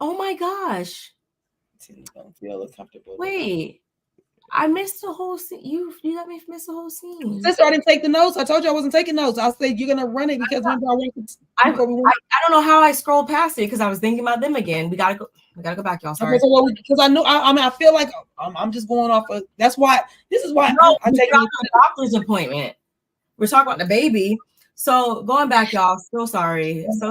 Oh my gosh. Don't feel comfortable. Wait, I missed the whole scene. You let me miss the whole scene. Sister, I didn't take the notes. I told you I wasn't taking notes. I said you're gonna run it because remember I don't know how I scrolled past it because I was thinking about them again. We gotta go back, y'all. Sorry. Because I know I feel like I'm just going off of. That's why this is why I take a doctor's appointment. We're talking about the baby. So going back, y'all. So sorry. That's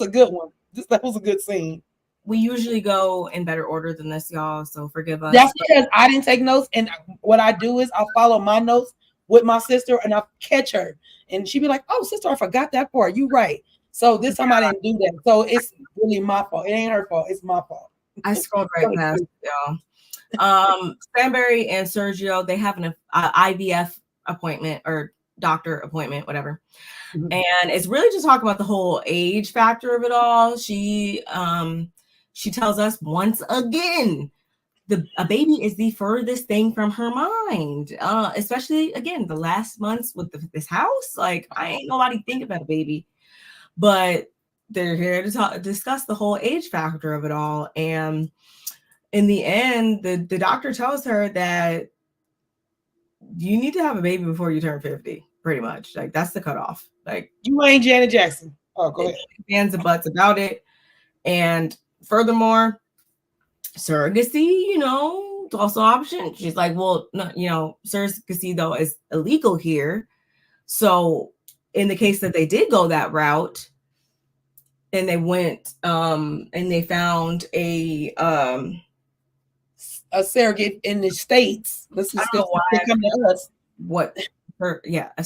a good one. That was a good scene. We usually go in better order than this, y'all. So forgive us. That's because I didn't take notes, and what I do is I'll follow my notes with my sister, and I'll catch her, and she'd be like, "Oh, sister, I forgot that part. You right." So this time I didn't do that. So it's really my fault. It ain't her fault. It's my fault. I scrolled right past y'all. Stanberry and Sergio, they have an IVF appointment or doctor appointment, whatever. Mm-hmm. And it's really just talking about the whole age factor of it all. She tells us once again, a baby is the furthest thing from her mind, especially again the last months with this house. Like I ain't nobody thinking about a baby, but they're here to discuss the whole age factor of it all. And in the end, the doctor tells her that you need to have a baby before you turn 50. Pretty much, like that's the cutoff. Like you ain't Janet Jackson. Oh, go ahead. Hands and butts about it. And furthermore, surrogacy, also option. She's like, well, no, surrogacy though is illegal here. So in the case that they did go that route, and they went and they found a surrogate in the States. This is still come to us. What? A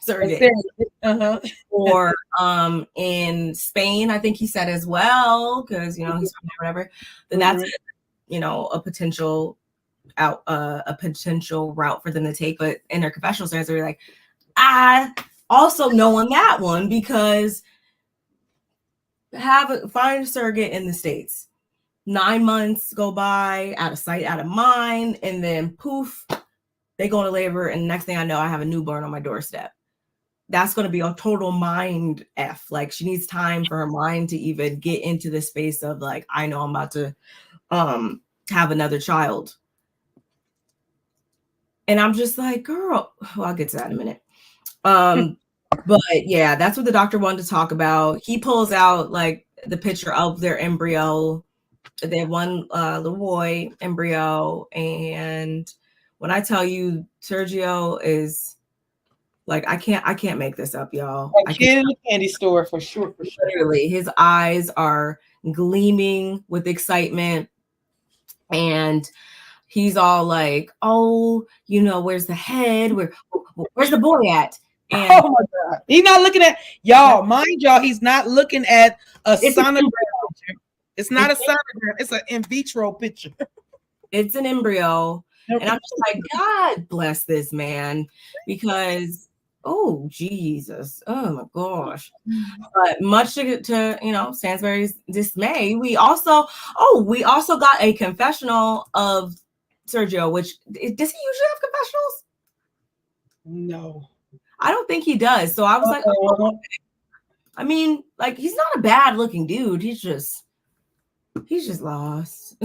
surrogate. Or in Spain, I think he said as well, because he's from there, whatever. Then that's a potential route for them to take. But in their confessional statements, they're like, I also know on that one because find a surrogate in the States. 9 months go by, out of sight, out of mind, and then poof, they go into labor, and next thing I know, I have a newborn on my doorstep. That's going to be a total mind F. Like she needs time for her mind to even get into the space of like, I know I'm about to have another child. And I'm just like, girl, I'll get to that in a minute. But yeah, that's what the doctor wanted to talk about. He pulls out like the picture of their embryo. They have one little boy embryo, and when I tell you Sergio is like, I can't make this up, y'all. A kid in a candy store for sure, for sure. Literally, his eyes are gleaming with excitement, and he's all like, "Oh, where's the head? Where's the boy at?" And oh my God, he's not looking at y'all. Mind y'all, he's not looking at a sonogram picture. It's not a sonogram. It's an in vitro picture. It's an embryo, and I'm just like, God bless this man, because oh Jesus, oh my gosh. But much to Stansberry's dismay, we also got a confessional of Sergio, which does he usually have confessionals? No, I don't think he does. So I was like, oh. I mean, like, he's not a bad looking dude. He's just lost.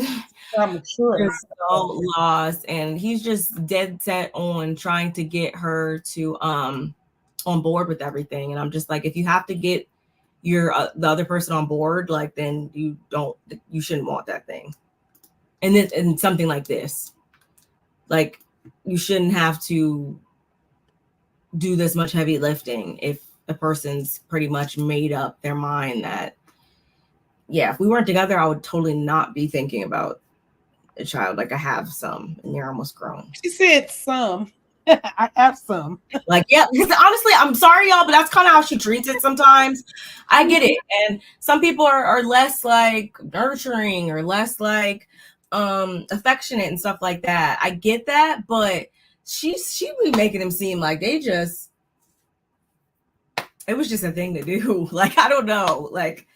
I'm sure he's so lost, and he's just dead set on trying to get her to on board with everything. And I'm just like, if you have to get your the other person on board, like, then you shouldn't want that thing. And something like this, like, you shouldn't have to do this much heavy lifting if a person's pretty much made up their mind that, yeah, if we weren't together, I would totally not be thinking about a child. Like, I have some, and you're almost grown. She said some. I have some. Like, yeah, because honestly, I'm sorry, y'all, but that's kind of how she treats it sometimes. I get it. And some people are less like nurturing or less like affectionate and stuff like that. I get that, but she be making them seem like it was just a thing to do. Like, I don't know. Like,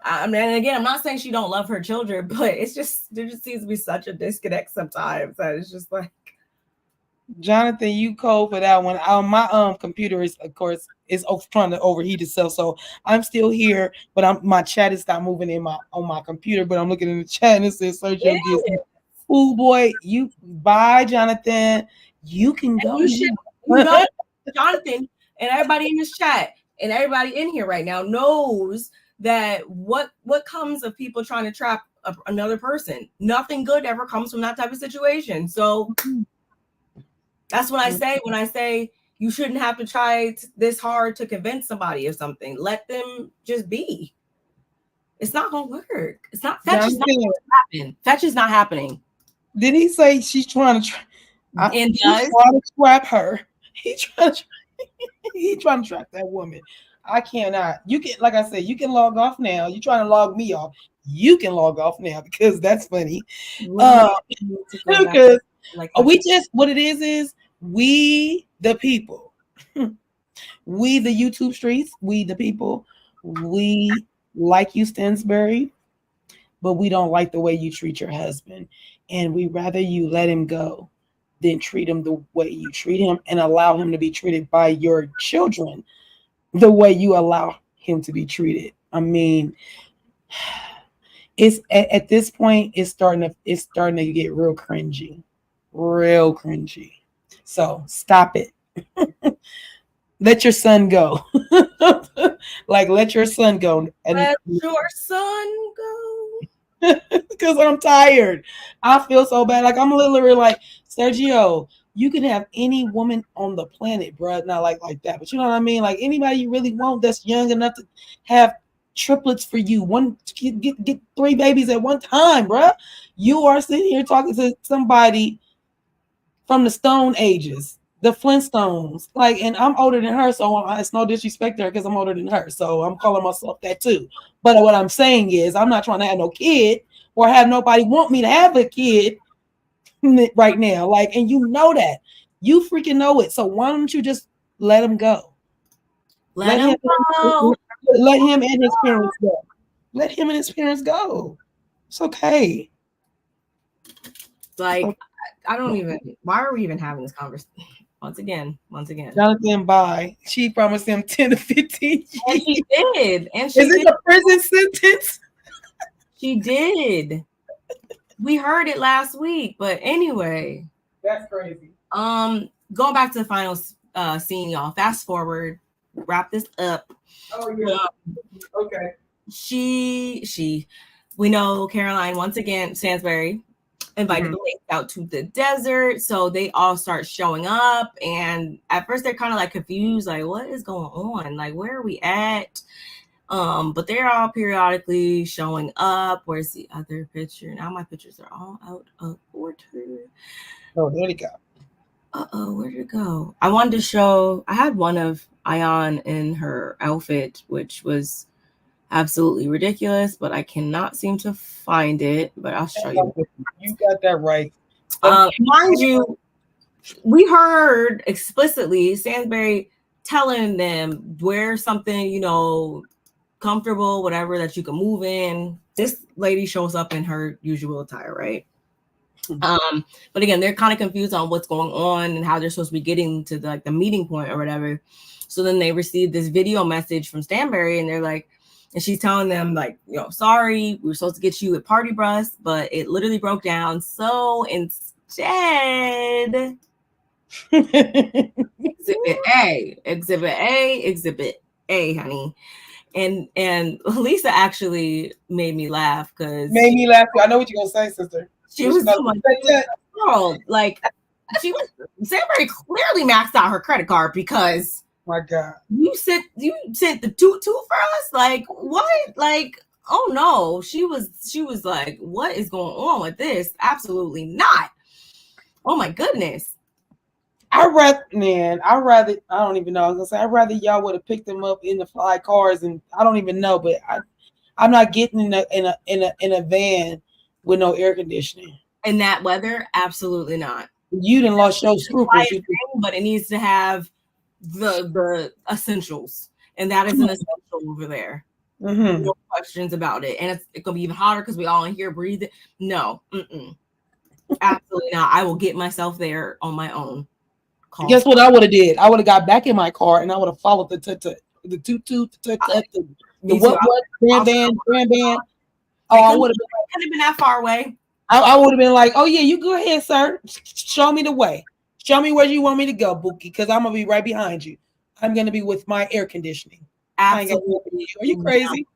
I mean, again, I'm not saying she don't love her children, but it's just, there just seems to be such a disconnect sometimes that it's just like, Jonathan, you cold for that one. My computer is, of course, trying to overheat itself, so I'm still here, but my chat is not moving on my computer. But I'm looking in the chat and it says Sergio gives me, "Oh boy, you bye, Jonathan. You can go." Jonathan and everybody in this chat and everybody in here right now knows that what comes of people trying to trap another person. Nothing good ever comes from that type of situation. So. That's what I say when I say you shouldn't have to try this hard to convince somebody of something. Let them just be. It's not going to work. It's not. Fetch is not going to happen. Fetch is not happening. Did he say she's trying to and trying to trap her? He trying to trap that woman. I cannot. You can, like I said, you can log off now. You trying to log me off? You can log off now because that's funny. Because what it is we the people, we the YouTube streets, we the people, we like you, Stansberry, but we don't like the way you treat your husband, and we rather you let him go than treat him the way you treat him and allow him to be treated by your children the way you allow him to be treated. I mean, it's at this point it's starting to get real cringy. So stop it. Let your son go. Like, let your son go. Let your son go. Because I'm tired. I feel so bad. Like, I'm literally like, Sergio, you can have any woman on the planet, bro. Not like that, but you know what I mean? Like, anybody you really want that's young enough to have triplets for you. Get 3 babies at one time, bro. You are sitting here talking to somebody from the Stone Ages, the Flintstones. Like, and I'm older than her, so it's no disrespect to her because I'm older than her. So I'm calling myself that too. But what I'm saying is, I'm not trying to have no kid or have nobody want me to have a kid right now. Like, and you know that. You freaking know it. So why don't you just let him go? Let him go. Let him and his parents go. Let him and his parents go. It's okay. Like, I don't even. Why are we even having this conversation? Once again. Jonathan, bye. She promised him 10 to 15 years. And she did. Is it a prison sentence? She did. We heard it last week, but anyway. That's crazy. Going back to the final scene, y'all. Fast forward. wrap this up. Oh yeah. Okay. We know Caroline once again, Stansbury invited the ladies out to the desert, so they all start showing up, and at first they're kind of like confused, like what is going on, like where are we at? But they're all periodically showing up. Where's the other picture? Now my pictures are all out of order. Oh, there you go. Where did it go? I wanted to show, I had one of Ayan in her outfit, which was absolutely ridiculous, but I cannot seem to find it. But I'll show you. You got that right. Mind you, we heard explicitly Stansbury telling them wear something, you know, comfortable, whatever that you can move in. This lady shows up in her usual attire, right? But again, they're kind of confused on what's going on and how they're supposed to be getting to the meeting point or whatever. So then they receive this video message from Stanberry, and they're like, and she's telling them like, you know, sorry, we were supposed to get you a party bus, but it literally broke down. So instead, exhibit A, honey. And Lisa actually made me laugh because I know what you're gonna say, sister. She was so much girl. Like Stanberry clearly maxed out her credit card because my God, you sent the toot for us. Like what? Like oh no, she was like, what is going on with this? Absolutely not. Oh my goodness. I don't even know. I was gonna say I'd rather y'all would have picked them up in the fly cars, and I don't even know, but I'm not getting in a van with no air conditioning. In that weather, absolutely not. You done lost your scruples. But it needs to have the essentials, and that is an essential over there. No questions about it. And it's gonna be even hotter because we all in here breathing. No, absolutely not. I will get myself there on my own. Guess what I would have did? I would have got back in my car and I would have followed the band. Oh, I would have been that far away. I would have been like, oh yeah, you go ahead, sir. Show me the way. Show me where you want me to go, Bookie, because I'm gonna be right behind you. I'm gonna be with my air conditioning. Absolutely. Are you crazy?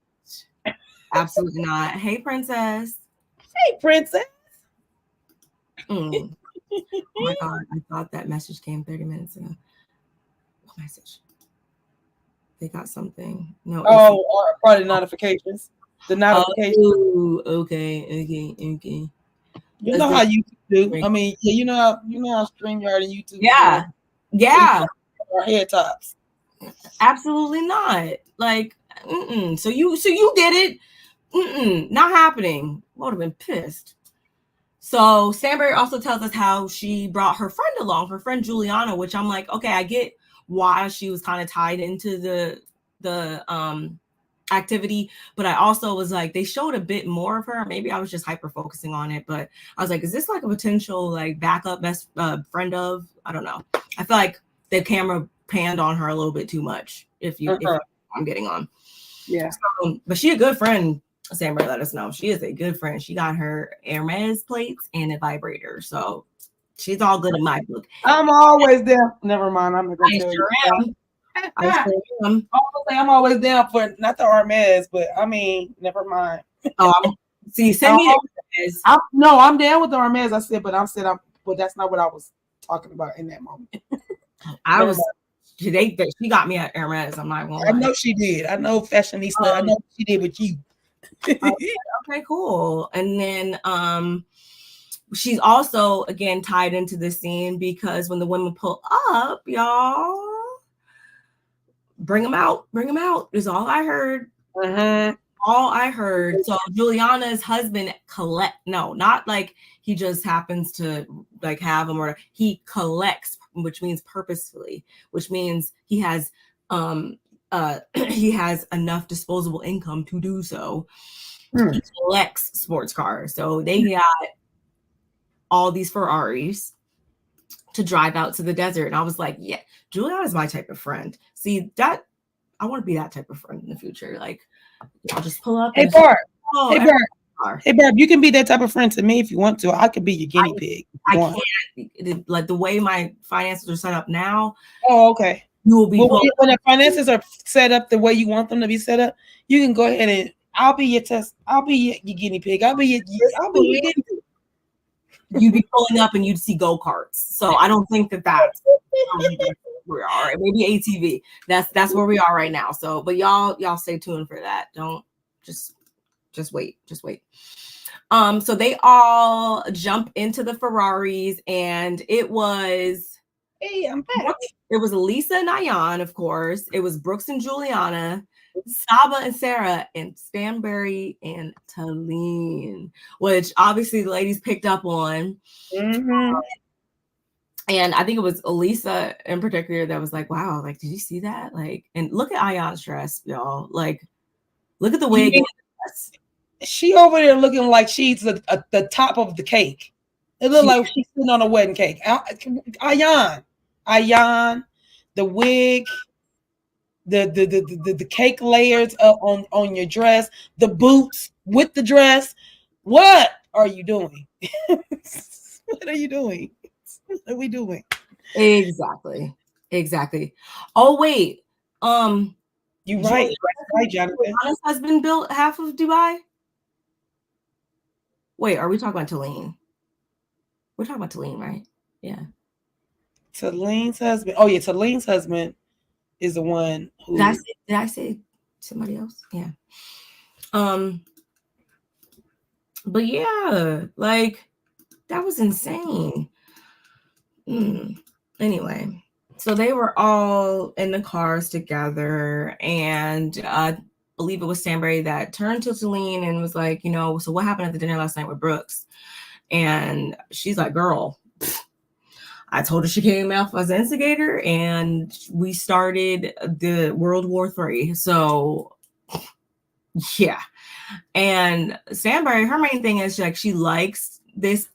Absolutely not. Hey, princess. Hey, princess. Oh my God, I thought that message came 30 minutes ago. What message? They got something. No. Oh, probably notifications. The notifications. Oh, okay. You know how YouTube do. I mean, yeah, you know how StreamYard and YouTube. Yeah. Our head tops. Absolutely not. Like, So you did it. Not happening. Would have been pissed. So Stanberry also tells us how she brought her friend along, her friend Juliana, which I'm like, okay, I get why she was kind of tied into the activity, but I also was like, they showed a bit more of her. Maybe I was just hyper focusing on it, but I was like, is this like a potential like backup best friend of? I don't know. I feel like the camera panned on her a little bit too much. If I'm getting on, yeah. So, but she a good friend. Stanberry let us know she is a good friend. She got her Hermes plates and a vibrator, so she's all good in my book. I'm always there. Never mind. I'm not gonna tell you. I'm always down for not the Hermes, but I mean, never mind. Send me. I'm down with the Hermes. I said, but that's not what I was talking about in that moment. She got me at Hermes. I'm not gonna lie. I know she did. I know fashionista. I know she did with you. Okay, cool. And then she's also again tied into the scene because when the women pull up, y'all, bring them out is all I heard. All I heard. So Juliana's husband not like he just happens to like have them, or he collects, which means purposefully, which means he has enough disposable income to do so. He collects sports cars. So they got all these Ferraris to drive out to the desert. And I was like, yeah, Juliana's my type of friend. See, that I want to be that type of friend in the future. Like, I'll just pull up. Hey, Barb. Hey, Barb, you can be that type of friend to me if you want to. I could be your guinea pig. I can't. Like the way my finances are set up now. Oh, okay. You will be when the finances are set up the way you want them to be set up. You can go ahead and I'll be your test. I'll be your guinea pig. I'll be your guinea pig. You'd be pulling up and you'd see go-karts. So I don't think that's where we are. Maybe ATV. That's where we are right now. So, but y'all stay tuned for that. Don't just wait. Just wait. So they all jump into the Ferraris, and it was Hey, I'm back. It was Lisa and Ayan, of course. It was Brooks and Juliana, Saba and Sarah, and Stanberry and Talene, which obviously the ladies picked up on. Mm-hmm. And I think it was Elisa in particular that was like, wow, like, did you see that? Like, and look at Ayan's dress, y'all. Like, look at the wig. She over there looking like she's the top of the cake. It looked like she's sitting on a wedding cake. Ayan, the wig, the cake layers on your dress, the boots with the dress. What are you doing? What are you doing? What are we doing? Exactly. Oh wait, you're right, Jonathan. Juliana's husband built half of Dubai. Wait, are we talking about Talene? We're talking about Talene, right? Yeah. Talene's husband. Oh yeah, Talene's husband is the one who. Did I say somebody else? Yeah. But yeah, like that was insane. Anyway, so they were all in the cars together, and I believe it was Stanberry that turned to Talene and was like, you know, so what happened at the dinner last night with Brooks? And she's like, girl, I told her she came out as an instigator, and we started the World War III. So yeah. And Stanberry, her main thing is like she likes this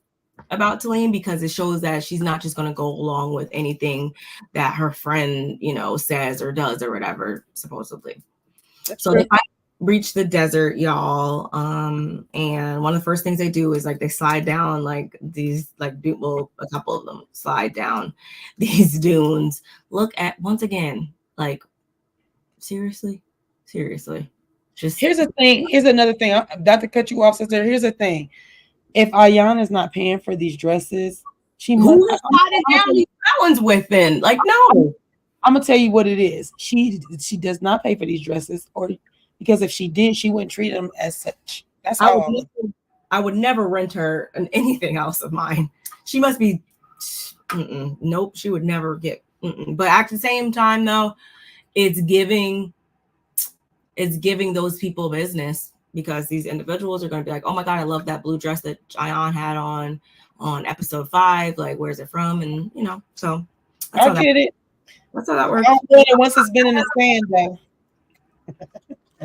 about Talene because it shows that she's not just going to go along with anything that her friend, you know, says or does or whatever, supposedly. That's so true. They reach the desert, y'all. And one of the first things they do is like they slide down like these, like, well, a couple of them slide down these dunes. Look at, once again, like, seriously. Just here's the thing. Here's another thing. Not to cut you off, sister. Here's the thing. If Ayan is not paying for these dresses, she must. Who is sliding down these mountains with then? Like, no. I'm gonna tell you what it is. She does not pay for these dresses, or because if she did, she wouldn't treat them as such. That's how I would never rent her anything else of mine. She must be. Nope, she would never get. But at the same time, though, it's giving those people business, because these individuals are going to be like, oh my God, I love that blue dress that Ayan had on episode 5. Like, where's it from? And, you know, so I get it. That's how that works. I get it once it's been in the sand, though.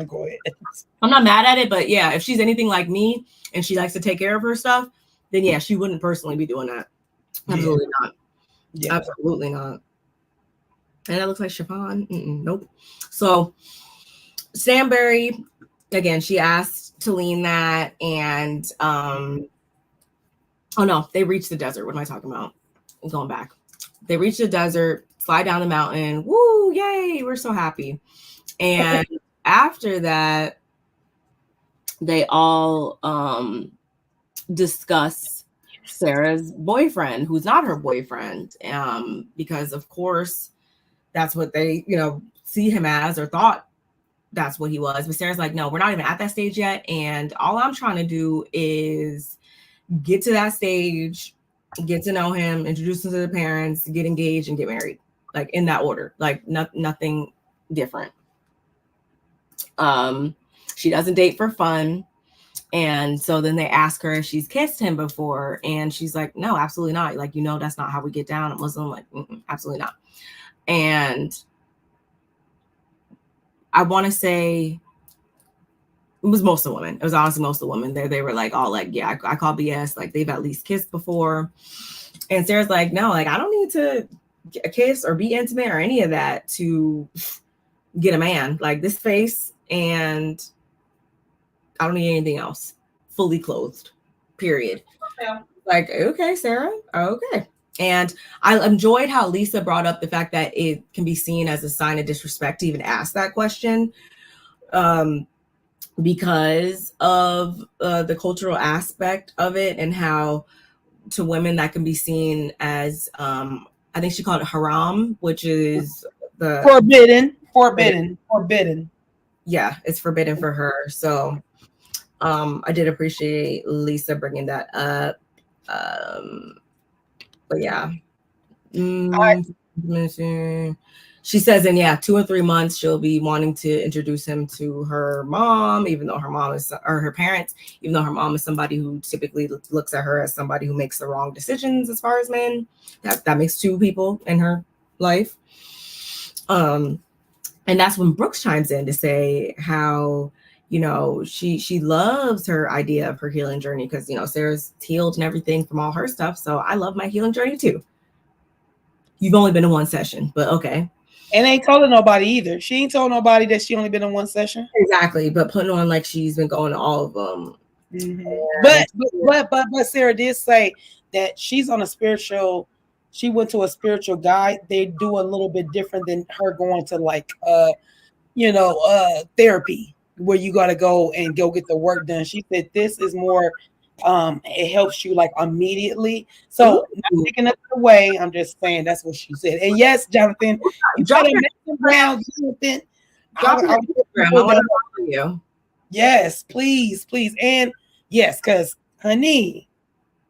Go ahead. I'm not mad at it, but yeah, if she's anything like me and she likes to take care of her stuff, then yeah, she wouldn't personally be doing that. Absolutely not. Yeah. Absolutely not. And that looks like chiffon. Nope. So Stanberry, again, she asked Talene that, and oh no, they reached the desert. What am I talking about? I'm going back. They reached the desert, slide down the mountain. Woo, yay, we're so happy. And after that, they all discuss Sarah's boyfriend, who's not her boyfriend, because of course that's what they, you know, see him as, or thought that's what he was. But Sarah's like, no, we're not even at that stage yet. And all I'm trying to do is get to that stage, get to know him, introduce him to the parents, get engaged, and get married. Like, in that order. Like, nothing different. She doesn't date for fun. And so then they ask her if she's kissed him before. And she's like, no, absolutely not. Like, you know, that's not how we get down. I'm Muslim. Like, absolutely not. And I want to say it was most of the women. It was honestly most of the women. They were like, all like, yeah, I call BS. Like, they've at least kissed before. And Sarah's like, no, like, I don't need to kiss or be intimate or any of that to get a man. Like, this face, and I don't need anything else. Fully clothed, period. Okay. Like, okay, Sarah. Okay. And I enjoyed how Lisa brought up the fact that it can be seen as a sign of disrespect to even ask that question, because of the cultural aspect of it, and how to women that can be seen as, I think she called it haram, which is the forbidden. Yeah, it's forbidden for her. So I did appreciate Lisa bringing that up. But yeah. She says in 2 or 3 months she'll be wanting to introduce him to her mom, even though her mom is, or her parents, even though her mom is somebody who typically looks at her as somebody who makes the wrong decisions as far as men. That makes two people in her life. And that's when Brooks chimes in to say how, she loves her idea of her healing journey, because Sarah's healed and everything from all her stuff. So I love my healing journey too. You've only been in one session, but okay. And ain't told nobody either. She ain't told nobody that she only been in one session. Exactly, but putting on like she's been going to all of them. Mm-hmm. But Sarah did say that she's on a spiritual. She went to a spiritual guide. They do a little bit different than her going to like therapy, where you got to go and go get the work done. She said this is more. It helps you like immediately. So not taking it away. I'm just saying that's what she said. And yes, Jonathan, you try to make around, Jonathan. I want to follow you. Yes, please. And yes, because honey,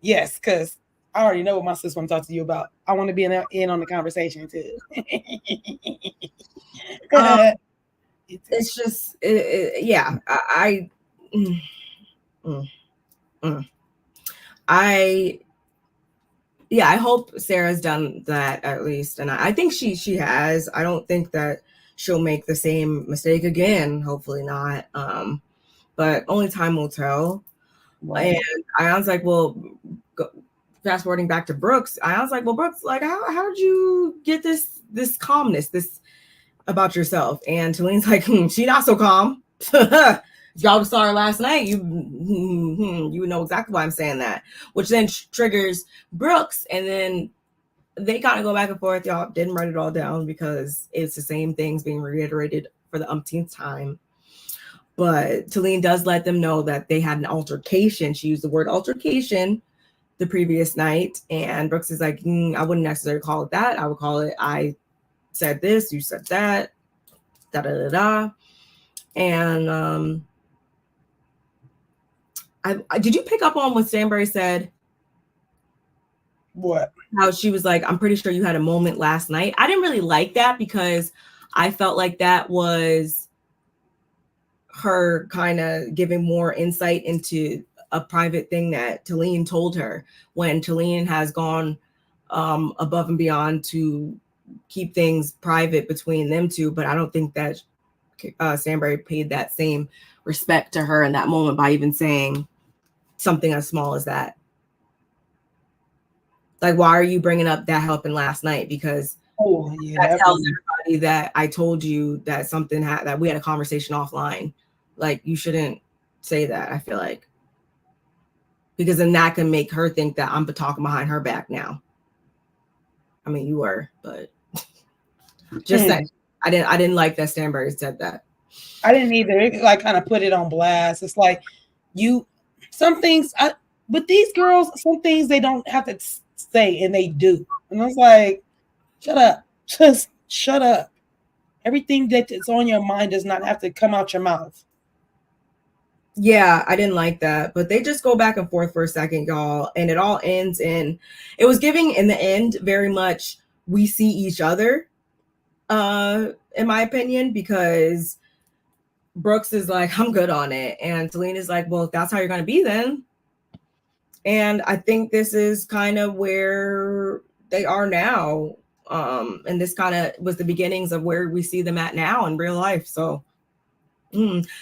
yes, because I already know what my sister want to talk to you about. I want to be in on the conversation too. It's just, I hope Sarah's done that at least, and I think she has. I don't think that she'll make the same mistake again. Hopefully not. But only time will tell. Right. And I was like, well, fast forwarding back to Brooks, I was like, well, Brooks, like, how did you get this calmness, this about yourself? And Talene's like, she not so calm. If y'all saw her last night, you would know exactly why I'm saying that, which then triggers Brooks, and then they kind of go back and forth. Y'all didn't write it all down because it's the same things being reiterated for the umpteenth time. But Talene does let them know that they had an altercation. She used the word altercation the previous night, and Brooks is like, I wouldn't necessarily call it that. I would call it, I said this, you said that, da da da da. And I did you pick up on what Stanbury said? What? How she was like, I'm pretty sure you had a moment last night. I didn't really like that, because I felt like that was her kind of giving more insight into a private thing that Talene told her, when Talene has gone above and beyond to keep things private between them two. But I don't think that Stanbury paid that same respect to her in that moment by even saying something as small as that. Like, why are you bringing up that happened last night? Because that tells everybody that I told you that something that we had a conversation offline. Like, you shouldn't say that, I feel like, because then that can make her think that I'm talking behind her back now. I mean, you were, but just saying. I didn't like that Stanbury said that. I didn't either. It like kind of put it on blast. It's like some things with these girls, some things they don't have to say and they do. And I was like, shut up. Just shut up. Everything that is on your mind does not have to come out your mouth. Yeah, I didn't like that, but they just go back and forth for a second, y'all, and it all ends in, it was giving in the end very much we see each other, in my opinion, because Brooks is like, I'm good on it, and Talene is like, well, if that's how you're going to be, then. And I think this is kind of where they are now, and this kind of was the beginnings of where we see them at now in real life. So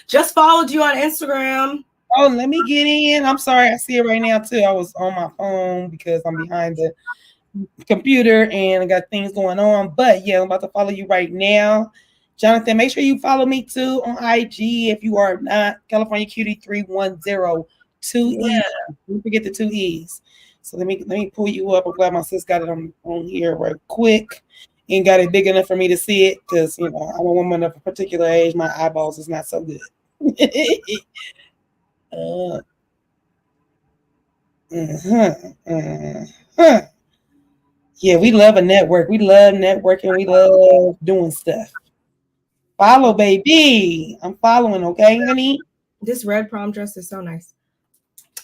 just followed you on Instagram. Oh, let me get in. I'm sorry, I see it right now too. I was on my phone because I'm behind the computer and I got things going on. But yeah, I'm about to follow you right now. Jonathan, make sure you follow me too on IG if you are not. California Cutie 310 2 E's. Don't forget the 2 E's. So let me pull you up. I'm glad my sis got it on here right quick. Ain't got it big enough for me to see it because I'm a woman of a particular age. My eyeballs is not so good. uh, uh-huh, uh-huh. Yeah, we love a network. We love networking. We love doing stuff. Follow, baby. I'm following. Okay, honey. This red prom dress is so nice.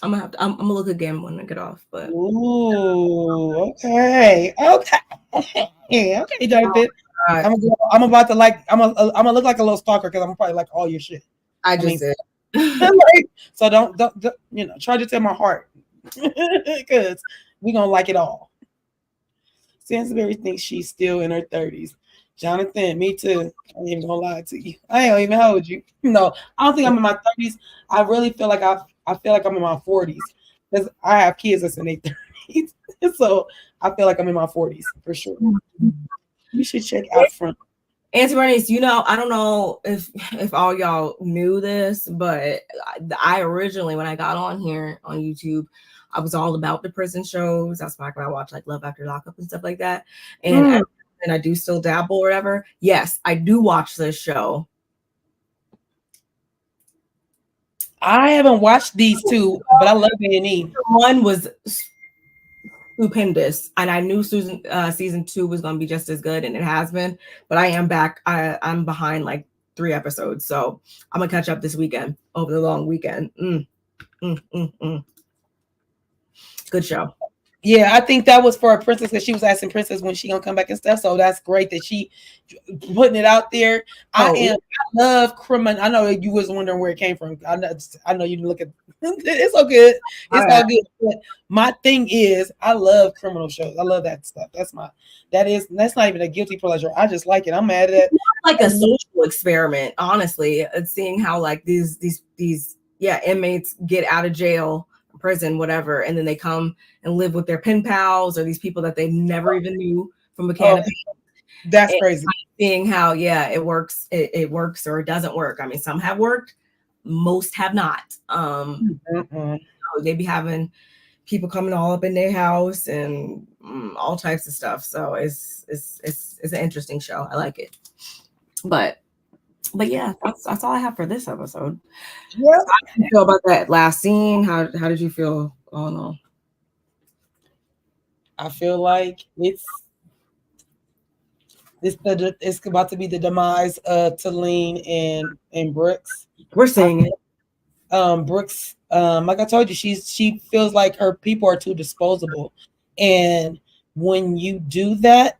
I'm gonna look again when I get off. But Ooh, okay, okay, okay, Jonathan. uh, I'm about to like. I'm gonna look like a little stalker because I'm probably like all your shit. I I mean, just did. like, so don't charge it to my heart because we gonna like it all. Sansbury thinks she's still in her 30s. Jonathan, me too. I ain't even gonna lie to you. I ain't even hold you. No, I don't think I'm in my 30s. I really feel like I feel like I'm in my 40s because I have kids that's in their 30s. So I feel like I'm in my 40s for sure. You should check out front. Auntie Bernice, I don't know if all y'all knew this, but I originally, when I got on here on YouTube, I was all about the prison shows. That's back when I watched like Love After Lockup and stuff like that. And I do still dabble or whatever. Yes, I do watch this show. I haven't watched these two, but I love A&E. One was stupendous, and I knew season 2 was going to be just as good, and it has been. But I am back. I'm behind like 3 episodes, so I'm gonna catch up this weekend over the long weekend. Good show. Yeah, I think that was for a Princess because she was asking Princess when she gonna come back and stuff. So that's great that she putting it out there. I love criminal. I know you was wondering where it came from. I know you didn't look at it's all good. It's all good. But my thing is I love criminal shows. I love that stuff. That's not even a guilty pleasure. I just like it. I'm mad at it. Like a social experiment, honestly. Seeing how like these inmates get out of jail, prison, whatever, and then they come and live with their pen pals or these people that they never even knew from a can of paint. That's crazy. Seeing how it works, it works or it doesn't work. I mean, some have worked, most have not. They be having people coming all up in their house and all types of stuff. So it's an interesting show. I like it. But yeah, that's all I have for this episode. Yeah. How did you feel about that last scene? How did you feel all in all? I feel like it's about to be the demise of Talene and Brooks. We're seeing it. Brooks, like I told you, she feels like her people are too disposable, and when you do that,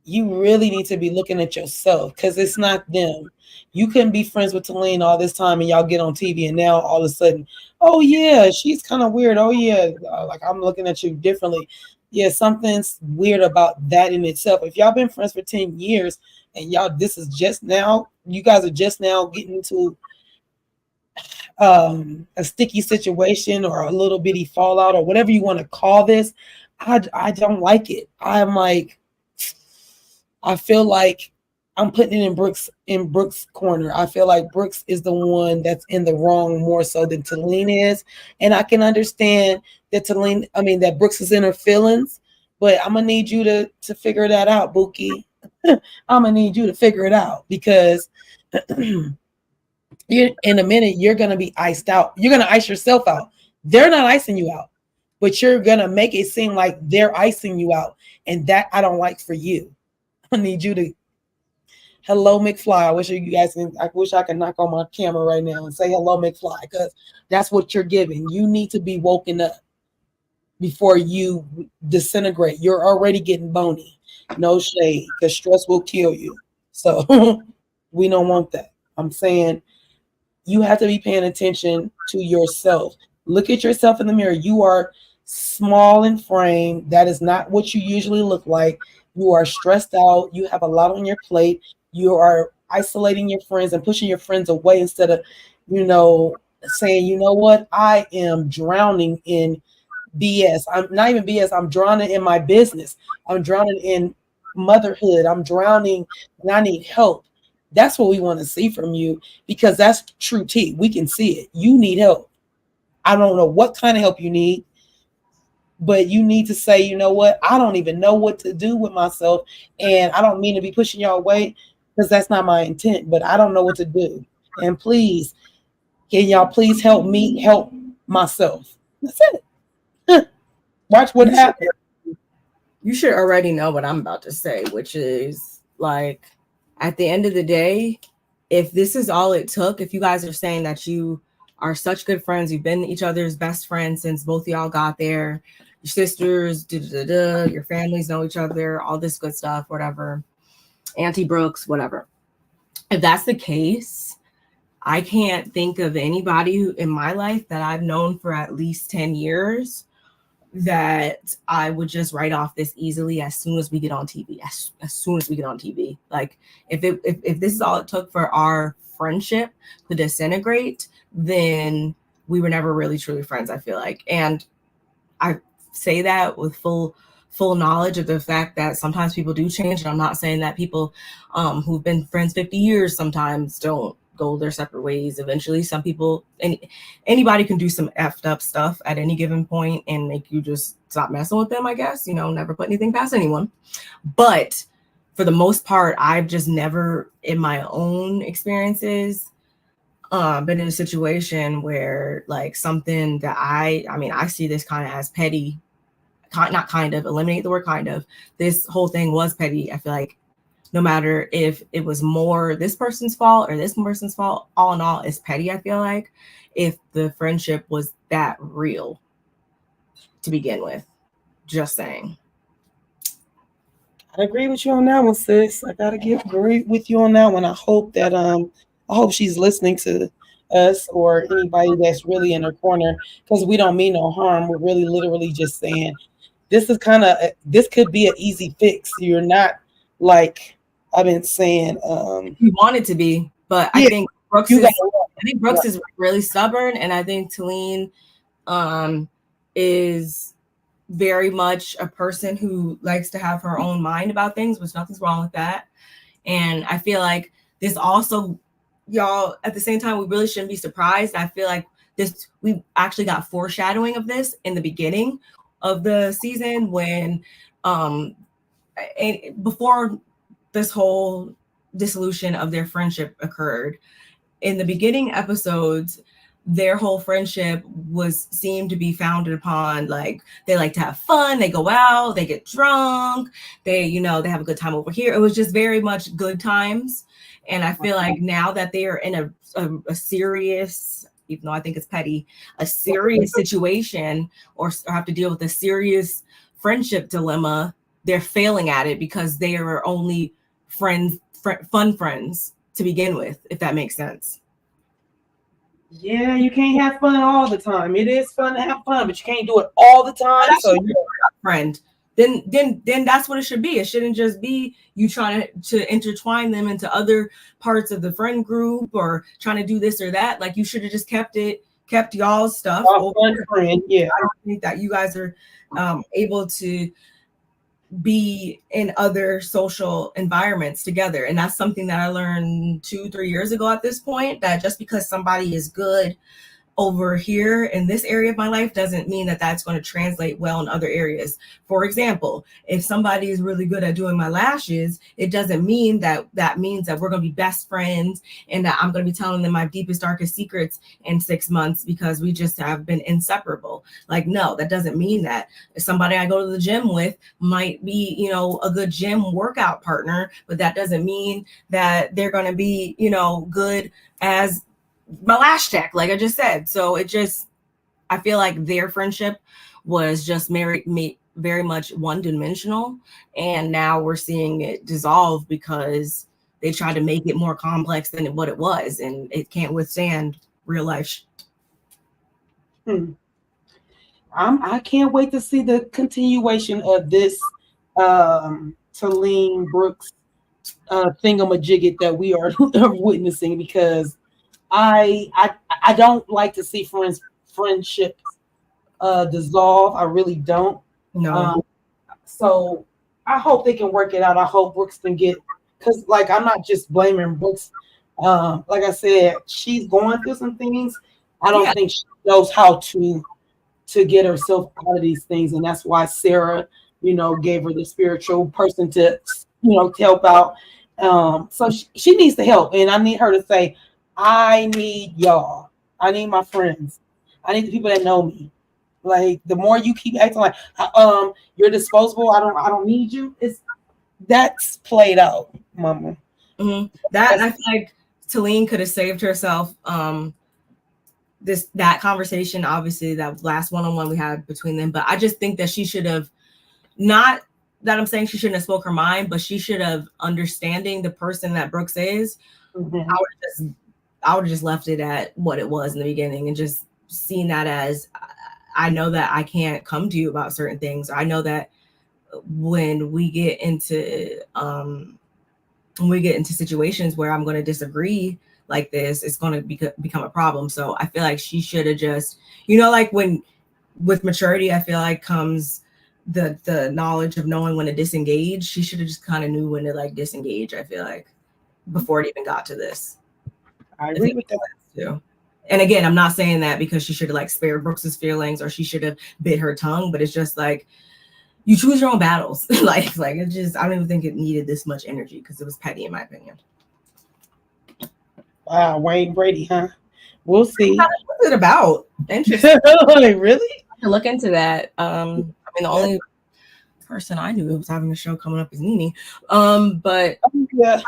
you really need to be looking at yourself because it's not them. You couldn't be friends with Talene all this time and y'all get on TV and now all of a sudden, oh yeah, she's kind of weird. Oh yeah, like I'm looking at you differently. Yeah, something's weird about that in itself. If y'all been friends for 10 years and this is just now, you guys are just now getting into a sticky situation or a little bitty fallout or whatever you want to call this, I don't like it. I'm like, I feel like I'm putting it in Brooks' corner. I feel like Brooks is the one that's in the wrong more so than Talene is. And I can understand that that Brooks is in her feelings, but I'm gonna need you to figure that out, Bookie. I'm gonna need you to figure it out because in a minute you're gonna be iced out. You're gonna ice yourself out. They're not icing you out, but you're gonna make it seem like they're icing you out, and that I don't like for you. I need you to hello McFly. I wish I could knock on my camera right now and say hello McFly because that's what you're giving. You need to be woken up before you disintegrate. You're already getting bony. No shade, because stress will kill you. So we don't want that. I'm saying you have to be paying attention to yourself. Look at yourself in the mirror. You are small in frame. That is not what you usually look like. You are stressed out. You have a lot on your plate. You are isolating your friends and pushing your friends away instead of, saying, you know what? I am drowning in BS. I'm not even BS. I'm drowning in my business. I'm drowning in motherhood. I'm drowning and I need help. That's what we want to see from you because that's true tea. We can see it. You need help. I don't know what kind of help you need. but you need to say, you know what, I don't even know what to do with myself, and I don't mean to be pushing y'all away because that's not my intent, but I don't know what to do. And please, can y'all please help me help myself? That's it. Watch what happens. You should already know what I'm about to say, which is like, at the end of the day, if this is all it took, if you guys are saying that you are such good friends, you've been each other's best friends since both of y'all got there, your sisters, your families know each other, all this good stuff, whatever, Auntie Brooks, whatever. If that's the case, I can't think of anybody in my life that I've known for at least 10 years that I would just write off this easily as soon as we get on TV. As soon as we get on TV. Like if this is all it took for our friendship to disintegrate, then we were never really truly friends, I feel like. And I say that with full knowledge of the fact that sometimes people do change. And I'm not saying that people who've been friends 50 years sometimes don't go their separate ways. Eventually, some people, anybody can do some effed up stuff at any given point and make you just stop messing with them, I guess. Never put anything past anyone. But for the most part, I've just never, in my own experiences, been in a situation where like something that I see this kind of as petty, not kind of, eliminate the word kind of. This whole thing was petty. I feel like no matter if it was more this person's fault or this person's fault, all in all, it's petty, I feel like, if the friendship was that real to begin with. Just saying. I agree with you on that one, sis. I gotta agree with you on that one. I hope she's listening to us or anybody that's really in her corner, because we don't mean no harm. We're really literally just saying this could be an easy fix. You're not like I've been saying. You want it to be, but yeah, I think Brooks is really stubborn, and I think Talene is very much a person who likes to have her own mind about things, which nothing's wrong with that. And I feel like this also, y'all, at the same time, we really shouldn't be surprised. I feel like we actually got foreshadowing of this in the beginning of the season when before this whole dissolution of their friendship occurred. In the beginning episodes, their whole friendship seemed to be founded upon, like, they like to have fun, they go out, they get drunk, they have a good time over here. It was just very much good times. And I feel like now that they are in a serious, even though I think it's petty, a serious situation or have to deal with a serious friendship dilemma, they're failing at it because they are only fun friends to begin with, if that makes sense. Yeah, you can't have fun all the time. It is fun to have fun, but you can't do it all the time. So you're a friend. Then that's what it should be. It shouldn't just be you trying to intertwine them into other parts of the friend group or trying to do this or that. Like, you should have just kept y'all's stuff. Friend. Yeah. I don't think that you guys are able to be in other social environments together. And that's something that I learned 2-3 years ago at this point, that just because somebody is good over here in this area of my life doesn't mean that that's going to translate well in other areas. For example, if somebody is really good at doing my lashes, it doesn't mean that means that we're going to be best friends and that I'm going to be telling them my deepest, darkest secrets in 6 months because we just have been inseparable. Like, no, that doesn't mean that. Somebody I go to the gym with might be, a good gym workout partner, but that doesn't mean that they're going to be, good as my lash tech, like I just said. So I feel like their friendship was just very much one-dimensional, and now we're seeing it dissolve because they tried to make it more complex than what it was, and it can't withstand real life. I can't wait to see the continuation of this Talene Brooks thingamajigget that we are witnessing, because I don't like to see friendships dissolve. I really don't. No. So I hope they can work it out. I hope Brooks can get, because like, I'm not just blaming Brooks. Like I said, she's going through some things. I don't think she knows how to to get herself out of these things. And that's why Sarah, gave her the spiritual person to, to help out. So she needs the help. And I need her to say, I need y'all. I need my friends. I need the people that know me. Like, the more you keep acting like you're disposable, I don't need you. That's played out, mama. Mm-hmm. That I feel like Talene could have saved herself that conversation, obviously that last one-on-one we had between them, but I just think that she should have, not that I'm saying she shouldn't have spoke her mind, but she should have, understanding the person that Brooks is. Mm-hmm. I would have just left it at what it was in the beginning and just seen that as, I know that I can't come to you about certain things. I know that when we get into situations where I'm going to disagree like this, it's going to become a problem. So I feel like she should have just, like when with maturity, I feel like comes the knowledge of knowing when to disengage. She should have just kind of knew when to like disengage, I feel like, before it even got to this. I agree with that too. And again, I'm not saying that because she should have like spared Brooks's feelings or she should have bit her tongue, but it's just like, you choose your own battles. like it just, I don't even think it needed this much energy because it was petty in my opinion. Wow, Wayne Brady, huh? We'll see. What's it about? Interesting. Really? I can look into that. I mean, the only person I knew who was having a show coming up is Nene. But yeah.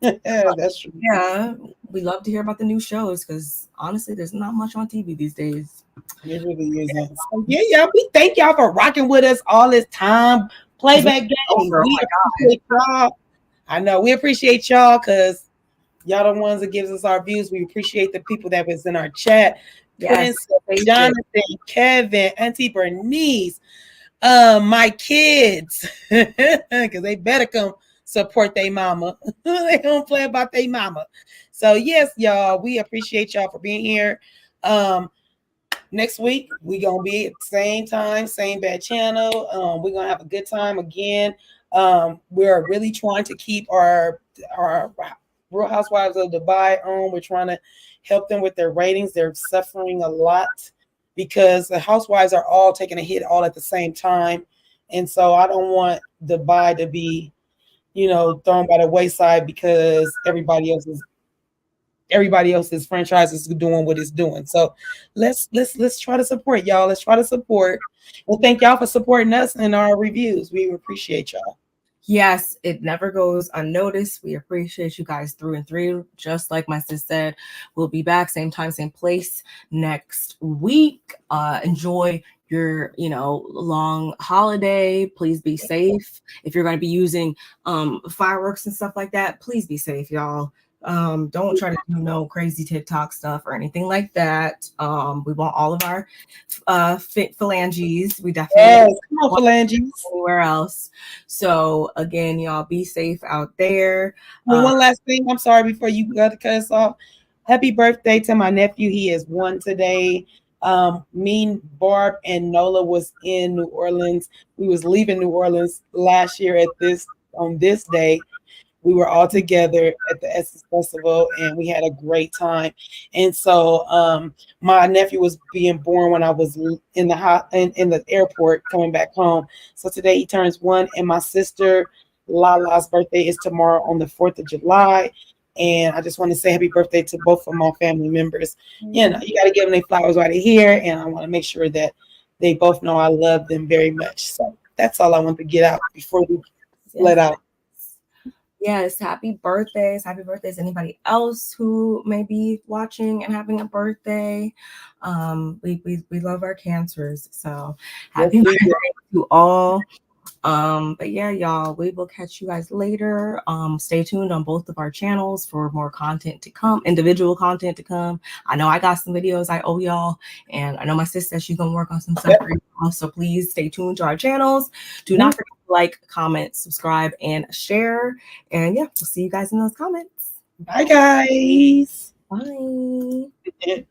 That's true. Yeah, we love to hear about the new shows because honestly, there's not much on TV these days. It really isn't. So yeah, we thank y'all for rocking with us all this time. Playback game. We appreciate y'all. I know we appreciate y'all because y'all the ones that gives us our views. We appreciate the people that was in our chat. Yes, Prince, Jonathan, Kevin, Auntie Bernice, my kids, because they better come support their mama. They don't play about their mama. So yes, y'all, we appreciate y'all for being here. Next week we gonna be at the same time, same bad channel. We're gonna have a good time again. We're really trying to keep our Real Housewives of Dubai on. We're trying to help them with their ratings. They're suffering a lot because the housewives are all taking a hit all at the same time. And so I don't want Dubai to be, thrown by the wayside because everybody else's franchise is doing what it's doing. So let's try to support y'all. Let's try to support. Well, thank y'all for supporting us in our reviews. We appreciate y'all. Yes, it never goes unnoticed. We appreciate you guys through and through. Just like my sis said, we'll be back same time, same place next week. Enjoy your long holiday. Please be safe. If you're going to be using fireworks and stuff like that, please be safe, y'all. Don't try to do no crazy TikTok stuff or anything like that. We want all of our phalanges. We definitely want phalanges anywhere else. So again, y'all be safe out there. One last thing, I'm sorry before you got to cut us off. Happy birthday to my nephew. He is 1 today. Me, Barb, and Nola was in New Orleans. We was leaving New Orleans last year on this day. We were all together at the Essence Festival and we had a great time. And so my nephew was being born when I was in the airport coming back home. So today he turns 1, and my sister Lala's birthday is tomorrow on the 4th of July. And I just want to say happy birthday to both of my family members. You got to give them their flowers while they're here. And I want to make sure that they both know I love them very much. So that's all I want to get out before we let out. Yes, happy birthdays. Happy birthdays. Anybody else who may be watching and having a birthday. We love our cancers. So happy birthday to all. But yeah, y'all, we will catch you guys later. Stay tuned on both of our channels for more content to come, individual content to come. I know I got some videos I owe y'all, and I know my sister, she's gonna work on some stuff for y'all. So please stay tuned to our channels. Do not forget to like, comment, subscribe, and share. And yeah, we'll see you guys in those comments. Bye, guys. Bye.